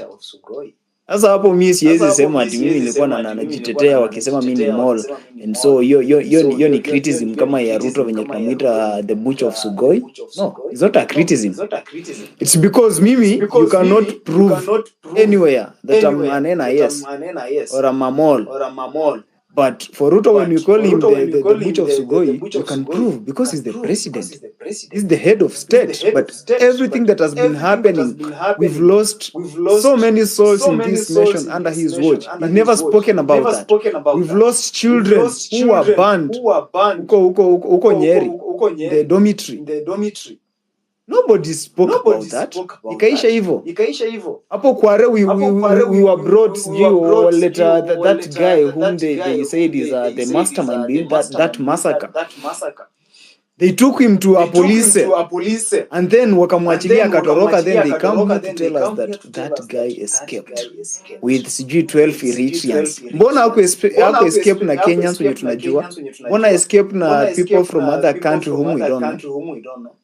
Sasa hapo mimi siwezi sema ati mimi nilikuwa najitetea wakisema mimi ni mall, and so hiyo ni criticism kama ya Ruto venye tunamuita the butcher of Sugoi. No, it's not a criticism. It's because mimi you cannot prove anywhere that I'm an NIS or I'm a mall. But for Ruto, when we call him the butcher of Sugoi, you can prove because he's the president. He's the head of state. But everything that has been happening, we've lost so many souls in this nation under his watch. He's never spoken about that. We've lost children who were burned uko Nyeri, the dormitory. Nobody spoke about that. Ikaisha hivyo. Hapo Kware we were brought that guy whom they said is the mastermind behind that massacre. They took him to a police and then wakamwachilia akatoroka. Then they come here to tell us that guy escaped with 12 Eritreans. Mbona haku escape na Kenyans wenye tunajua? Mbona escape na people from other country whom we don't know?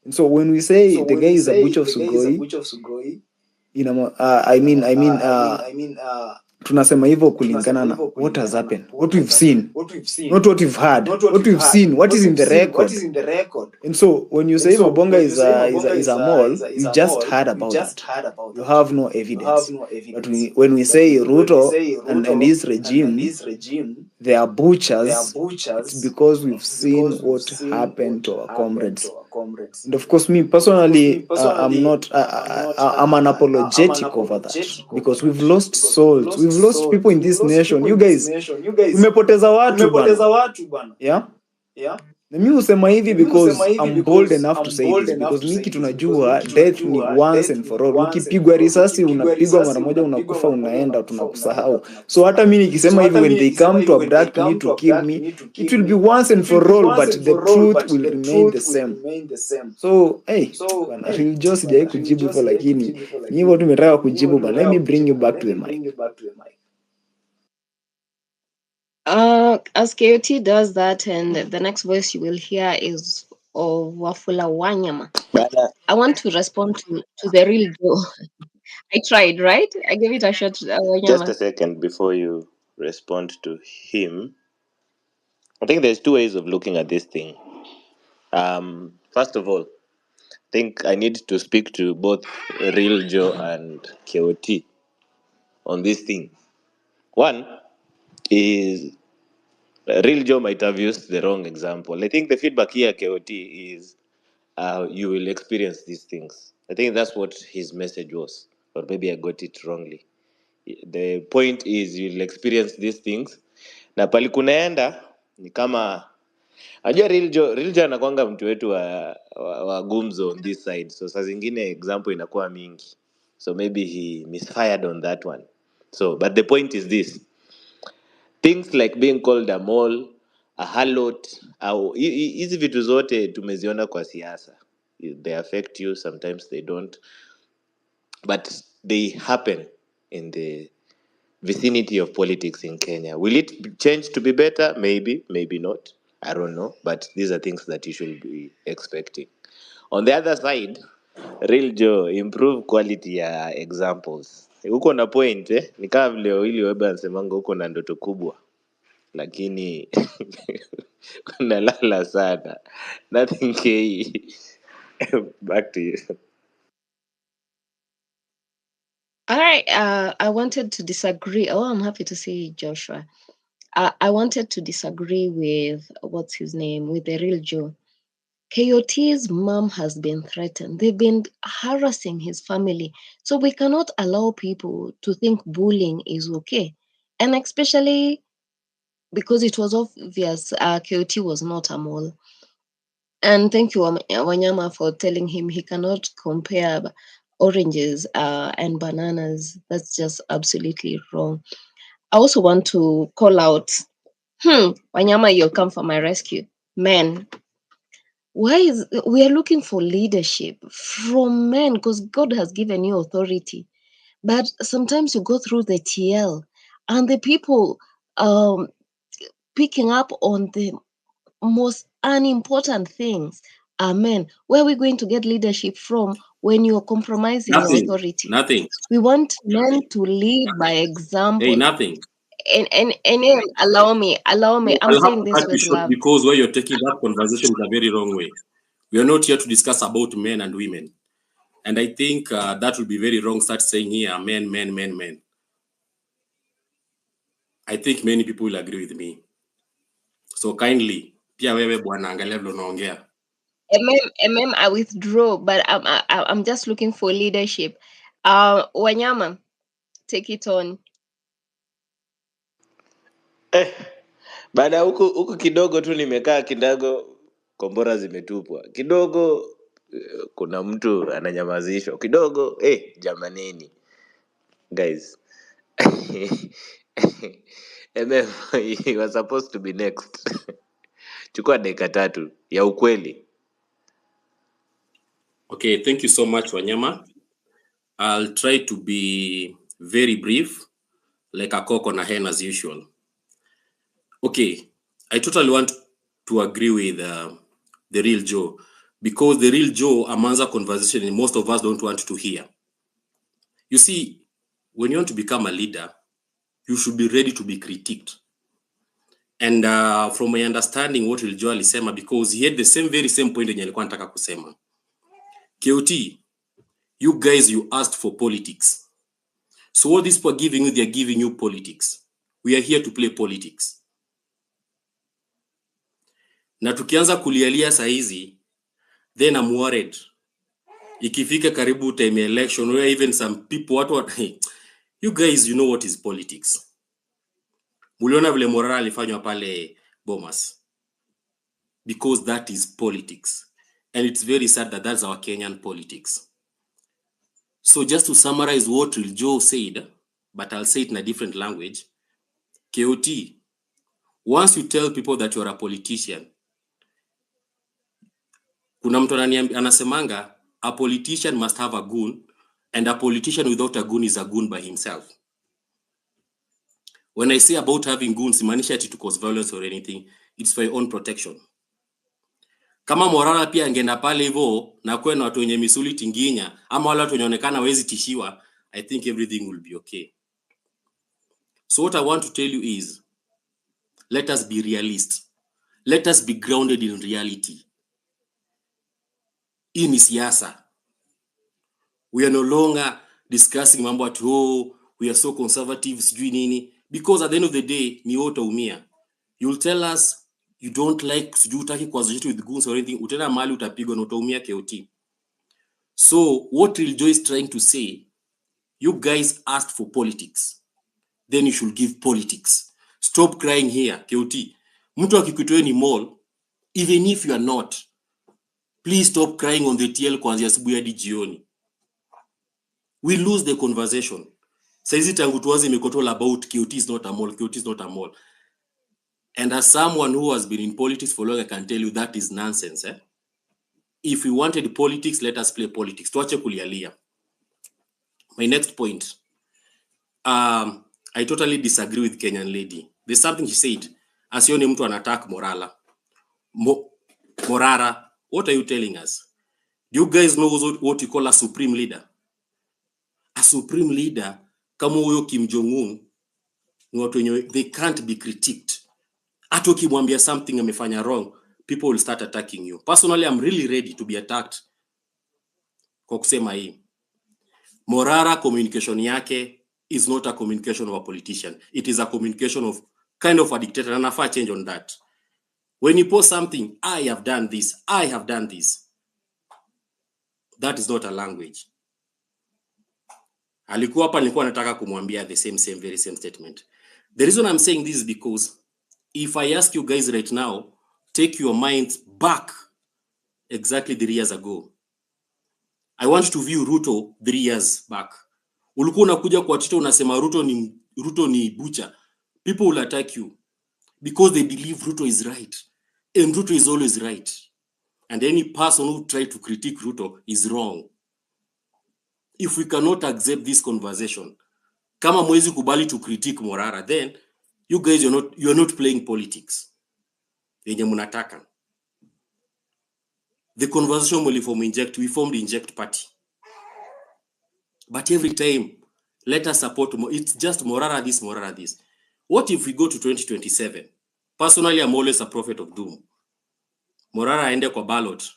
And so when we say the guy is a butcher of Sugoi, tunasema hivyo kulingana na what has happened, what we've seen, not what we've heard, what we've seen, what is in the record. And so when you say Mabonga is a mall, you just heard about that. You have no evidence. But when we say Ruto and his regime, they are butchers, it's because we've seen what happened to our comrades. And of course, me personally, I'm unapologetic over that, because we've lost souls, we've lost people in this nation. You guys, umepoteza watu bana. Yeah? Na mimi husema hivi because I'm bold enough to say this, because mimi kitu najua death ni once and for all. Ukipigwa risasi unapigwa mara moja, unakufa, unaenda, tunakusahau. So hata mimi nikisema hivi, when they come to abduct me, to kill me, it will be once and for all, but the truth will remain the same. So bana, Real sijai kujibu hivyo, lakini ni hivyo tumetaka kujibu, but let me bring you back to the mic. As KOT does that, and the next voice you will hear is of Wafula Wanyama. I want to respond to the real Joe. I tried, right? I gave it a shot. Wanyama. Just a second before you respond to him. I think there's two ways of looking at this thing. First of all, I think I need to speak to both Real Joe and KOT on this thing. One is Real Joe might have used the wrong example. I think the feedback here, KOT, is you will experience these things. I think that's what his message was, or maybe I got it wrongly. The point is you will experience these things. Na pali kunaenda ni kama ajua Real Joe anakuanga mtu wetu wa gumzo on this side, so saa zingine example inakuwa mingi, so maybe he misfired on that one. So but the point is this: things like being called a mall, a harlot au hizi vitu zote tumeziona kwa siasa. They affect you, sometimes they don't, but they happen in the vicinity of politics in Kenya. Will it change to be better? Maybe, maybe not. I don't know, but these are things that you should be expecting. On the other side, real Joe, improve quality ya examples. Uko na point ni kama vile ili webe ansemanga uko na ndoto kubwa lakini unalala sana. Nothing K. Back to you. All right. I wanted to disagree. Oh, I'm happy to see Joshua. I wanted to disagree with what's his name, with the real Joe. KOT's mom has been threatened. They've been harassing his family. So we cannot allow people to think bullying is okay. And especially because it was obvious KOT was not a mole. And thank you, Wanyama, for telling him he cannot compare oranges and bananas. That's just absolutely wrong. I also want to call out, Wanyama, you'll come for my rescue. Men, we are looking for leadership from men because God has given you authority. But sometimes you go through the TL and the people picking up on the most unimportant things are men. Where are we going to get leadership from when you're compromising your Nothing. authority? Nothing. We want men to lead by Hey, example. nothing. And allow me. I'm I'll have saying to this cut you with short love. because where you're taking that conversation is a very wrong way. We are not here to discuss about men and women. And I think that would be very wrong. Start saying here, men, men, men, men. I think many people will agree with me. So kindly, pia wewe bwana angalia vile unaongea. I withdraw, but I'm just looking for leadership. Wanyama, take it on. Baada ya huku kidogo tu nimekaa kidogo, kombora zimetupwa kidogo, kuna mtu ananyamazishwa kidogo. Jamaneni guys. MF, you were supposed to be next. Chukua dakika 3 ya ukweli. Okay, thank you so much, Wanyama. I'll try to be very brief, like a cock on a hen as usual. Okay, I totally want to agree with the real Joe, because the real Joe amanza conversation and most of us don't want to hear. You see, when you want to become a leader, you should be ready to be critiqued. And from my understanding, what real Joe alisema, because he had the very same point yenye alikuwa anataka kusema. KOT, you guys, you asked for politics. So what these people are giving you, they are giving you politics. We are here to play politics. Na tukianza kulialia saa hizi, then I'm worried. Ikifika karibu time election, where even some people, you guys, you know what is politics. Muliona vile Morara alifanywa pale Bomas. Because that is politics. And it's very sad that that's our Kenyan politics. So just to summarize what Joe said, but I'll say it in a different language. KOT, once you tell people that you're a politician, kuna mtu anasemanga, a politician must have a goon, and a politician without a goon is a goon by himself. When I say about having goons, simaanisha ati to cause violence or anything, it's for your own protection. Kama Morara pia angeenda pale hivyo na kuwe na watu wenye misuli tinginya, ama wale watu wenyeonekana wezi tishiwa, I think everything will be okay. So what I want to tell you is, let us be realist. Let us be grounded in reality. Hii ni siasa. We are no longer discussing mambo at we are so conservative, sijui nini. Because at the end of the day, ni wote umia. You'll tell us you don't like sijui utaki kuassociate with goons or anything. Utenda mali utapigwa na utaumia KOT. So what Real Joe is trying to say, you guys asked for politics. Then you should give politics. Stop crying here, KOT. Mtu akikutoe ni mall, even if you are not, please stop crying on the TL kuanzia asubuhi hadi jioni. We lose the conversation. Saizi tangu tuanze imekotola about KOT is not a mall, KOT is not a mall. And as someone who has been in politics for long, I can tell you that is nonsense. If we wanted politics, let us play politics. Tuache kulialia. My next point. I totally disagree with Kenyan lady. There's something she said. Asione mtu anattack Morara. What are you telling us? Do you guys know what you call a supreme leader? A supreme leader, kama huyo Kim Jong-un, they can't be critiqued. Hata ukimwambia something amefanya wrong, people will start attacking you. Personally, I'm really ready to be attacked. Kwa kusema hii. Morara communication yake is not a communication of a politician. It is a communication of kind of a dictator, and I change on that. When you post something, I have done this, I have done this. That is not a language. Alikuwa hapa nilikuwa nataka kumwambia the very same statement. The reason I'm saying this is because if I ask you guys right now, take your minds back exactly 3 years ago. I want to view Ruto 3 years back. Ulikuwa unakuja kwa Twitter unasema Ruto ni butcher. People will attack you because they believe Ruto is right. And Ruto is always right. And any person who tries to critique Ruto is wrong. If we cannot accept this conversation, kama mwezi kubali to critique Morara, then you guys you're not playing politics. Yenye munataka. The conversation will we formed Inject Party. But every time, let us support, it's just Morara this, Morara this. What if we go to 2027? Personally, I'm always a prophet of doom. Morara ende kwa ballot.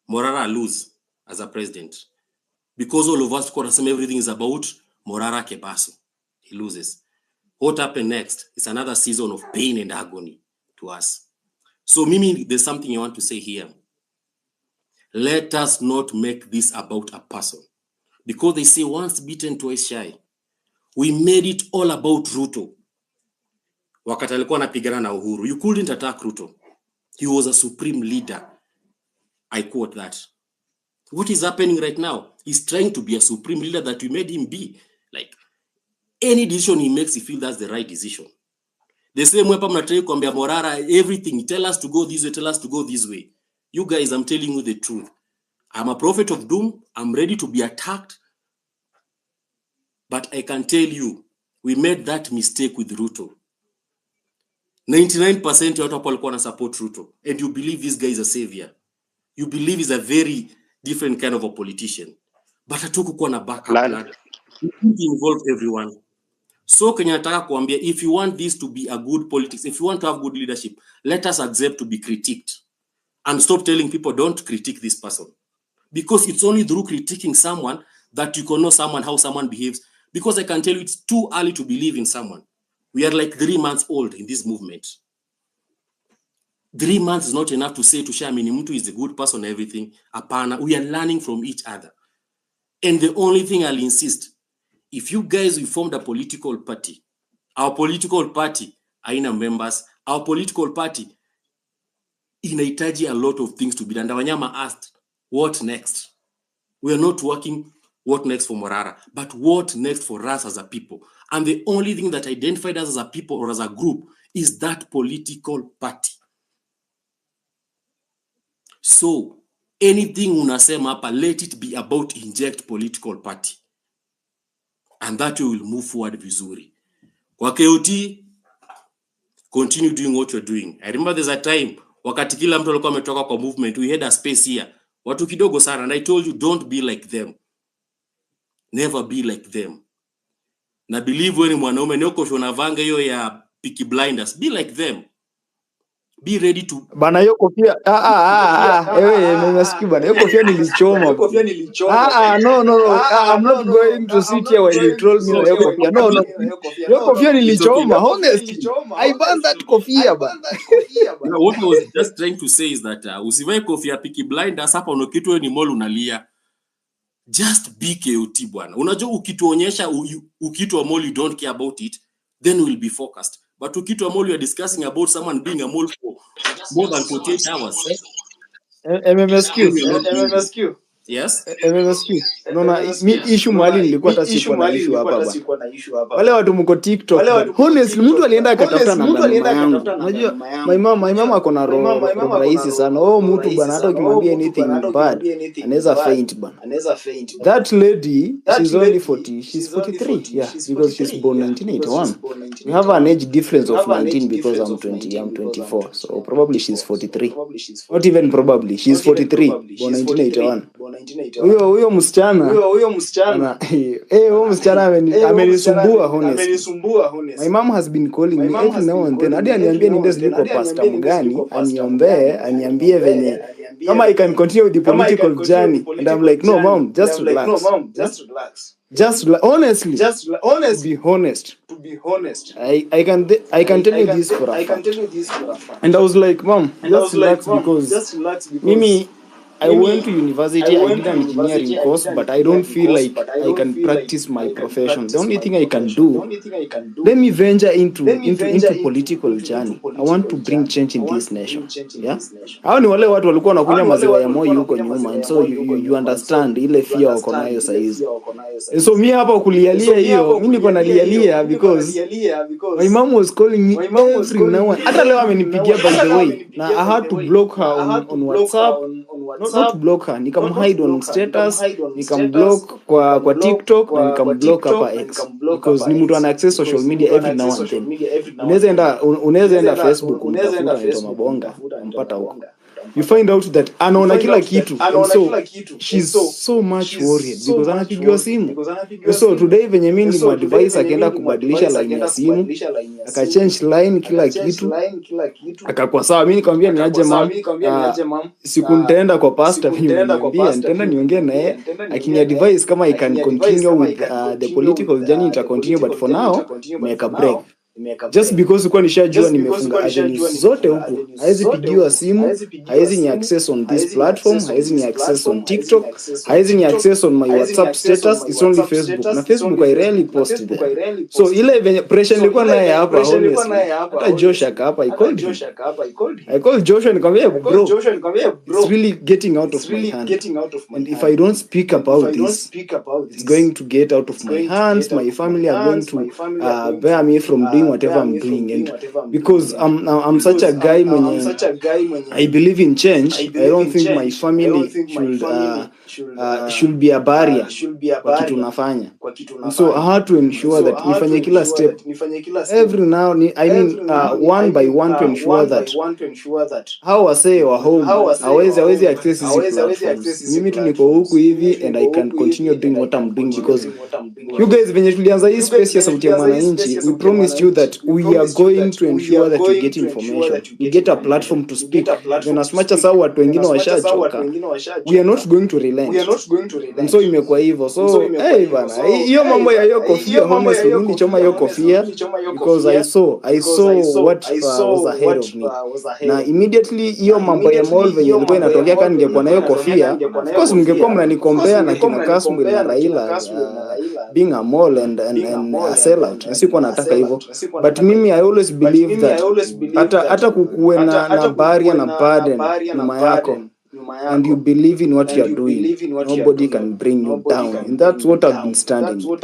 Morara lose as a president. Because all of us say everything is about Morara Kebaso. He loses. What happened next is another season of pain and agony to us. So Mimi, there's something I want to say here. Let us not make this about a person. Because they say once beaten, twice shy. We made it all about Ruto. Wakati alikuwa anapigana na Uhuru. You couldn't attack Ruto. He was a supreme leader. I quote that. What is happening right now? He's trying to be a supreme leader that we made him be. Like, any decision he makes, he feels that's the right decision. The same way, kuambia Morara, everything, tell us to go this way, tell us to go this way. You guys, I'm telling you the truth. I'm a prophet of doom. I'm ready to be attacked. But I can tell you, we made that mistake with Ruto. 99% ya watu hapo walikuwa na support Ruto. And you believe this guy is a savior. You believe he's a very different kind of a politician. But hatukukuwa na backup plan. We need to involve everyone. So Kenya nataka kuambia, if you want this to be a good politics, if you want to have good leadership, let us accept to be critiqued. And stop telling people, don't critique this person. Because it's only through critiquing someone that you can know someone, how someone behaves. Because I can tell you, it's too early to believe in someone. We are like 3 months old in this movement. 3 months is not enough to say to Shamini Mtu is a good person, everything. Apana, we are learning from each other. And the only thing I'll insist, if you guys we formed a political party, our political party haina members, our political party inahitaji a lot of things to be done. Wanyama asked, what next? We are not working what next for Morara, but what next for us as a people. And the only thing that identified us as a people or as a group is that political party. So anything unasema hapa, let it be about Inject political party. And that you will move forward vizuri. Kwa KOT, continue doing what you're doing. I remember there's a time, wakati kila mtu alikuwa ametoka kwa movement, we had a space here. Watu kidogo sana, and I told you, don't be like them. Never be like them. Na believe when mwanaume niko shonavanga hiyo ya Peaky Blinders, be like them. Be ready to Bana hiyo kofia nimesikia bana hiyo kofia nilichoma. No, I'm not going to sit here while you troll me na hiyo kofia. No. Hiyo kofia nilichoma, honestly. I banned that kofia bana. What I was just trying to say is that usivae kofia Peaky Blinders hapa unakitu ni mall unalia. Just be KOT bwana. Unajua ukituonyesha ukitu mall you don't care about it, then we'll be focused. But ukitu mall you are discussing about someone being a mall for more than 48 hours. MMSQ. Yes. MMSP. Unaona mi issue mahali nilikuwa hata sikuwa na issue hapa bana. Wale watu mko TikTok bana. Honestly mtu alienda akatafuta namba ya mama yangu. Unajua my mama ako na roho rahisi sana. Oh mtu bana hata ukimwambia anything bad anaweza faint bana. That lady she's only 40, she's 43. Yeah, because she's born 1981. We have an age difference of 19 because I'm 20, I'm 24. So probably she's 43. Not even probably. She's 43, born 1981. Huyo msichana huyo msichana amenisumbua honestly. My mom has been calling me every now and then. Hadi aniambia niende sijui kwa pastor mgani aniombee, aniambie venye kama I can continue with the political journey. And I'm like, no mom, just relax. Honestly, to be honest, I can tell you this for a fact. And I was like, mom, just relax because Mimi, I went to university, I did an engineering course, but I don't feel like I can practice my profession. The only thing I can do, let me venture into political journey. I want to bring change in this nation. Yeah? Hao ni wale watu walikuwa wanakunywa maziwa ya Moi huko nyuma, and so you understand ile fear wako nayo saa hizi. So mi hapa kulialia hiyo, mimi niko nalialia because my mom was calling me every now and hata leo amenipigia by the way. Na I had to block her on WhatsApp. Not block her, nikamhide on status, nikamblock kwa TikTok na nikamblock hapa X because ni mtu ana access social media every now and then. Unaweza enda Facebook umtafuta anaitwa Mabonga, umpata huko. You find out that anaona kila kitu, and so she's so much worried because anapigiwa simu. So today venye mimi ni advice akaenda kubadilisha line ya simu, akachange line kila kitu, akakuwa sawa. Mimi nikamwambia niaje mom, siku nitaenda kwa pastor venye niambia, nitaenda niongee naye akini advice kama I can continue with the political journey, ita continue, but for now make a break. Just because uko nishajua nimefunga avenues zote huku, haizi pigiwa simu, haizi ni access on this platform, haizi ni access on TikTok, haizi ni access on my WhatsApp status, it's only Facebook. Na Facebook I rarely post there. So ile pressure nilikuwa naye hapa honestly. Hata Josh hapa I called him. I called Joshua nikamwambia bro, it's really getting out of my hand. And if I don't speak about this, it's going to get out of my hands. My family are going to bear me from doing whatever I'm doing, and because I'm such a guy mwenye I believe in change, I don't think my family should be a barrier kwa kitu nafanya. And so I had to ensure that nifanye kila step every now, I mean one by one to ensure that how I say wa home hawezi access hizi platforms. Mimi tu niko huku hivi and I can continue doing what I'm doing because you guys venye tulianza hii space ya sauti ya mwananchi, we promised you that we are going to ensure that you get information, you get a platform to speak. Then as much as watu wengine washachoka, we are not going to relent. And so imekuwa hivyo. So hey bana, hiyo mambo ya hiyo kofia honestly mimi choma hiyo kofia because I saw what was ahead of me. Na immediately hiyo mambo ya mall venye ilikuwa inatokea, kama ningekuwa na hiyo kofia, of course mngekuwa mnanikombea na kina Kasmu na Raila being a mall and a sellout. Sikuwa nataka hivyo, but mimi I always believe that hata kukuwe na barrier na burden nyuma yako, and you believe in what you are doing, nobody can bring you down, and that's what I've been standing with.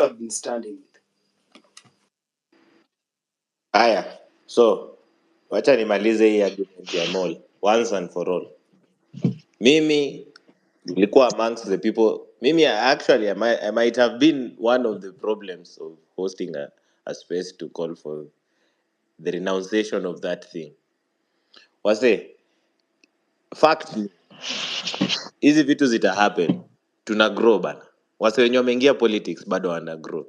Aya, so wacha nimalize hii argument ya mall once and for all. Mimi nilikuwa amongst the people. Mimi actually I might have been one of the problems of hosting a space to call for the renunciation of that thing. Wase, fact hizi vitu zita happen, tuna grow bana. Wase wenye wameingia politics bado wana grow.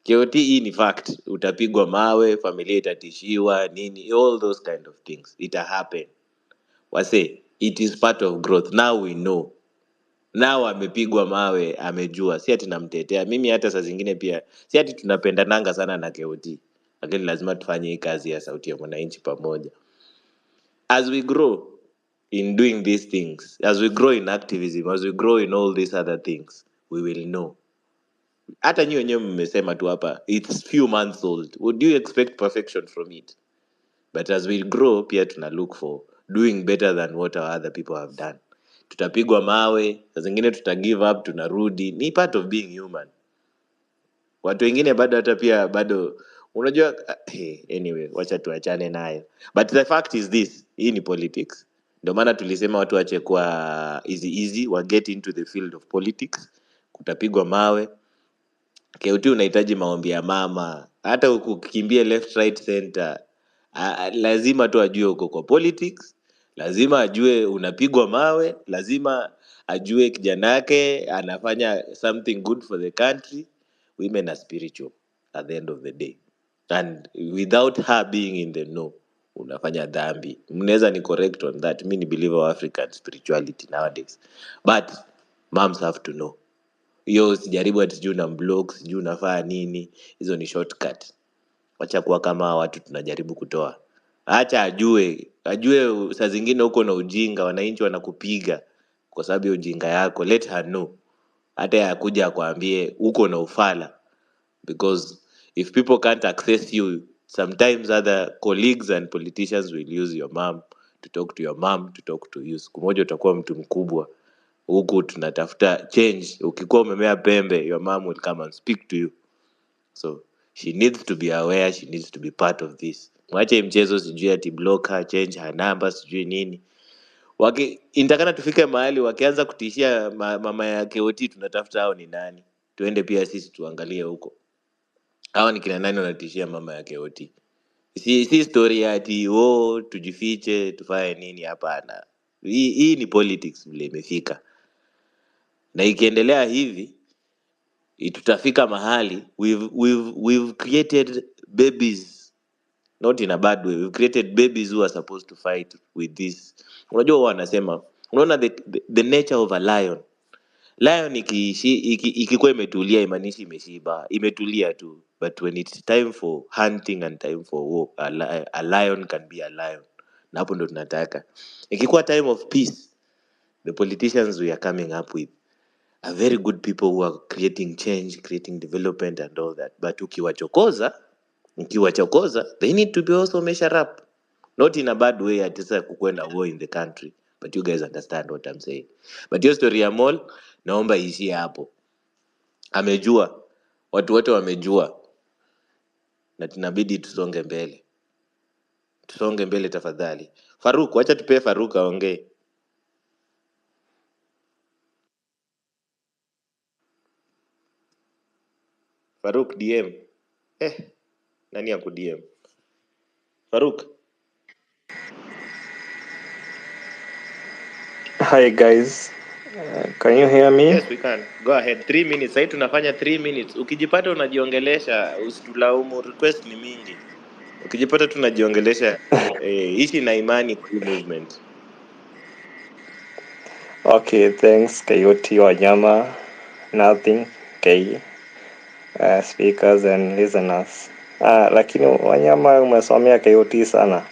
Kioti hii ni fact, utapigwa mawe, familia itatishiwa, nini, all those kind of things. Ita happen. Wase, it is part of growth. Now we know. Now amepigwa mawe, amejua. Si ati namtetea. Mimi hata saa zingine pia, si ati tunapendananga sana na Keoti. Lakini lazima tufanye hii kazi ya sauti ya mwananchi pamoja. As we grow in doing these things, as we grow in activism, as we grow in all these other things, we will know. Hata nyi wenyewe mmesema tu hapa, it's few months old. Would you expect perfection from it? But as we grow, pia tuna look for doing better than what our other people have done. tutapigwa mawe, saa zingine tuta give up, tunarudi. Ni part of being human. Watu wengine bado hata pia bado unajua anyway, wacha tuachane nayo. But the fact is this, hii ni politics. Ndio maana tulisema watu wache kuwa easy wa get into the field of politics. Kutapigwa mawe. KOT unahitaji maombi ya mama. Hata ukikimbia left right center, lazima tu ajue uko kwa politics. Lazima ajue unapigwa mawe, lazima ajue kijana yake anafanya something good for the country. Women are spiritual at the end of the day, and without her being in the know, unafanya dhambi. Mnaweza ni correct on that. Mimi ni believer of African spirituality nowadays, but moms have to know. Hiyo sijaribu ati sijui na blog, sijui unafanya nini, hizo ni shortcut. Wacha kuwa kama watu tunajaribu kutoa. Acha ajue saa zingine huko na ujinga, wananchi wanakupiga kwa sababu ya ujinga yako. Let her know. Hata yakuja akwambie uko na ufala, because if people can't access you, sometimes other colleagues and politicians will use your mom to talk to your mom to talk to you. Siku moja utakuwa mtu mkubwa, huku tunatafuta change. Ukikuwa umemea pembe, your mom will come and speak to you. So she needs to be aware, she needs to be part of this. Mwache mchezo sijui ati block her, change her number, sijui nini. Intakana tufike mahali wakianza kutishia mama ya KOT, tunatafuta hao ni nani, tuende pia sisi tuangalie huko hao ni kina nani wanatishia mama ya KOT. Si story ati tujifiche tufanye nini. Hapana, hii ni politics vile imefika, na ikiendelea hivi tutafika mahali we've created babies, not in a bad way. We've created babies who are supposed to fight with this. Unajua wanasema, unaona the nature of a lion ikikuwa imetulia imanishi imeshiba, imetulia tu. But when it's time for hunting and time for war, a lion can be a lion. Na hapo ndo tunataka. Ikikuwa time of peace, the politicians we are coming up with are very good people who are creating change, creating development and all that. But ukiwachokoza, they need to be also measured up. Not in a bad way, at sasa kukwenda war in the country. But you guys understand what I'm saying. But your story ya Mall, naomba ishie hapo. Amejua, watu wote wamejua, na tunabidi tusonge mbele. Tusonge mbele tafadhali. Faruk, wacha tupee Faruk aongee. Faruk DM. Nani ya DM? Faruk. Hi guys, can you hear me? Yes, we can. Go ahead. 3 minutes. Sasa tunafanya 3 minutes. Ukijipata unajiongelesha, usitulaumu, request ni mingi. Ukijipata tunajiongelesha, ishi na imani kwa hii movement. Okay, thanks Kayoti Wanyama, nothing, K, speakers and listeners. Lakini Wanyama umesomea Kayoti sana.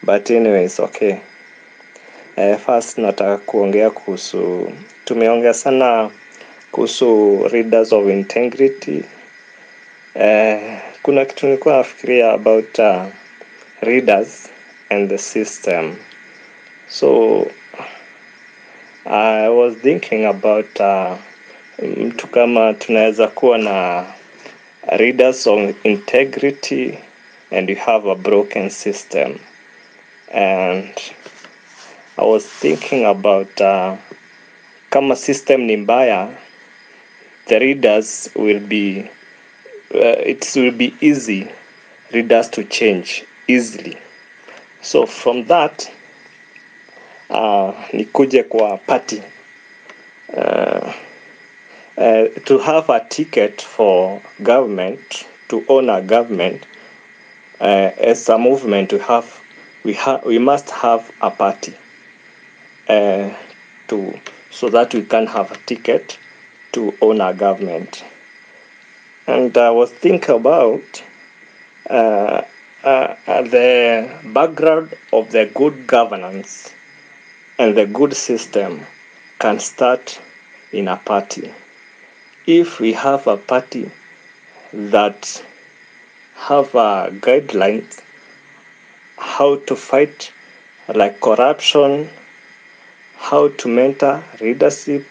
But anyways, okay. First nataka kuongea kuhusu, tumeongea sana kuhusu readers of integrity. Kuna kitu nilikuwa nafikiria about readers and the system. So I was thinking about mtu kama tunaweza kuwa na readers of integrity and you have a broken system. And I was thinking about kama system ni mbaya, the readers will be it will be easy readers to change easily. So from that nikuje kwa party to have a ticket for government, to own a government, as a movement we must have a party so that we can have a ticket to own a government. And I was thinking about the background of the good governance and the good system can start in a party. If we have a party that have guidelines how to fight like corruption, how to mentor leadership,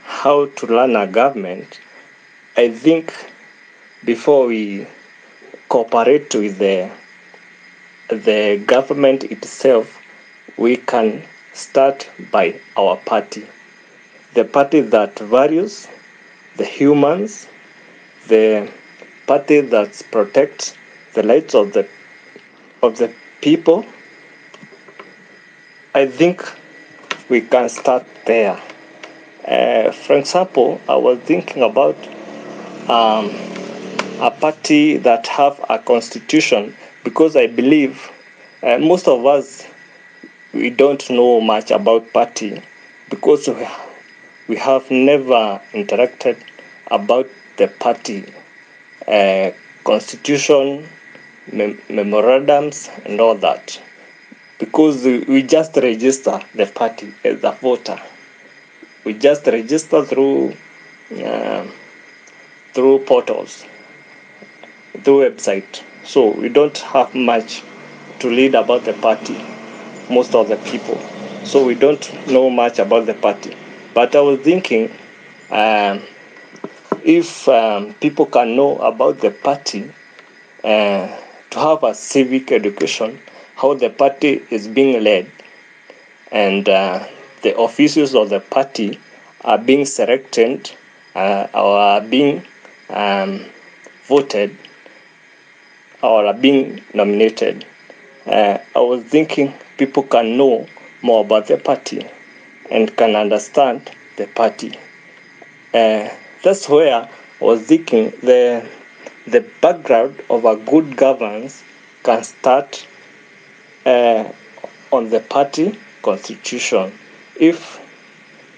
how to learn a government, I think before we cooperate with the government itself, we can start by our party. The party that values the humans, the party that protects the rights of the people. I think we can start there. For example, I was thinking about a party that have a constitution, because I believe most of us, we don't know much about party because we have never interacted about the party constitution, memorandums and all that, because we just register the party as a voter. We just register through portals, through website. So we don't have much to read about the party, most of the people. So we don't know much about the party. But I was thinking, if people can know about the party, to have a civic education, how the party is being led, and the officers of the party are being selected or are being voted or are being nominated. I was thinking people can know more about the party and can understand the party. That's where I was thinking the background of a good governance can start on the party constitution. If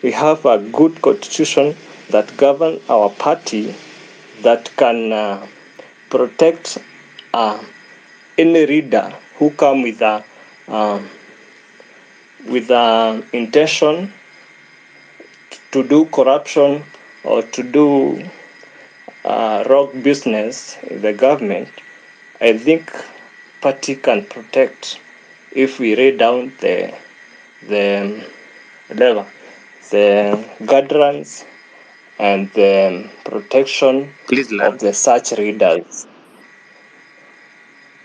we have a good constitution that governs our party, that can protect any leader who come with a intention to do corruption or to do wrong business in the government, I think party can protect if we lay down the guidelines and the protection Please of land. the such readers.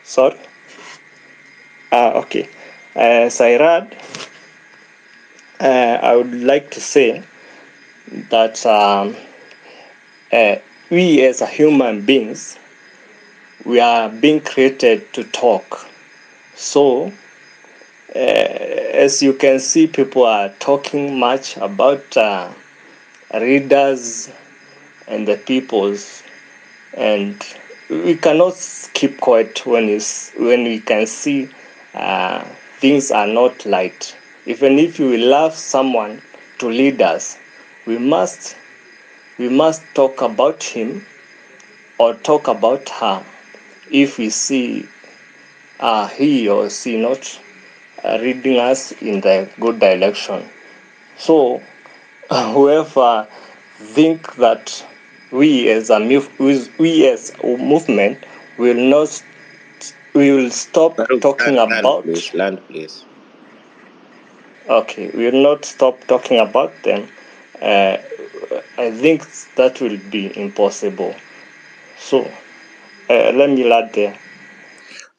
Sorry? Okay. As I read, I would like to say that we as a human beings, we are being created to talk. So, as you can see, people are talking much about readers and the peoples, and we cannot keep quiet when we can see things are not right. Even if you love someone to lead us, we must talk about him or talk about her if we see he or she not leading us in the good direction. So whoever think that we as a movement will stop Baruch, talking about. land, please. Okay, we will not stop talking about them. I think that will be impossible. So let me land there.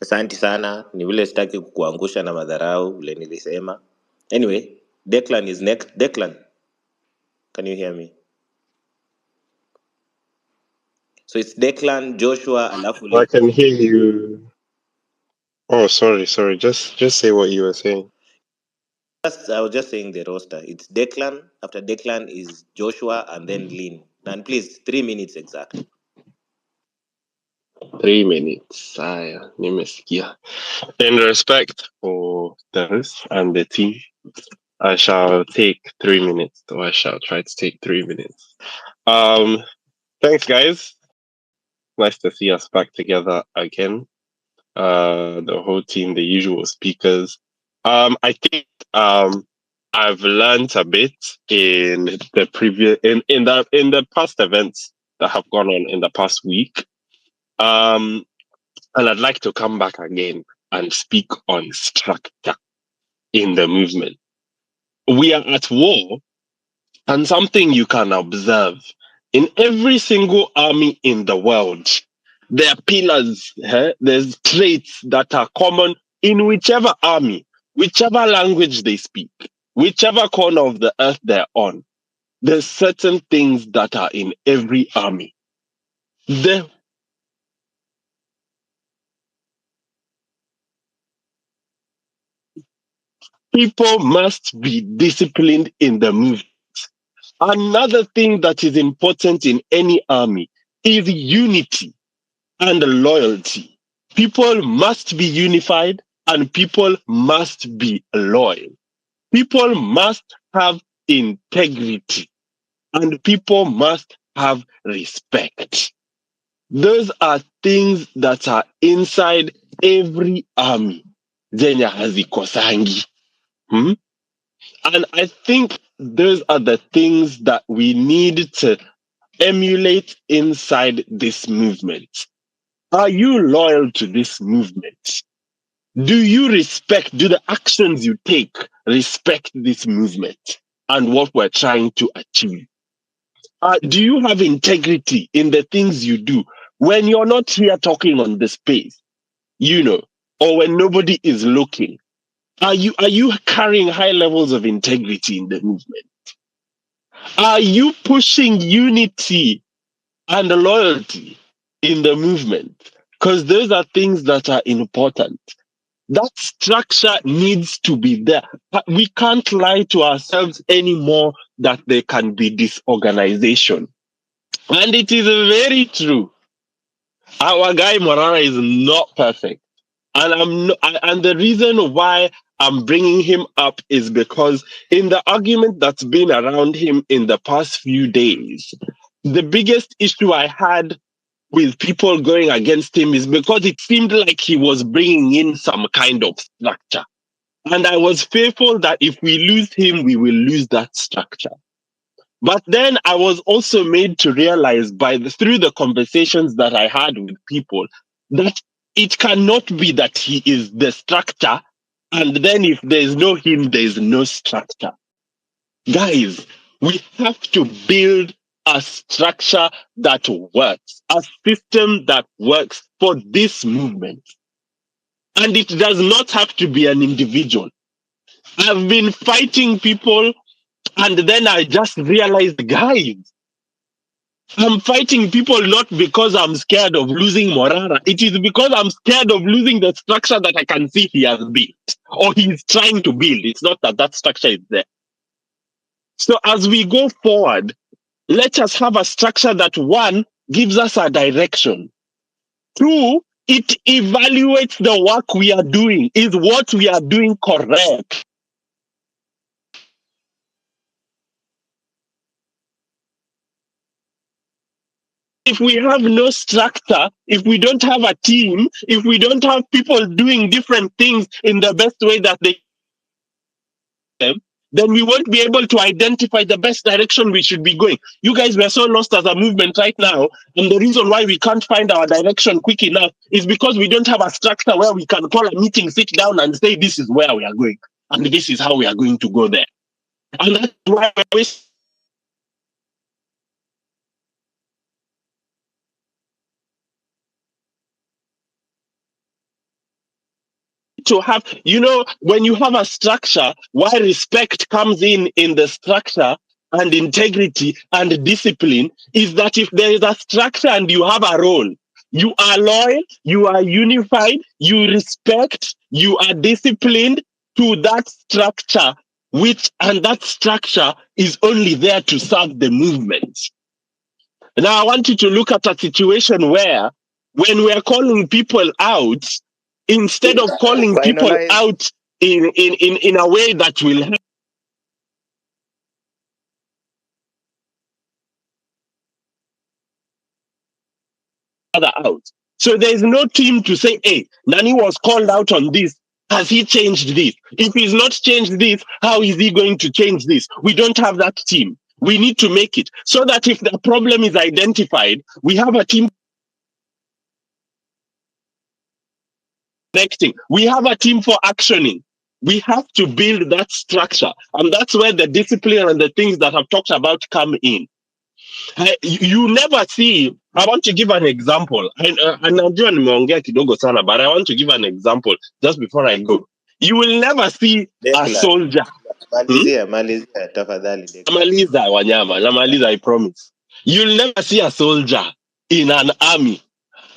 Asante sana, ni vile sitaki kukuangusha na madharau vile nilisema. Anyway, Declan is next. Declan, can you hear me? So it's Declan, Joshua, alafu I Lee. can hear you. Oh, sorry. Just say what you were saying. I was just saying the roster. It's Declan. After Declan is Joshua and then Lynn. And please, 3 minutes exact. 3 minutes. Nimesikia. In respect for this and the team, I shall take 3 minutes. Or I shall try to take 3 minutes. Thanks, guys. Nice to see us back together again. The whole team, the usual speakers. I think I've learned a bit in the previous in the past events that have gone on in the past week. And I'd like to come back again and speak on structure in the movement. we are at war, and something you can observe in every single army in the world, there are pillars, there's traits that are common in whichever army, whichever language they speak, whichever corner of the earth they're on. There's certain things that are in every army. The people must be disciplined in the movement. Another thing that is important in any army is unity and loyalty. People must be unified and people must be loyal. People must have integrity and people must have respect. Those are things that are inside every army. Zenye hazikosangi. And I think those are the things that we need to emulate inside this movement. Are you loyal to this movement? Do you respect, do the actions you take respect this movement and what we're trying to achieve? Do you have integrity in the things you do when you're not here talking on the space, or when nobody is looking? Are you carrying high levels of integrity in the movement? Are you pushing unity and loyalty in the movement? Because those are things that are important. That structure needs to be there. We can't lie to ourselves anymore that there can be disorganization. And it is very true. Our guy Morara is not perfect. And the reason why I'm bringing him up is because in the argument that's been around him in the past few days, the biggest issue I had with people going against him is because it seemed like he was bringing in some kind of structure. And I was fearful that if we lose him, we will lose that structure. But then I was also made to realize through the conversations that I had with people that it cannot be that he is the structure, and then if there's no him, there's no structure. Guys, we have to build a structure that works, a system that works for this movement. And it does not have to be an individual. I've been fighting people, and then I just realized, guys, I'm fighting people not because I'm scared of losing Morara. It is because I'm scared of losing the structure that I can see he has built or he's trying to build. It's not that structure is there. So as we go forward, let us have a structure that, one, gives us a direction. Two, it evaluates the work we are doing. Is what we are doing correct? If we have no structure, if we don't have a team, if we don't have people doing different things in the best way that they can, then we won't be able to identify the best direction we should be going. You guys, we're so lost as a movement right now. And the reason why we can't find our direction quick enough is because we don't have a structure where we can call a meeting, sit down and say, this is where we are going. And this is how we are going to go there. And that's why we're to have, when you have a structure, why respect comes in the structure and integrity and discipline is that if there is a structure and you have a role, you are loyal, you are unified, you respect, you are disciplined to that structure, and that structure is only there to serve the movement. Now, I want you to look at a situation where when we are calling people out, instead of calling people out in a way that will help other out. So there is no team to say, hey, Nani was called out on this. Has he changed this? If he's not changed this, how is he going to change this? We don't have that team. We need to make it so that if the problem is identified, we have a team connecting. We have a team for actioning. We have to build that structure. And that's where the discipline and the things that I've talked about come in. You never see. I want to give an example. Najua nimeongea kidogo sana, but I want to give an example just before I go. You will never see a Declan, soldier. malizia tafadhali Declan. Namaliza wanyama, namaliza, I promise. You'll never see a soldier in an army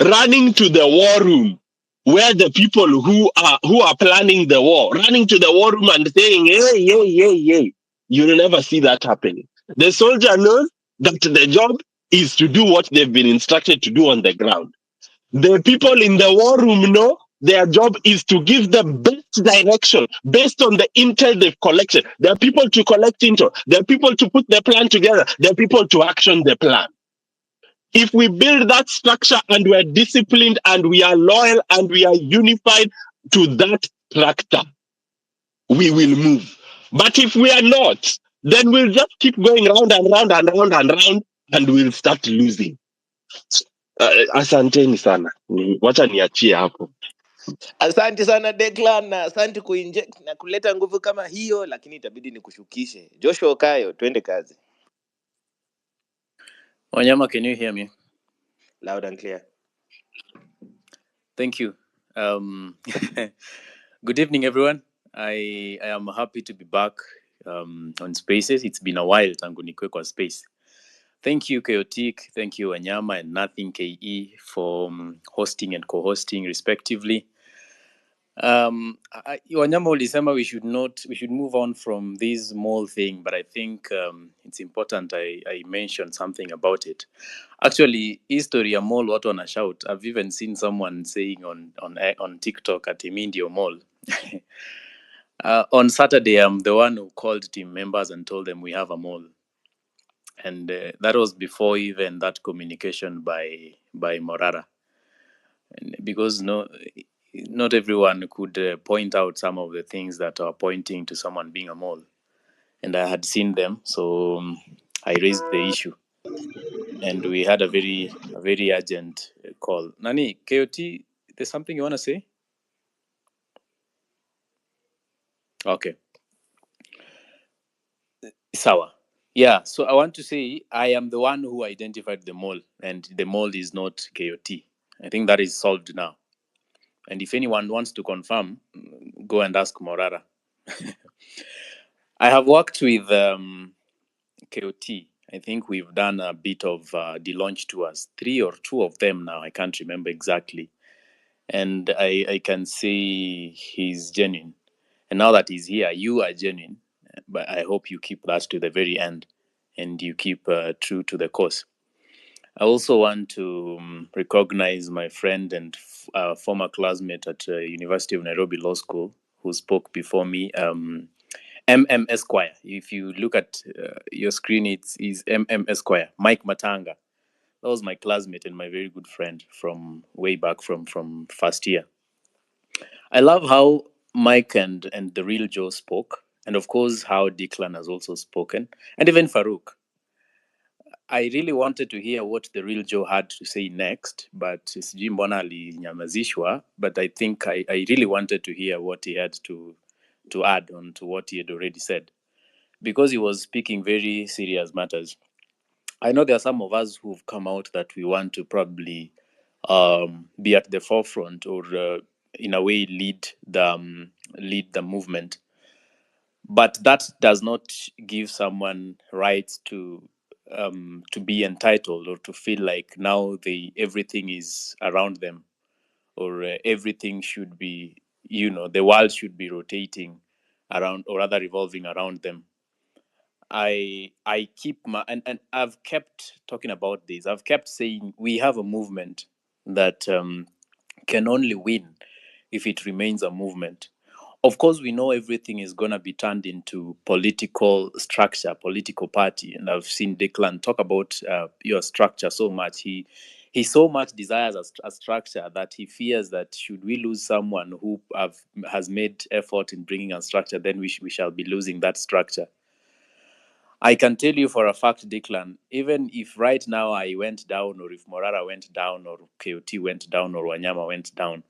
running to the war room where the people who are planning the war, running to the war room and saying, hey, hey, hey, hey. You'll never see that happening. The soldier knows that the job is to do what they've been instructed to do on the ground. The people in the war room know their job is to give the best direction based on the intel they've collected. There are people to collect intel. There are people to put the plan together. There are people to action the plan. If we build that structure and we're disciplined and we are loyal and we are unified to that structure, we will move. But if we are not, then we'll just keep going round and round and round and round and we'll start losing. Asanteni sana. Wacha niachie hapo. Asante sana Declan, na asante kuinject na kuleta nguvu kama hiyo, lakini itabidi nikushukishe. Joshua Okayo, twende kazi. Wanyama, can you hear me? Loud and clear. Thank you. Good evening, everyone. I am happy to be back on Spaces. It's been a while tangu nikwe kwa space. Thank you, Chaotic. Thank you, Wanyama and Nothing KE for hosting and co-hosting respectively. Wanyama ulisema we should move on from this small thing, but I think it's important I mention something about it. Actually, history ya mall watu wana shout. I've even seen someone saying on TikTok at Imindio Mall. On Saturday, I'm the one who called team members and told them we have a mall. And that was before even that communication by Morara. And because not everyone could point out some of the things that are pointing to someone being a mole. And I had seen them, so I raised the issue. And we had a very urgent call. Nani, KOT, there's something you want to say? Okay. Sawa. Yeah, so I want to say I am the one who identified the mole, and the mole is not KOT. I think that is solved now. And if anyone wants to confirm, go and ask Morara. I have worked with KOT. I think we've done a bit of the launch tours, 3 or 2 of them now. I can't remember exactly. And I can say he's genuine. And now that he's here, you are genuine. But I hope you keep that to the very end and you keep true to the course. I also want to recognize my friend and former classmate at University of Nairobi Law School who spoke before me, MM Esquire. If you look at your screen, it's MM Esquire, Mike Matanga. That was my classmate and my very good friend from way back from first year. I love how Mike and the real Joe spoke, and of course how Declan has also spoken, and even Farouk. I really wanted to hear what the real Joe had to say next, but sijui mbona alinyamazishwa, but I think I really wanted to hear what he had to add on to what he had already said, because he was speaking very serious matters. I know there are some of us who've come out that we want to probably be at the forefront or in a way lead the movement, but that does not give someone rights to be entitled or to feel like now everything is around them, or everything should be, the world should be rotating around, or rather revolving around them. I keep and I've kept talking about this. I've kept saying we have a movement that can only win if it remains a movement. Of course, we know everything is going to be turned into political structure, political party. And I've seen Declan talk about your structure so much. He so much desires a structure that he fears that should we lose someone who has made effort in bringing a structure, then we shall be losing that structure. I can tell you for a fact, Declan, even if right now I went down, or if Morara went down, or KOT went down, or Wanyama went down,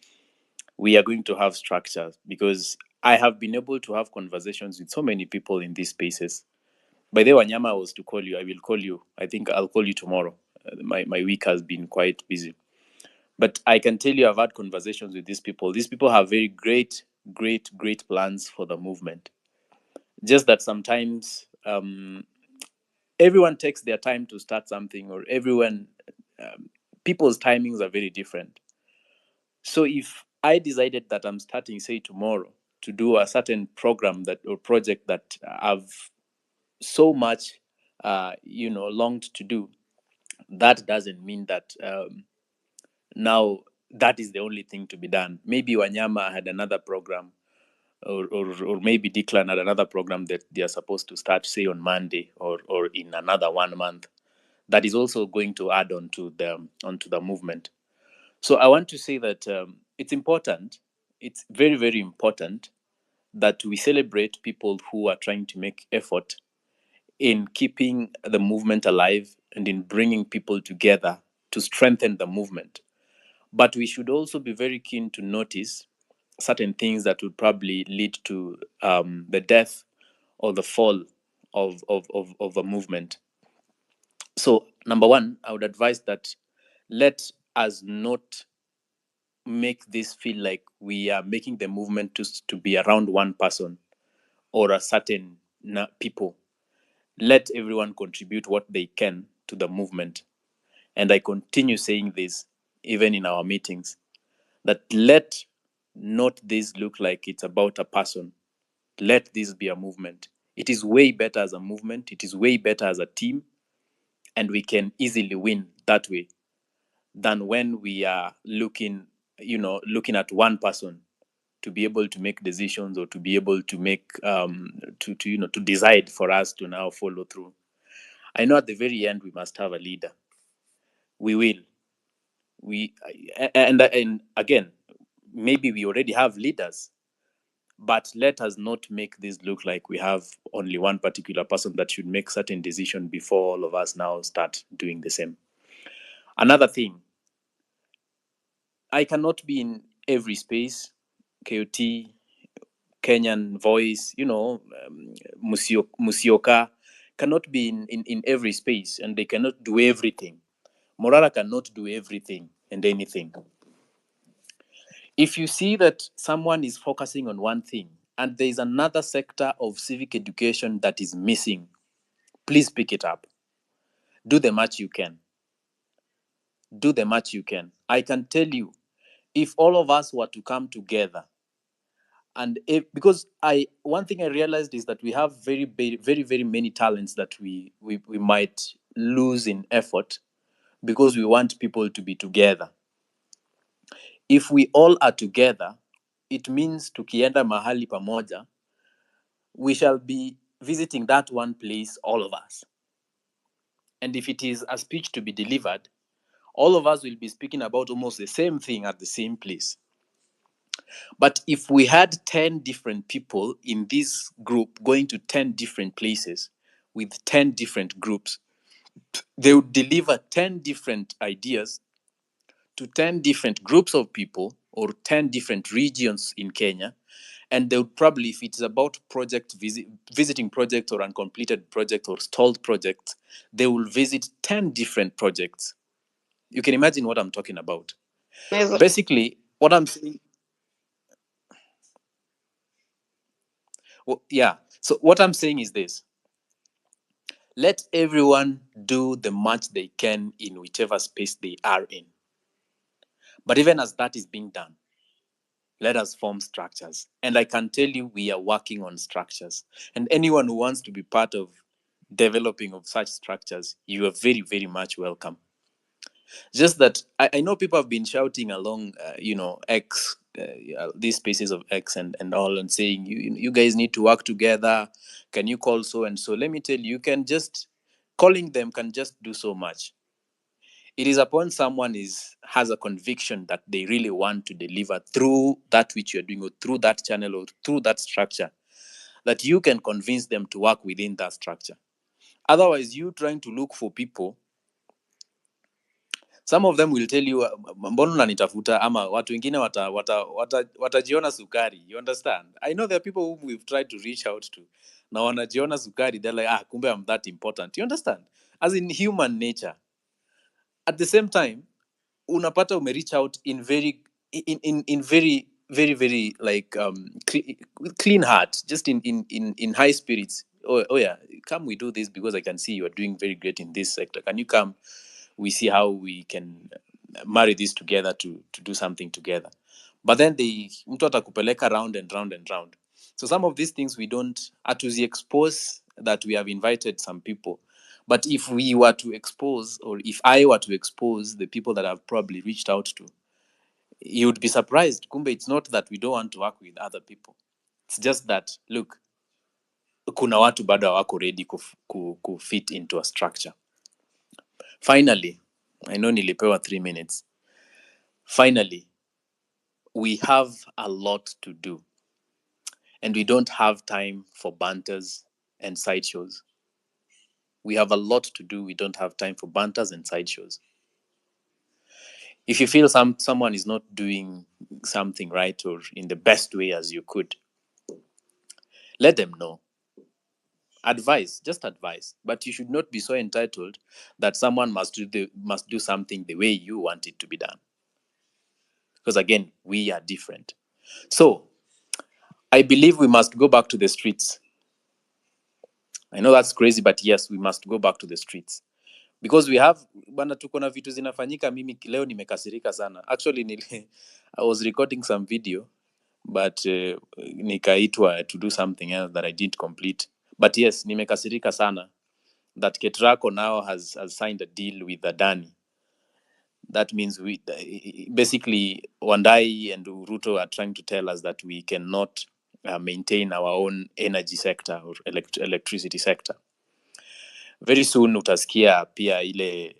we are going to have structures, because I have been able to have conversations with so many people in these spaces. By the way, Wanyama, I was to call you. I will call you. I think I'll call you tomorrow. My week has been quite busy. But I can tell you I've had conversations with these people. These people have very great plans for the movement. Just that sometimes everyone takes their time to start something, or people's timings are very different. So if I decided that I'm starting, say, tomorrow to do a certain program or project that I've so much, longed to do, that doesn't mean that now that is the only thing to be done. Maybe Wanyama had another program, or maybe Declan had another program that they are supposed to start, say, on Monday or in another 1 month. That is also going to add onto the movement. So I want to say that it's important. It's very, very important that we celebrate people who are trying to make effort in keeping the movement alive and in bringing people together to strengthen the movement. But we should also be very keen to notice certain things that would probably lead to the death or the fall of a movement. So, number one, I would advise that let us not make this feel like we are making the movement to be around one person or a certain people. Let everyone contribute what they can to the movement. And I continue saying this even in our meetings, that let not this look like it's about a person. Let this be a movement. It is way better as a movement. It is way better as a team. And we can easily win that way than when we are looking at one person to be able to make decisions, or to be able to make to decide for us to now follow through. I know at the very end we must have a leader. We will. And again, maybe we already have leaders, but let us not make this look like we have only one particular person that should make certain decision before all of us now start doing the same. Another thing, I cannot be in every space. KOT, Kenyan Voice, Musioka cannot be in every space, and they cannot do everything. Morara cannot do everything and anything. If you see that someone is focusing on one thing and there is another sector of civic education that is missing, please pick it up. Do the much you can. Do the much you can. I can tell you, if all of us were to come together, and because one thing I realized is that we have very, very, very, very many talents that we might lose in effort because we want people to be together. If we all are together, it means tukienda mahali pamoja, we shall be visiting that one place, all of us. And if it is a speech to be delivered, all of us will be speaking about almost the same thing at the same place. But if we had 10 different people in this group going to 10 different places with 10 different groups, they would deliver 10 different ideas to 10 different groups of people or 10 different regions in Kenya. And they would probably, if it's about visiting projects or uncompleted projects or stalled projects, they will visit 10 different projects. You can imagine what I'm talking about. Basically, what I'm saying, so what I'm saying is this. Let everyone do the much they can in whichever space they are in. But even as that is being done, let us form structures. And I can tell you, we are working on structures. And anyone who wants to be part of developing of such structures, you are very, very much welcome. Just that I know people have been shouting along, X, these spaces of X and all, and saying, you guys need to work together. Can you call so and so? Let me tell you, calling them can just do so much. It is upon someone has a conviction that they really want to deliver through that which you're doing, or through that channel, or through that structure, that you can convince them to work within that structure. Otherwise, you trying to look for people, Some of them will tell you mbona unanitafuta ama watu wengine watajiona sukari. You understand? I know there are people whom we've tried to reach out to. Na wanajiona sukari, they're like, kumbe I'm that important. You understand? As in human nature. At the same time, unapata reach out in very very like clean heart, just in high spirits. Oh yeah, come, we do this because I can see you are doing very great in this sector. Can you come? We see how we can marry this together to do something together. But then mtu atakupeleka round and round and round. So some of these things we don't hatuzi expose that we have invited some people. But if we were to expose, or if I were to expose the people that I've probably reached out to, you would be surprised. Kumbe, it's not that we don't want to work with other people. It's just that, look, kuna watu bado hawako ready ku fit into a structure. Finally, I know nilipewa 3 minutes. Finally, we have a lot to do. And we don't have time for banters and sideshows. We have a lot to do. We don't have time for banters and sideshows. If you feel someone is not doing something right or in the best way as you could, let them know. Advise, just advise. But you should not be so entitled that someone must do something the way you want it to be done. Because again, we are different. So, I believe we must go back to the streets. I know that's crazy, but yes, we must go back to the streets. Because we have, bana tuko na vitu zinafanyika, mimi leo nimekasirika sana. Actually, I was recording some video, but nikaitwa to do something else that I didn't complete. But yes, nimekasirika sana that Ketrako now has signed a deal with Adani. That means we basically, Wandai and Ruto are trying to tell us that we cannot maintain our own energy sector or electricity sector. Very soon utasikia pia ile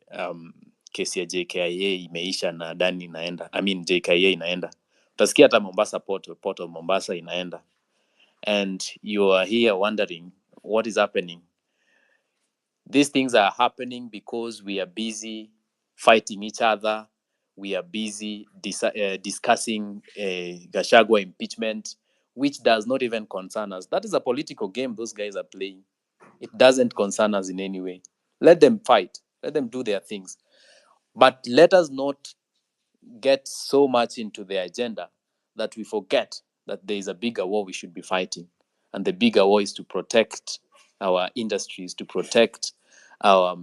kesi ya JKIA imeisha na Adani inaenda. I mean JKIA inaenda. Utasikia hata Mombasa Port of Mombasa inaenda. And you are here wondering what is happening. These things are happening because we are busy fighting each other. We are busy discussing Gachagua impeachment, which does not even concern us. That is a political game those guys are playing. It doesn't concern us in any way. Let them fight. Let them do their things. But let us not get so much into the agenda that we forget that there is a bigger war we should be fighting. And the bigger war is to protect our industries, to protect our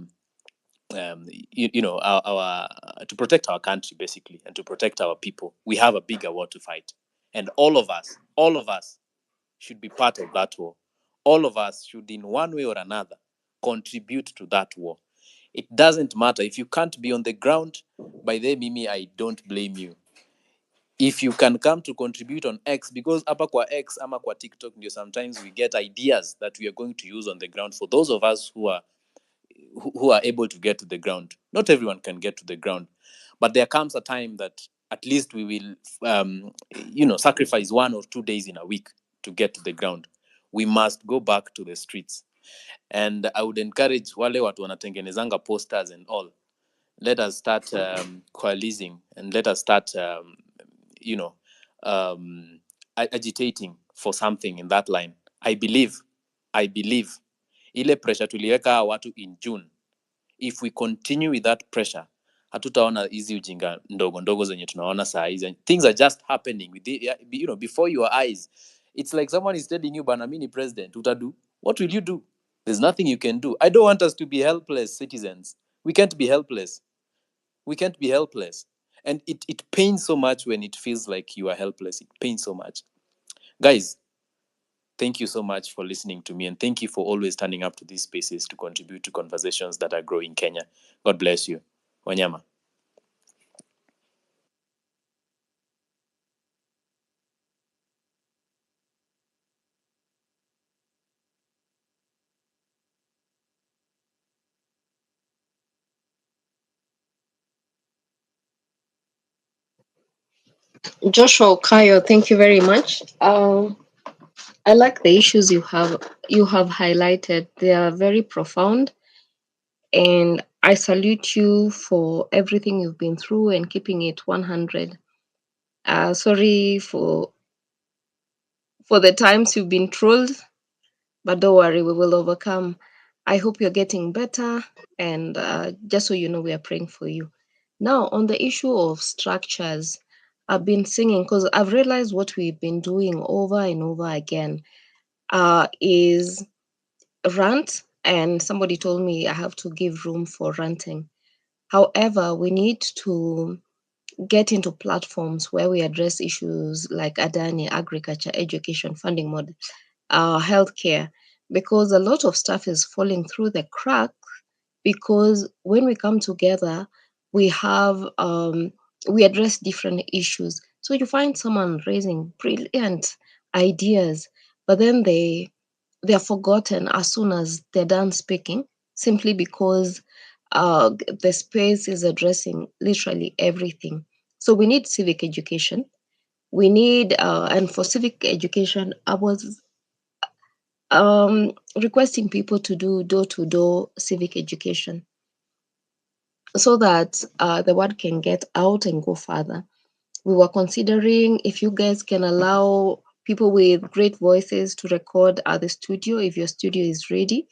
our to protect our country basically, and to protect our people. We have a bigger war to fight, and all of us should be part of that war. All of us should in one way or another contribute to that war. It doesn't matter if you can't be on the ground. By the Mimi, I don't blame you. If you can come to contribute on X, because hapa kwa X ama kwa TikTok ndio sometimes we get ideas that we are going to use on the ground for those of us who are able to get to the ground. Not everyone can get to the ground, but there comes a time that at least we will sacrifice 1 or 2 days in a week to get to the ground. We must go back to the streets. And I would encourage wale watu wanatengenezanga posters and all, let us start coalescing, and let us start agitating for something in that line. I believe ile pressure tuliweka watu in June, if we continue with that pressure, hatutaona hizi ujinga ndogo ndogo zenye tunaona saa hizi. Things are just happening before your eyes. It's like someone is telling you, bana mimi ni president, utadu. What will you do? There's nothing you can do. I don't want us to be helpless citizens. We can't be helpless. And it pains so much when it feels like you are helpless. It pains so much. Guys, thank you so much for listening to me, and thank you for always turning up to these spaces to contribute to conversations that are growing Kenya. God bless you. Wanyama. Joshua Okayo, thank you very much. I like the issues you have highlighted. They are very profound, And I salute you for everything you've been through and keeping it 100. Sorry for the times you've been trolled, but don't worry, we will overcome. I hope you're getting better, and just so you know, we are praying for you. Now, on the issue of structures, I've been singing because I've realized what we've been doing over and over again is rant, and somebody told me I have to give room for ranting. However, we need to get into platforms where we address issues like Adani, agriculture, education, funding model, healthcare, because a lot of stuff is falling through the cracks. Because when we come together, we have we address different issues. So you find someone raising brilliant ideas, but then they're forgotten as soon as they're done speaking, simply because the space is addressing literally everything. So we need civic education. We need, and for civic education, I was requesting people to do door-to-door civic education so that the word can get out and go further. We were considering if you guys can allow people with great voices to record at the studio, if your studio is ready,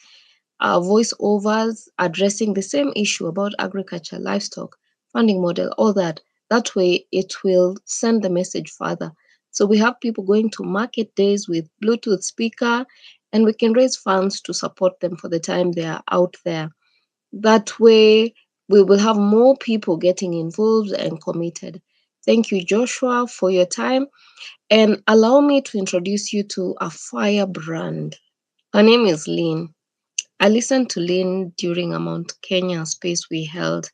voiceovers addressing the same issue about agriculture, livestock, funding model, all that. That way it will send the message further. So we have people going to market days with Bluetooth speaker, and we can raise funds to support them for the time they are out there. That way we will have more people getting involved and committed. Thank you, Joshua, for your time. And allow me to introduce you to a firebrand. Her name is Lynn. I listened to Lynn during a Mount Kenya space we held,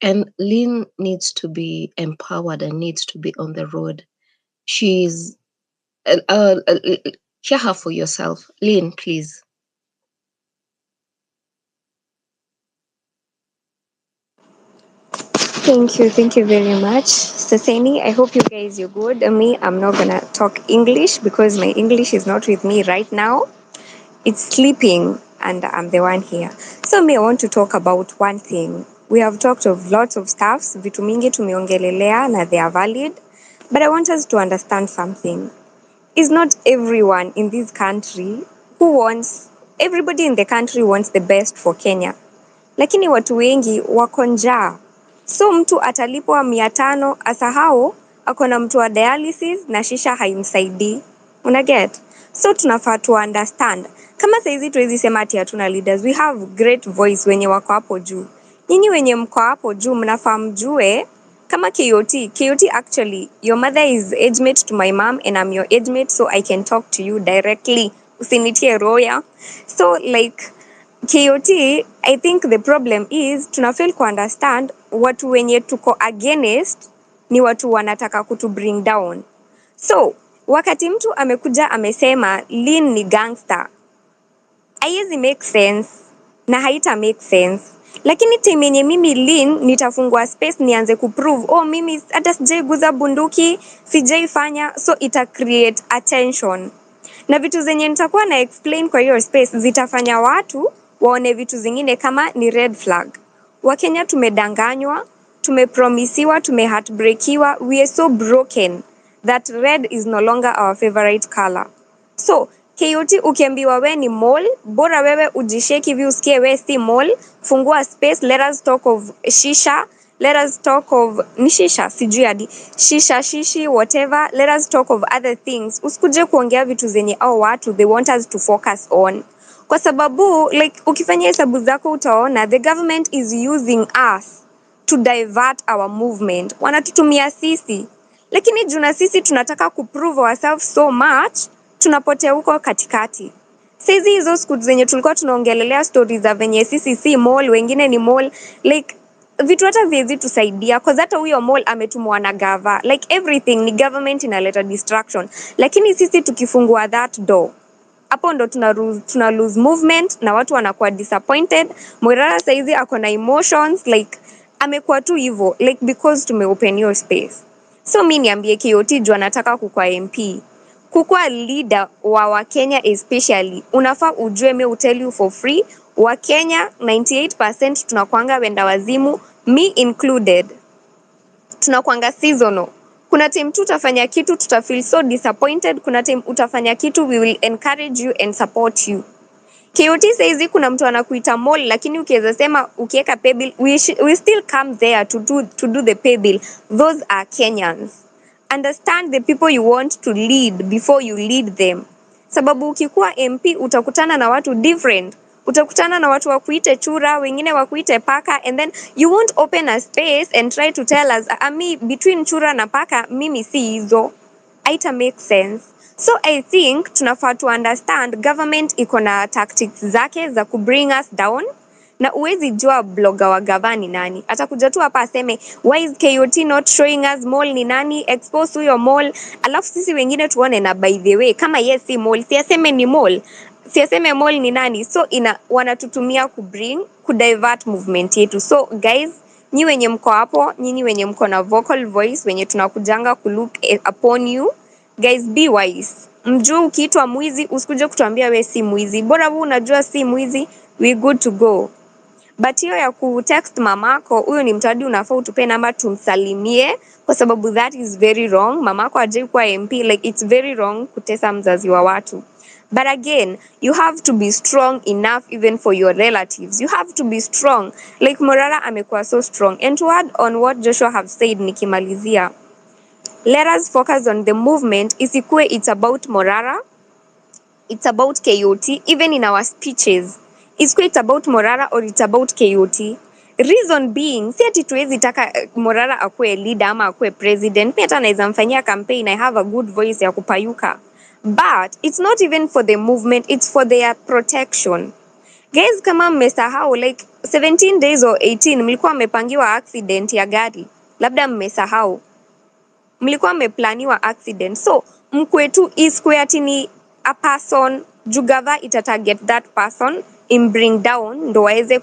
and Lynn needs to be empowered and needs to be on the road. She's, hear her for yourself. Lynn, please. Thank you very much, Saseni. I hope you guys you're good. Me, I'm not gonna talk English because my English is not with me right now. It's sleeping, and I'm the one here. So me, I want to talk about one thing. We have talked of lots of stuffs. Vitu mingi tumeongelelea na they are valid, but I want us to understand something. It's not everyone in this country who wants. Everybody in the country wants the best for Kenya. Lakini watu wengi wako njaa. So mtu atalipwa 500 asahau ako na mtu wa dialysis na shisha haimsaidii. Unaget? So tunafaa tu understand. Kama saizi tuwezi sema ati hatuna leaders, we have great voice wenye wako hapo juu. Nyinyi wenye mko hapo juu mnafaa mjue kama KOT actually, your mother is age mate to my mom and I'm your age mate, so I can talk to you directly. Usinitie roya. So like KOT, I think the problem is tunafail ku understand watu wenye tuko against ni watu wanataka kutu bring down. So, wakati mtu amekuja amesema Lynn ni gangster, haiwezi make sense na haita make sense. Lakini time yenye mimi Lynn nitafungua space nianze kuprove, oh mimi hata sijaiguza bunduki, sijaifanya, so ita create attention. Na vitu zenye nitakuwa na explain kwa hiyo space zitafanya watu waone vitu zingine kama ni red flag. Wakenya tumedanganywa, tumepromisiwa, tumeheartbreakiwa, we are so broken that red is no longer our favorite color. So, KOT ukiambiwa we ni mole, bora wewe ujisheki hivi usikie we si mole, fungua space, let us talk of shisha, let us talk of nishisha, sijui hadi shisha, shishi, whatever, let us talk of other things. Usikuje kuongea vitu zenye au watu they want us to focus on. Kwa sababu, like, ukifanya hesabu zako utaona, the government is using us to divert our movement. Wanatutumia sisi. Lakini juna sisi tunataka kuprove ourselves so much, tunapotea huko katikati. Saizi hizo siku zenye tulikuwa tunaongelelea stories za venye sisi si mall, wengine ni mall, like, vitu hata viezi tusaidia, cause hata huyo mall ametumwa na gava. Like everything ni government inaleta distraction. Lakini sisi tukifungua that door, hapo ndo tuna lose movement na watu wanakuwa disappointed. Morara saizi ako na emotions, like amekuwa tu hivyo, like because tumeopen your space. So mimi niambie KOT juu anataka kukua MP. Kukua leader wa Kenya especially, unafaa ujue, me tell you for free, wa Kenya 98% tunakuanga wenda wazimu, me included. Tunakuanga seasonal. Kuna time tu utafanya kitu tutafeel so disappointed, kuna time utafanya kitu we will encourage you and support you. KOT says kuna mtu anakuita mall, lakini ukiweza sema ukiweka pay bill, we still come there to do the pay bill. Those are Kenyans. Understand the people you want to lead before you lead them. Sababu ukikuwa MP utakutana na watu different. Utakutana na watu wakuite chura, wengine wakuite paka, and then you won't open a space and try to tell us, ami between chura na paka, mimi si hizo. Haita make sense. So I think tunafaa to understand government iko na tactics zake za ku bring us down, na uwezi jua blogger wa gava ni nani. Atakuja tu hapa aseme why is KOT not showing us mall ni nani, expose huyo mall, alafu sisi wengine tuone. Na by the way, kama yes si mall, si aseme ni mall, si aseme mall ni nani. So wanatutumia ku divert movement yetu. So guys, nyi wenye mko hapo, nyinyi wenye mko na vocal voice, wenye tunakujanga ku look upon you, guys, be wise. Mjue ukiitwa mwizi usikuje kutuambia we si mwizi. Bora wewe unajua si mwizi, we good to go. But hiyo ya kutext mamako, huyo ni mtadi, unafaa utupe namba tumsalimie, kwa sababu that is very wrong. Mamako ajai kuwa MP, like it's very wrong kutesa mzazi wa watu. But again, you have to be strong enough even for your relatives. You have to be strong. Like Morara amekuwa so strong. And to add on what Joshua have said nikimalizia, let us focus on the movement. Isikue it's about Morara, it's about KOT, even in our speeches. Isikue it's about Morara or it's about KOT. Reason being, si ati tuwezi taka Morara akue leader ama akue president. Mimi hata naweza mfanyia campaign, I have a good voice ya kupayuka. But it's not even for the movement, it's for their protection. Guys, kama mmesahau, like 17 days or 18 mlikuwa mmepangiwa accident ya gari. Labda mmesahau. Mlikuwa mmeplaniwa accident. So, mkwetu isikue ati ni a person, jugava itatarget that person, bring down, ndo waweze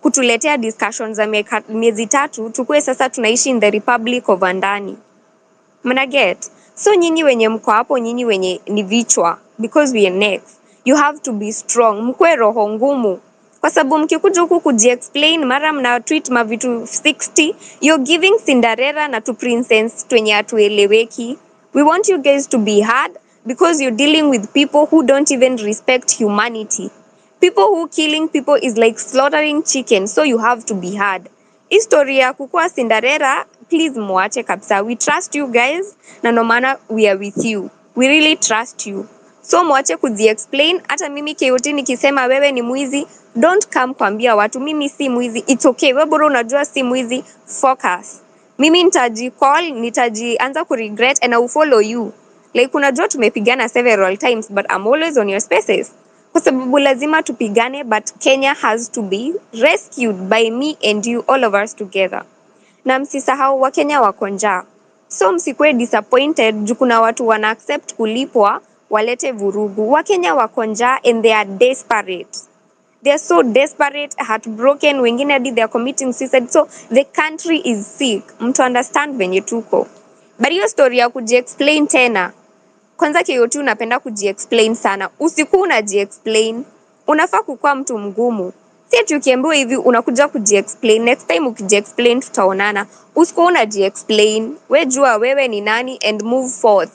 kutuletea discussions za miezi 3, tukue sasa tunaishi in the Republic of Andani. Mna get? So nyinyi wenye mko hapo, nyinyi wenye ni vichwa, because we are next, you have to be strong. Mkwe roho ngumu. Kwa sababu mkikuja huku kuji-explain, mara mna tweet mavitu 60, you're giving Cinderella na to princess twenye atueleweki. We want you guys to be hard, because you're dealing with people who don't even respect humanity. People who killing people is like slaughtering chicken, so you have to be hard. History ya kukua Cinderella, please muache kabisa. We trust you guys, na no maana we are with you. We really trust you. So muache kuzi-explain. Hata mimi KOT nikisema wewe ni mwizi, don't come kuambia watu mimi si mwizi. It's okay. Wewe bora unajua si mwizi, focus. Mimi nitaanza ku regret and I will follow you. Like unajua tumepigana several times, but I'm always on your spaces. Kwa sababu lazima tupigane, but Kenya has to be rescued by me and you, all of us together. Na msisahau Wakenya wako njaa. So msikue disappointed juu kuna watu wana accept kulipwa walete vurugu. Wakenya wako njaa and they are desperate. They are so desperate, heartbroken, wengine hadi they are committing suicide. So the country is sick. Mtu understand venye tuko. But hiyo story ya kuji-explain tena, kwanza KOT unapenda kuji-explain sana. Usiku unaji-explain. Unafaa kukuwa mtu mgumu. Si ati ukiambiwa hivi unakuja kuji-explain. Next time ukiji-explain tutaonana. Usiku unaji-explain. We jua wewe ni nani and move forth.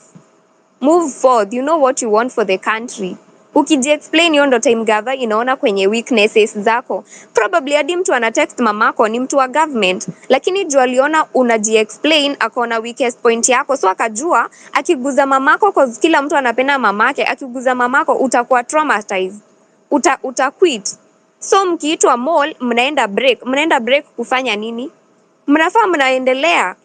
Move forth. You know what you want for the country. Ukiji-explain hiyo ndo time gava inaona kwenye weaknesses zako. Probably hadi mtu ana text mamako ni mtu wa government, lakini jua aliona unaji-explain akaona weakest point yako, so akajua akiguza mamako, cause kila mtu anapenda mamake, akiguza mamako utakuwa traumatized. Uta quit. So mkiitwa mall mnaenda break kufanya nini? Mnafaa mnaendelea.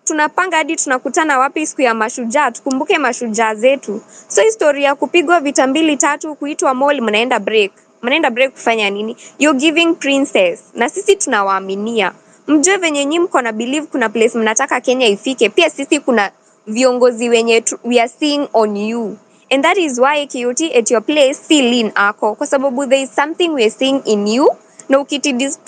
Tunapanga hadi tunakutana wapi siku ya mashujaa, tukumbuke mashujaa zetu. So historia ya kupigwa vita 2-3 kuitwa mall mnaenda break. Mnaenda break kufanya nini? You're giving princess. Na sisi tunawaaminia. Mjue venye nyinyi mko na believe kuna place mnataka Kenya ifike. Pia sisi kuna viongozi wenye we are seeing on you. And that is why KOT at your place si lean ako. Kwa sababu there is something we are seeing in you. Na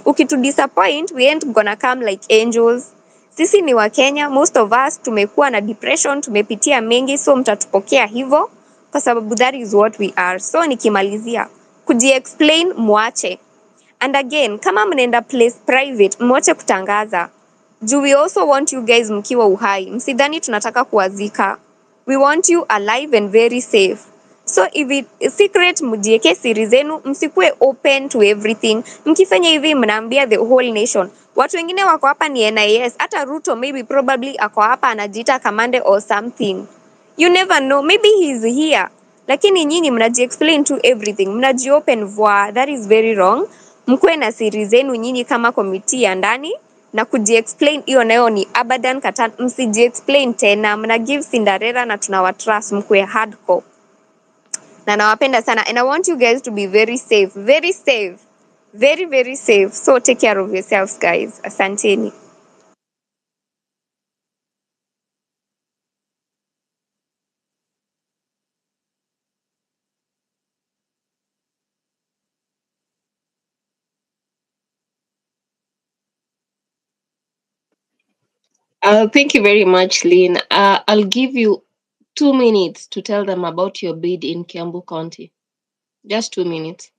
ukitu disappoint, we ain't gonna come like angels. Sisi ni wa Kenya, most of us tumekuwa na depression, tumepitia mengi, so mtatupokea hivyo kwa sababu that is what we are. So nikimalizia, kuji-explain muache. And again, kama mnaenda place private, mwache kutangaza. Do we also want you guys mkiwa uhai? Msidhani tunataka kuwazika. We want you alive and very safe. So if it secret, mjieke siri zenu, msikue open to everything. Mkifanya hivi mnaambia the whole nation. Watu wengine wako hapa ni NIS. Hata Ruto maybe probably ako hapa anajiita kamande or something. You never know. Maybe he's here. Lakini nyinyi mnaji-explain to everything. Mnaji-open voix. That is very wrong. Mkuwe na siri zenu nyinyi kama komiti ya ndani na kuji-explain hiyo nayo ni abadan katan. Msiji-explain tena. Mna give Cinderella na tunawatrust mkuwe hardcore. Na nawapenda sana and I want you guys to be very safe. Very safe. Very, very safe. So take care of yourselves guys. Asanteni. Thank you very much, Lynn. I'll give you 2 minutes to tell them about your bid in Kiambu County. Just 2 minutes.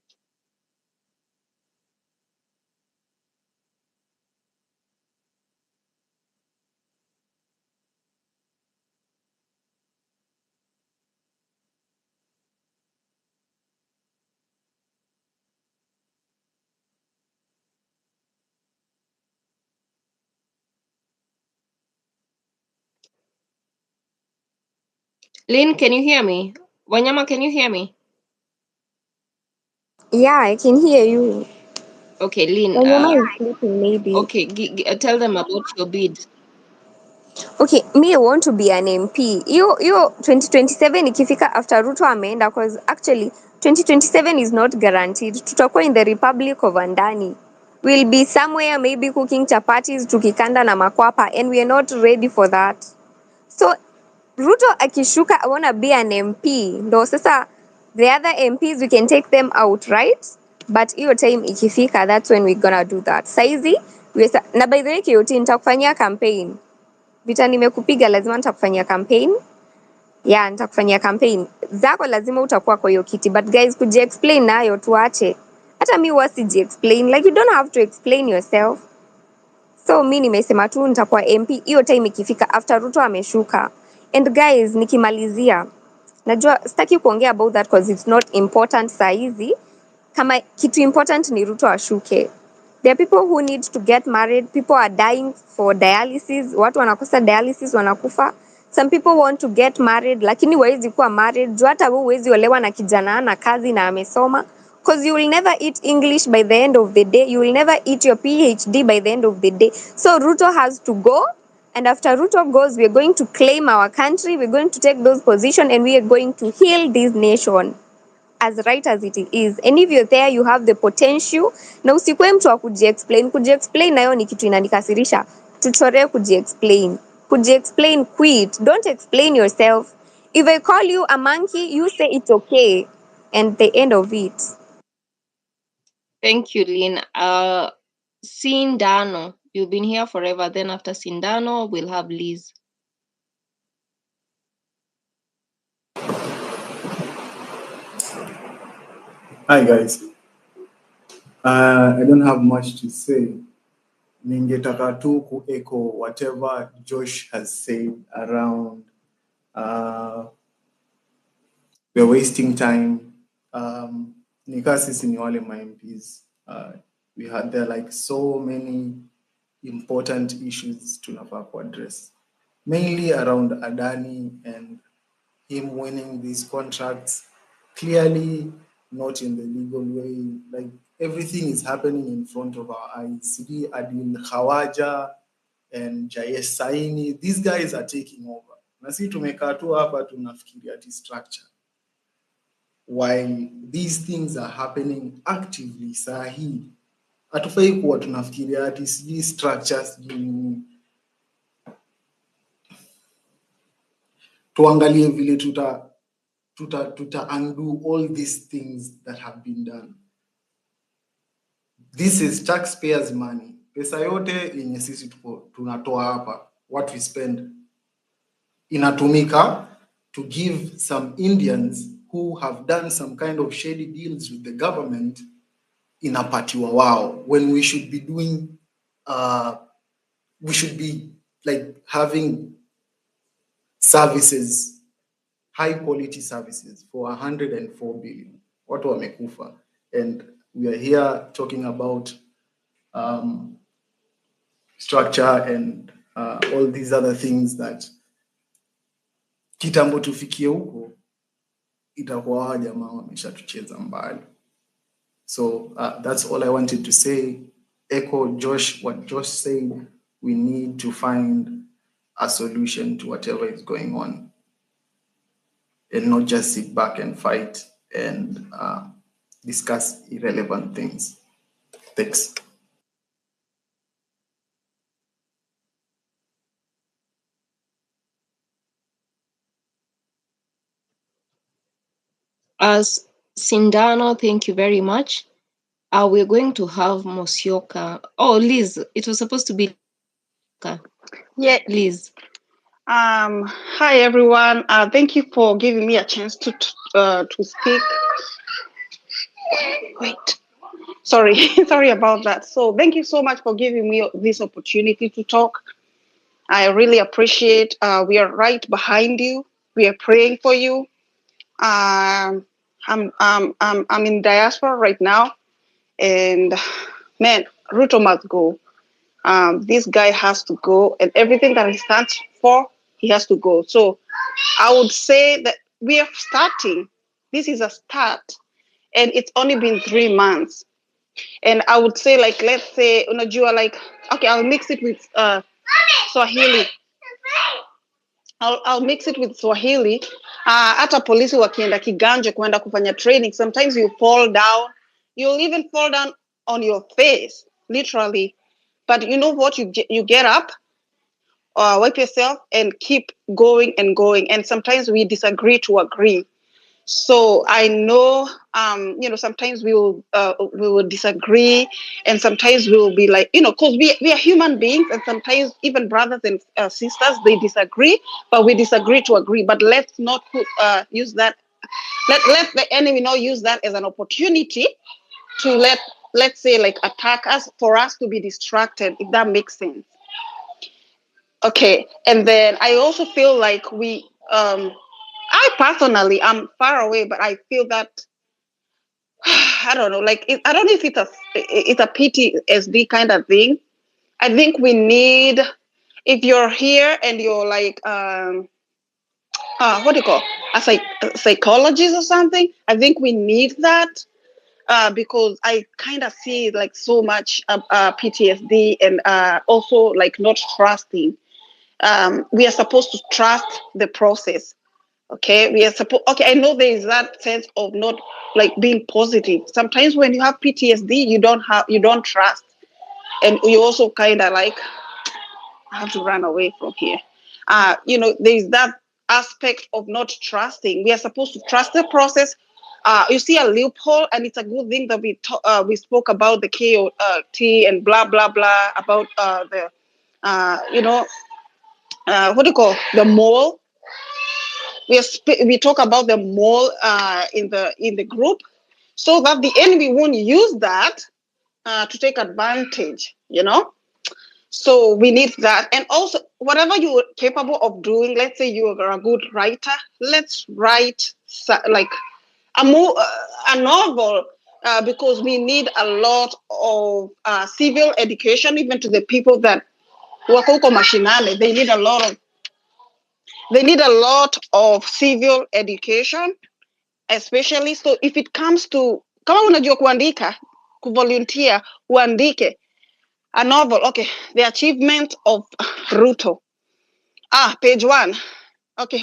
Lynn, can you hear me? Wanyama, can you hear me? Yeah, I can hear you. Okay, Lynn. Wanyama is sleeping maybe. Okay, tell them about your bid. Okay, me I want to be an MP. Hiyo 2027 ikifika after Ruto ameenda cause actually 2027 is not guaranteed. Tutakuwa in the Republic of Andani. We'll be somewhere maybe cooking chapatis tukikanda na makwapa and we are not ready for that. So Ruto akishuka I want to be an MP. Ndo sasa the other MPs we can take them out, right? But hiyo time ikifika that's when we're gonna do that. Saizi na by the way KOT nitakufanyia campaign. Vita nimekupiga lazima nitakufanyia campaign. Yeah, nitakufanyia campaign. Zako lazima utakuwa kwa hiyo kiti. But guys, kuji-explain nayo tuache. Hata mi huwa siji-explain. Like you don't have to explain yourself. So mi nimesema tu nitakuwa MP. Hiyo time ikifika after Ruto ameshuka. And guys, nikimalizia. Najua sitaki kuongea about that because it's not important saa hizi. Kama kitu important ni Ruto ashuke. There are people who need to get married. People are dying for dialysis. Watu wanakosa dialysis wanakufa. Some people want to get married lakini hawezi kuwa married. Juu hata wewe huwezi olewa na kijana ana kazi na amesoma. Because you will never eat English by the end of the day. You will never eat your PhD by the end of the day. So Ruto has to go. And after Ruto goes, we are going to claim our country. We're going to take those positions and we are going to heal this nation. As right as it is. And if you're there, you have the potential. Na usikwe mtu wa kuji-explain. Kuji-explain nayo ni kitu inanikasirisha. Tuchore kuji-explain. Kuji-explain, quit. Don't explain yourself. If I call you a monkey, you say it's okay. And the end of it. Thank you, Lynn. Sindano, you've been here forever. Then after Sindano, we'll have Liz. Hi guys. I don't have much to say. Ningetaka tu ku-echo whatever Josh has said around we're wasting time. Nika sisi ni wale MPs. There are like so many important issues tunafaa address. Mainly around Adani and him winning these contracts. Clearly not in the legal way. Like everything is happening in front of our eyes. Sudi, Adil, Khawaja, and Jayes Saini, these guys are taking over. Na sisi tumekaa tu hapa tunafikiria ati structure. While these things are happening actively sahi, hatufai kuwa tunafikiria ati these structures tuangalie vile tuta undo all these things that have been done. This is taxpayers' money. Pesa yote yenye sisi tunatoa hapa, what we spend, inatumika to give some Indians who have done some kind of shady deals with the government inapatiwa wao, when we should be doing we should be like having services, high quality services for 104 billion. Watu wamekufa, and we are here talking about structure and all these other things that kitambo tufikie huko itakuwa hawa jamaa wameshatucheza mbali. So that's all I wanted to say. Echo Josh, what Josh said, we need to find a solution to whatever is going on and not just sit back and fight and discuss irrelevant things. Thanks. As Sindano, thank you very much. We're going to have Mosioka. Oh, Liz, it was supposed to be. Yeah, Liz. Hi everyone. Thank you for giving me a chance to speak. Wait, sorry, sorry about that. So thank you so much for giving me this opportunity to talk. I really appreciate. We are right behind you. We are praying for you. I'm in diaspora right now, and man, Ruto must go. This guy has to go, and everything that he stands for, he has to go. So I would say that we are starting. This is a start, and it's only been 3 months. And I would say, like, let's say, unajua, like, okay, I'll mix it with Swahili. I'll mix it with Swahili. Hata polisi wakienda kiganje kwenda kufanya training, sometimes you fall down. You'll even fall down on your face, literally. But you know what? You get up, wipe yourself, and keep going and going. And sometimes we disagree to agree. So I know, sometimes we will disagree, and sometimes we will be like, because we are human beings, and sometimes even brothers and sisters, they disagree, but we disagree to agree. But let's not use that. Let the enemy not use that as an opportunity to let's say, like, attack us, for us to be distracted, if that makes sense. Okay, and then I also feel like I personally, I'm far away, but I feel that I don't know, like I don't know if it's a PTSD kind of thing. I think we need, if you're here and you're like what do you call, a psychologist or something, I think we need that because I kind of see like so much PTSD and also like not trusting. We are supposed to trust the process. Okay, we are supposed. Okay, I know there is that sense of not like being positive. Sometimes when you have PTSD, you don't trust, and you also kind of like, I have to run away from here. There is that aspect of not trusting. We are supposed to trust the process. You see a loophole, and it's a good thing that we spoke about the KOT and blah blah blah about the what do you call, the mall. We talk about the mall in the group, so that the enemy won't use that to take advantage. So we need that, and also whatever you're capable of doing. Let's say you are a good writer. Let's write like a novel. Because we need a lot of civil education, even to the people that wako huko mashinani. They need a lot of civil education, especially. So if it comes to, kama unajua kuandika, kuvolunteer, uandike a novel. Okay, the achievement of Ruto. Page 1. Okay,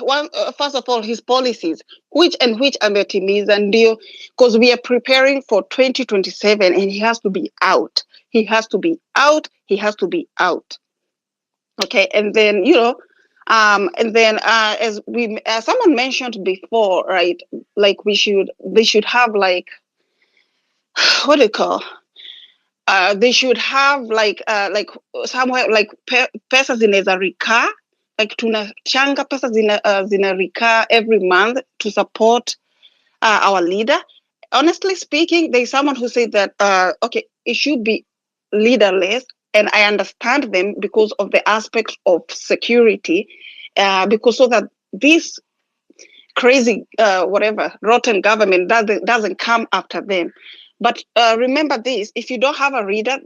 first of all, his policies, which ametimiza ndio, because we are preparing for 2027, and he has to be out. He has to be out. He has to be out. Okay, and then as someone mentioned before, right? Like they should have like what do you call? They should have like somewhere like pesa zinaweza recur, like tunachanga pesa zina recur every month to support our leader, honestly speaking, there's someone who said that, okay, it should be leaderless. And I understand them because of the aspect of security, because so that this crazy, whatever, rotten government doesn't come after them. But remember this, if you don't have a leader,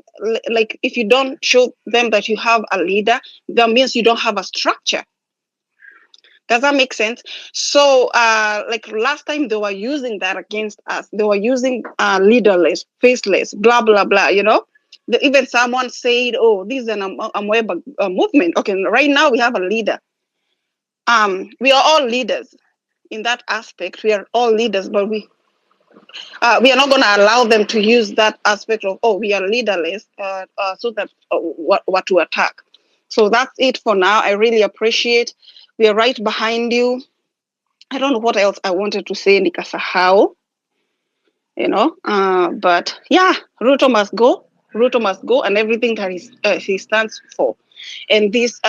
like if you don't show them that you have a leader, that means you don't have a structure. Does that make sense? So, like last time they were using that against us. They were using leaderless, faceless, blah, blah, blah, you know? Even someone said, oh, this is an Amweba movement. Okay, right now we have a leader. We are all leaders in that aspect. We are all leaders, but we are not going to allow them to use that aspect of, oh, we are leaderless, so that what to attack. So that's it for now. I really appreciate. We are right behind you. I don't know what else I wanted to say, nikasahau, you know. But yeah, Ruto must go. Ruto must go, and everything that he stands for. And this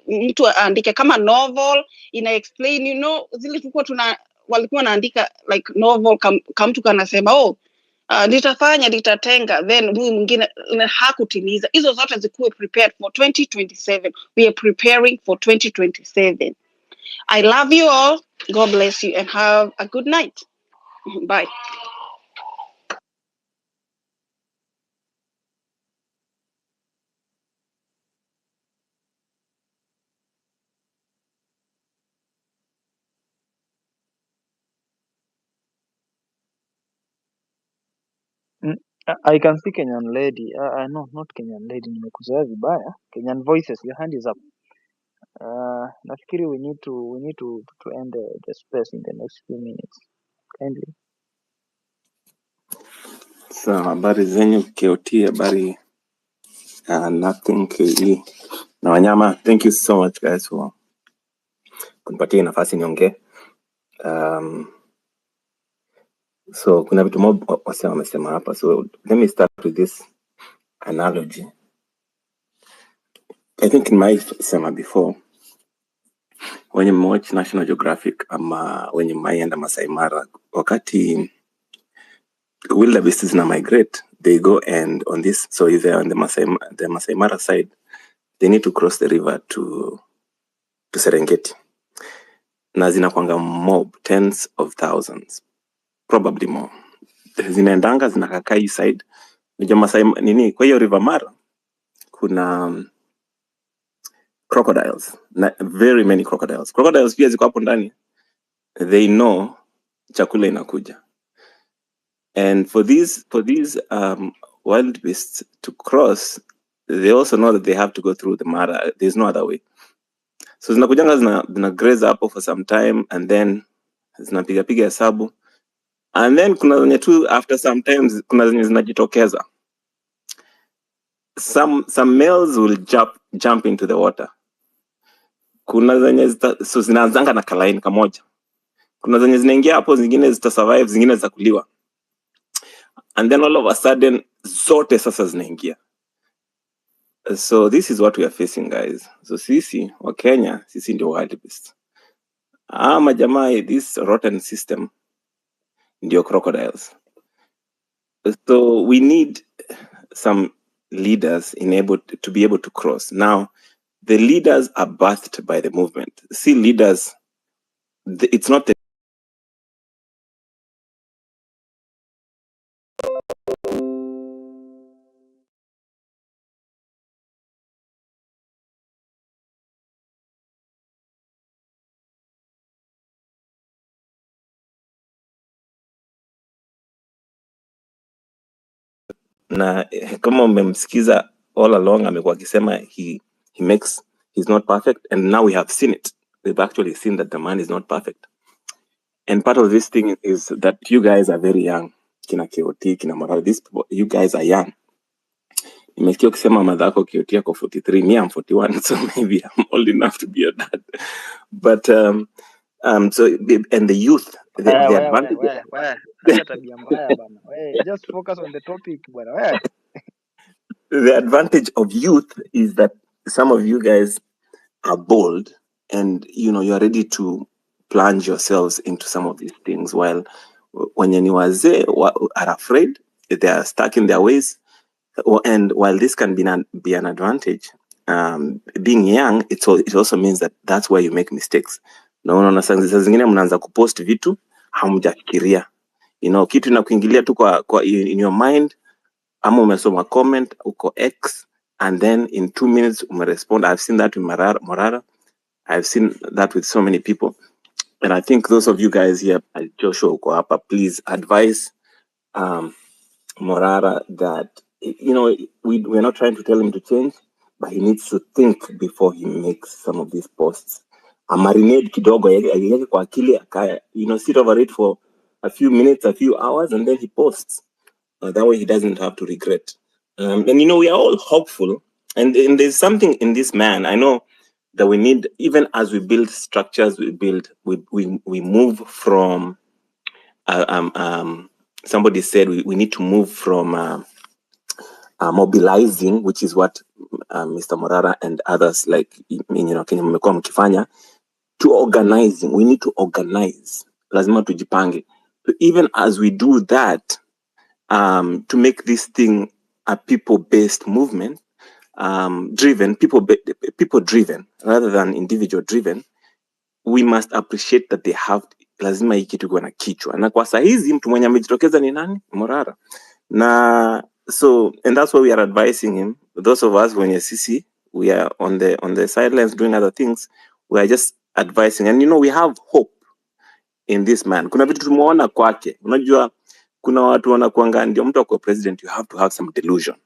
mtu andike kama novel ina explain, you know, zile tulikuwa walikuwa naandika like novel, kamtu kanasema oh, nitafanya nitatenga, then huyu mwingine hakutimiza. Hizo zote zikuwe prepared for 2027. We are preparing for 2027. I love you all. God bless you and have a good night. Bye. I can see Kenyan lady. No, not Kenyan lady. Nimekuzoea vibaya. Kenyan voices. Your hand is up. Nafikiri we need to end the space in the next few minutes. Kindly. So habari zenyu KOT, habari nothing KE na wanyama. Thank you so much guys for kunipatia nafasi niongee. So kuna vitu mob wase wamesema hapa, so let me start with this analogy. I think in my sema before, when you watch National Geographic ama when you enda Masai Mara, wakati wildebeest na migrate, they go and on this, so if they're on the Masai Mara side, they need to cross the river to Serengeti. Na zinakwanga mob, tens of thousands, probably more. Zinaendanga zinakakaa hii side. Nijua Masai nini, kwa hiyo River Mara kuna crocodiles, very many crocodiles. Crocodiles pia ziko hapo ndani. They know chakula inakuja. And for these wild beasts to cross, they also know that they have to go through the Mara. There's no other way. So zinakujanga zina graze hapo for some time, and then zinapiga hesabu. And then kuna zenye tu after some times kuna zenye zinajitokeza. Some males will jump into the water. Kuna zenye so zinaanzanga na kalaini kamoja. Kuna zenye zinaingia hapo, zingine zita survive, zingine zitakuliwa. And then all of a sudden zote sasa zinaingia. So this is what we are facing, guys. So sisi wa Kenya, sisi ndio wild beast. Majamaa, this rotten system ndio crocodiles. So we need some leaders to be able to cross. Now, the leaders are birthed by the movement. See, leaders, it's not the na kama umemsikiza all along amekuwa akisema he's not perfect, and now we have seen it. We've actually seen that the man is not perfect. And part of this thing is that you guys are very young. Kina KOT, kina Morara, you guys are young. Nimesikia ukisema madhako KOT yako 43, me I'm 41, so maybe I'm old enough to be a dad. But so and the youth, the advantage. Just focus on the topic, bwana. The advantage of youth is that some of you guys are bold, and you are ready to plunge yourselves into some of these things, while wenye ni wazee are afraid, they are stuck in their ways. And while this can be an advantage, being young, it also means that that's where you make mistakes. Na unaona saa zingine mnaanza kupost vitu hamjafikiria, kitu inakuingilia tu kwa in your mind, ama umesoma comment uko X and then in 2 minutes umerespond. I've seen that with Morara. I've seen that with so many people, and I think those of you guys here at Joshua uko hapa, please advise Morara that we're not trying to tell him to change, but he needs to think before he makes some of these posts. Marinate kidogo yake kwa akili akaya, sit over it for a few minutes, a few hours, and then he posts. That way he doesn't have to regret. And we are all hopeful, and there's something in this man. I know that we need, even as we build structures, we move from somebody said we need to move from mobilizing, which is what Mr. Morara and others like Kenya mmekuwa mkifanya, to organizing. We need to organize. Lazima tujipange. So even as we do that, to make this thing a people-based movement, people driven rather than individual driven, we must appreciate that they have, lazima hii kitu na kichwa, na kwa sahizi mtu mwenye amejitokeza ni nani? Morara. And that's why we are advising him. Those of us when sisi, we are on the sidelines doing other things, we are just advising, and we have hope in this man. Kuna vitu tumeona kwake. Unajua kuna watu wanakuanga ndio mtu akue president, you have to have some delusion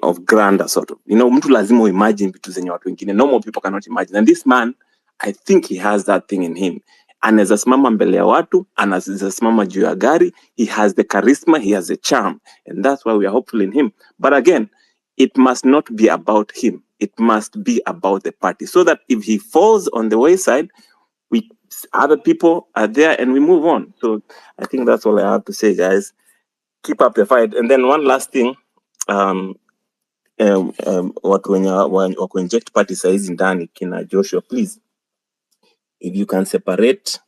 of grander sort of. Mtu lazima imagine vitu zenye watu wengine normal people cannot imagine. And this man, I think he has that thing in him. Anaweza simama mbele ya watu, anaweza simama juu ya gari. He has the charisma, he has the charm, and that's why we are hopeful in him. But again, it must not be about him. It must be about the party, so that if he falls on the wayside, other people are there and we move on. So I think that's all I have to say, guys. Keep up the fight. And then one last thing, watu wenye wako inject party saizi ndani kina Joshua, please, if you can separate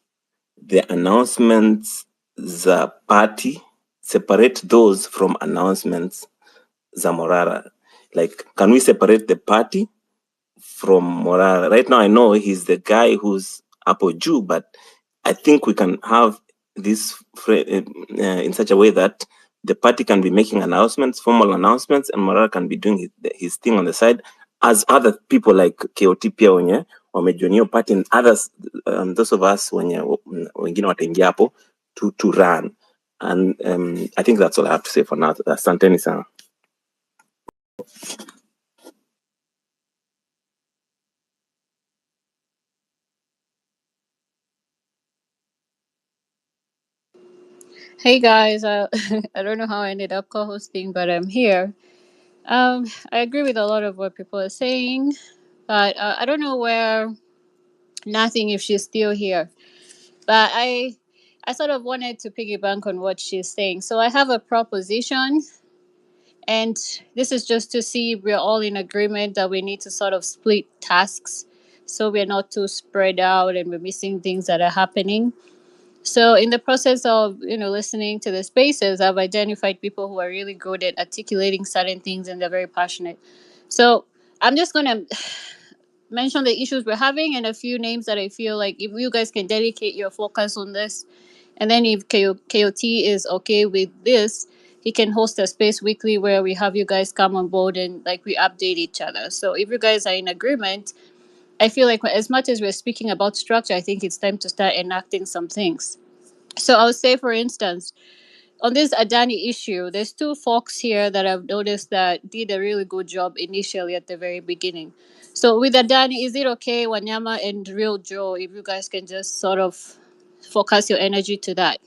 the announcements za party, separate those from announcements za Morara. Like, can we separate the party from Morara? Right now I know he's the guy who's Apple Jew, but I think we can have this in such a way that the party can be making announcements, formal announcements, and Morara can be doing his thing on the side, as other people like KOT pia wenye wamejoin party, and others, those of us wenye wengine wataingia hapo to run. And I think that's all I have to say for now. Asanteni sana. Hey guys, I don't know how I ended up co-hosting, but I'm here. I agree with a lot of what people are saying, but I don't know where nothing if she's still here. But I sort of wanted to piggyback on what she's saying. So I have a proposition, and this is just to see if we're all in agreement that we need to sort of split tasks, so we're not too spread out and we're missing things that are happening. So in the process of listening to the spaces, I've identified people who are really good at articulating certain things and they're very passionate. So I'm just gonna mention the issues we're having and a few names that I feel like if you guys can dedicate your focus on this, and then if KOT is okay with this, he can host a space weekly where we have you guys come on board and like we update each other. So if you guys are in agreement, I feel like as much as we're speaking about structure, I think it's time to start enacting some things. So I would say, for instance, on this Adani issue, there's two folks here that I've noticed that did a really good job initially at the very beginning. So with Adani, is it okay, Wanyama and Real Joe, if you guys can just sort of focus your energy to that?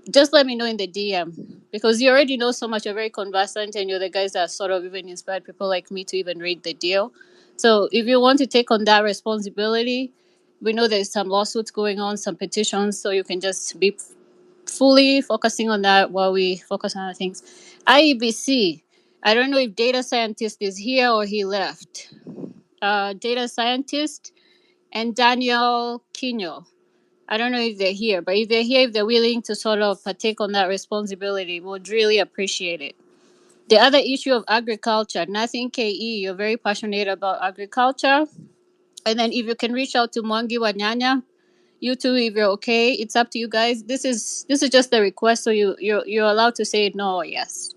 Just let me know in the DM, because you already know so much. You're very conversant, and you're the guys that sort of even inspired people like me to even read the deal. So if you want to take on that responsibility, we know there's some lawsuits going on, some petitions, so you can just be fully focusing on that while we focus on other things. IEBC, I don't know if data scientist is here or he left. Data scientist and Daniel Quino. I don't know if they're here, but if they're here, if they're willing to sort of partake on that responsibility, we would really appreciate it. The other issue of agriculture, nothing KE, you're very passionate about agriculture. And then if you can reach out to Mwangi Wanyanya, you too, if you're okay, it's up to you guys. This is just a request, so you're allowed to say no or yes.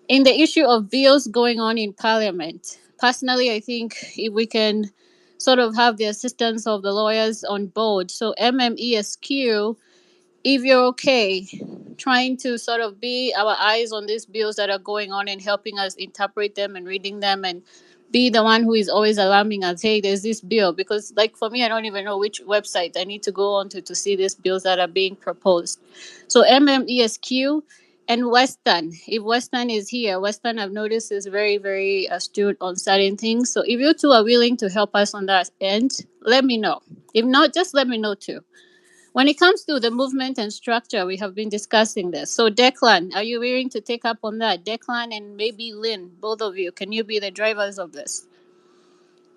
In the issue of bills going on in Parliament, personally, I think if we can sort of have the assistance of the lawyers on board, so MMESQ, if you're okay, trying to sort of be our eyes on these bills that are going on and helping us interpret them and reading them and be the one who is always alarming us, hey, there's this bill. Because, like, for me, I don't even know which website I need to go on to see these bills that are being proposed. So, MMESQ and Western, if Western is here, Western, I've noticed, is very, very astute on certain things. So, if you two are willing to help us on that end, let me know. If not, just let me know too. When it comes to the movement and structure, we have been discussing this. So, Declan, are you willing to take up on that? Declan and maybe Lynn, both of you, can you be the drivers of this?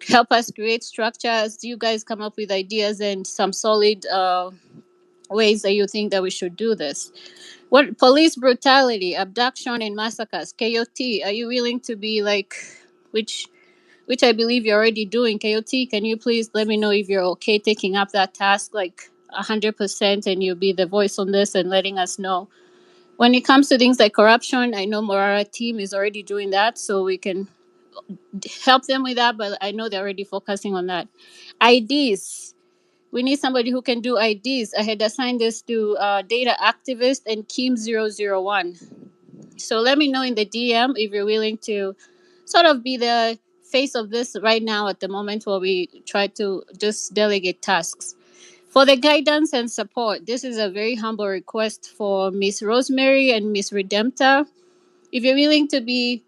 Help us create structures. You guys come up with ideas and some solid ways that you think that we should do this. What police brutality, abduction, and massacres? KOT, are you willing to be like, which I believe you're already doing. KOT, can you please let me know if you're okay taking up that task like 100% and you'll be the voice on this and letting us know. When it comes to things like corruption, I know Morara team is already doing that, so we can help them with that, but I know they're already focusing on that. IDs. We need somebody who can do IDs. I had assigned this to data activist and Kim001. So let me know in the DM if you're willing to sort of be the face of this right now at the moment while we try to just delegate tasks. For the guidance and support, this is a very humble request for Miss Rosemary and Miss Redempta. If you're willing to be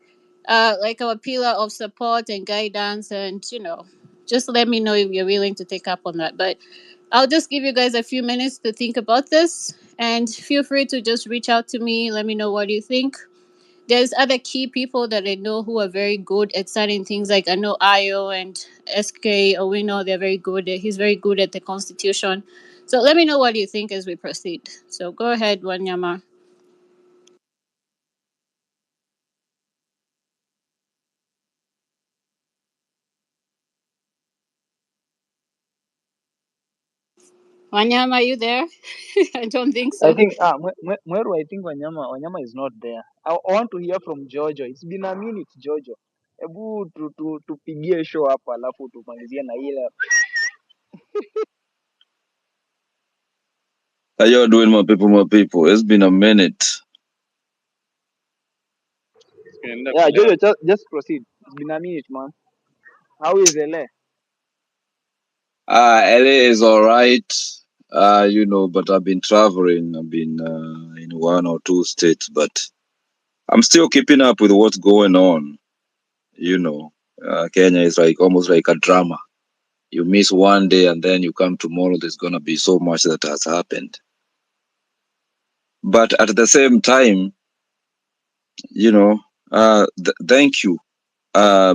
like our pillar of support and guidance, and just let me know if you're willing to take up on that. But I'll just give you guys a few minutes to think about this, and feel free to just reach out to me. Let me know what you think. There's other key people that I know who are very good at certain things. Like I know Ayo and SK Owino, they're very good. He's very good at the Constitution. So let me know what you think as we proceed. So go ahead, Wanyama. Wanyama, are you there? I don't think I so. think Mweru, I think Wanyama is not there. I want to hear from Jojo. It's been a minute, Jojo. Hebu tupigie show hapa alafu tumalizie na ile. How y'all doing, my people, my people? It's been a minute. Yeah, Jojo, just proceed. It's been a minute, man. How is LA? LA is all right. But I've been traveling. I've been in one or two states, but I'm still keeping up with what's going on. Kenya is like almost like a drama. You miss one day and then you come tomorrow, there's going to be so much that has happened. But at the same time, thank you.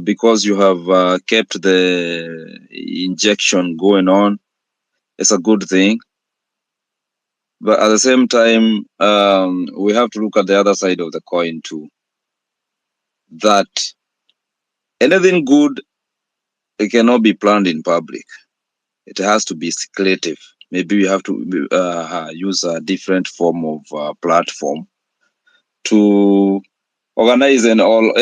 Because you have kept the injection going on. It's a good thing. But at the same time, we have to look at the other side of the coin too. That anything good, it cannot be planned in public. It has to be secretive. Maybe we have to use a different form of platform to organize and or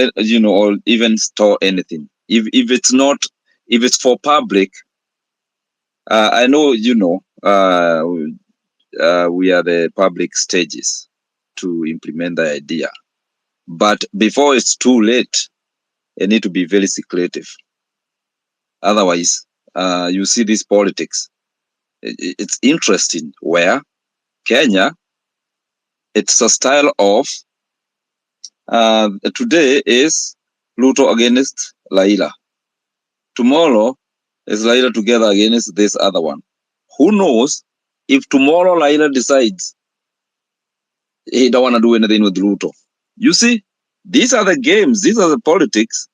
even store anything. If it's for public, I know we are the public stages to implement the idea. But before it's too late, it need to be very secretive. Otherwise, you see this politics. It's interesting where Kenya, it's a style of today is Ruto against Laila. Tomorrow is Laila together against this other one. Who knows if tomorrow Laila decides he don't want to do anything with Ruto. You see, these are the games. These are the politics.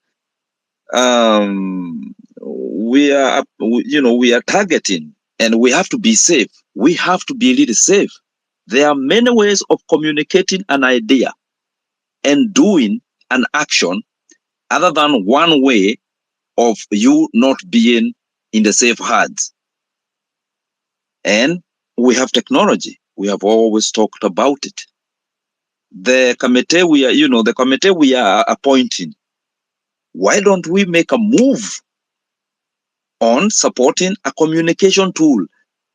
We are targeting, and we have to be safe. we have to be really safe. There are many ways of communicating an idea and doing an action other than one way of you not being in the safe hands. And we have technology. We have always talked about it. The committee the committee we are appointing, why don't we make a move on supporting a communication tool?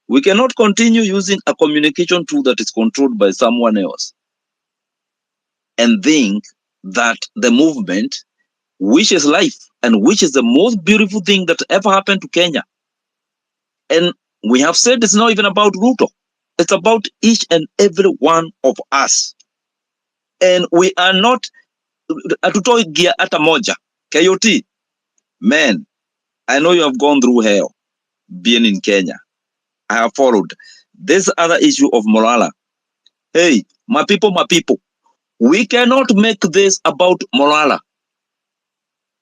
We cannot continue using a communication tool that is controlled by someone else and think that the movement, which is life and which is the most beautiful thing that ever happened to Kenya. And we have said it's not even about Ruto. It's about each and every one of us. And we are not atutoi gia ata moja. KOT, man, I know you have gone through hell being in Kenya. I have followed. This other issue of Morala. Hey, my people, we cannot make this about Morala.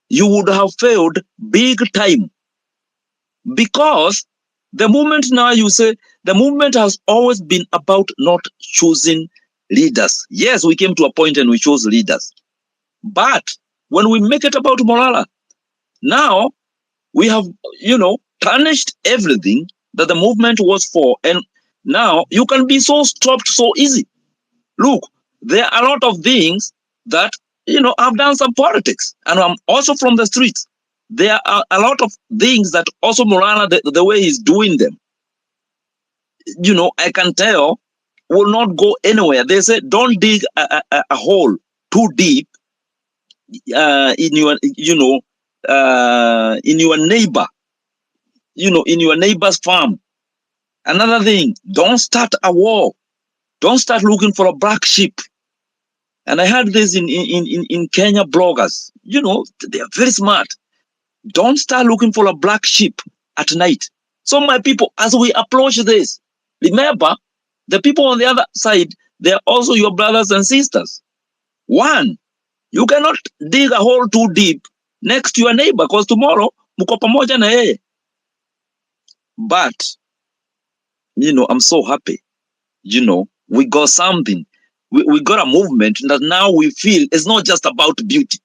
You would have failed big time. Because the movement now, you say, the movement has always been about not choosing leaders. Yes, we came to a point and we chose leaders. But when we make it about Morala, now we have, tarnished everything that the movement was for. And now you can be so stopped so easy. Look, there are a lot of things that, I've done some politics and I'm also from the streets. There are a lot of things that also Morana, the way he's doing them, I can tell will not go anywhere. They say, don't dig a hole too deep in your, in your neighbor, in your neighbor's farm. Another thing, don't start a war. Don't start looking for a black sheep. And I heard this in Kenya bloggers. They are very smart. Don't start looking for a black sheep at night. So my people, as we approach this, remember, the people on the other side, they're also your brothers and sisters. One, you cannot dig a hole too deep next to your neighbor because tomorrow, muko pamoja na yeye. But, I'm so happy. We got something. We got a movement that now we feel it's not just about beauty.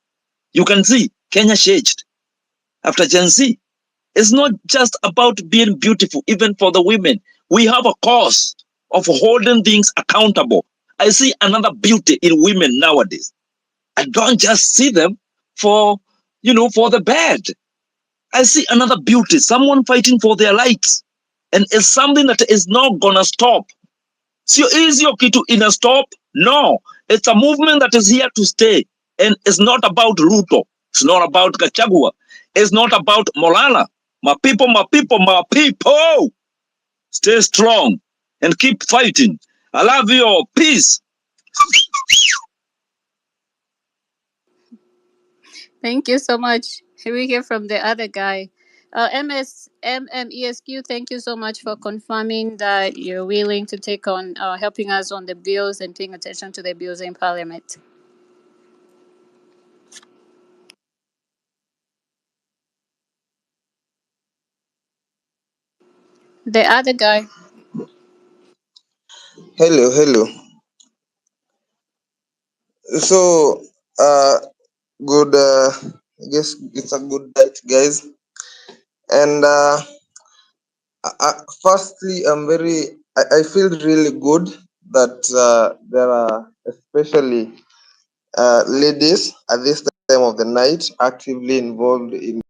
You can see Kenya changed after Gen Z. It's not just about being beautiful, even for the women. We have a cause of holding things accountable. I see another beauty in women nowadays. I don't just see them for the bad. I see another beauty, someone fighting for their rights. And it's something that is not gonna stop. So is your kitu in a stop? No, it's a movement that is here to stay. And it's not about Ruto. It's not about Gachagua. It's not about Morala. My people, stay strong and keep fighting. I love you all. Peace. Thank you so much. We hear from the other guy. MMESQ, thank you so much for confirming that you're willing to take on helping us on the bills and paying attention to the bills in Parliament. The other guy. Hello. So, good. I guess it's a good night, guys. And firstly, I feel really good that there are especially ladies at this time of the night actively involved in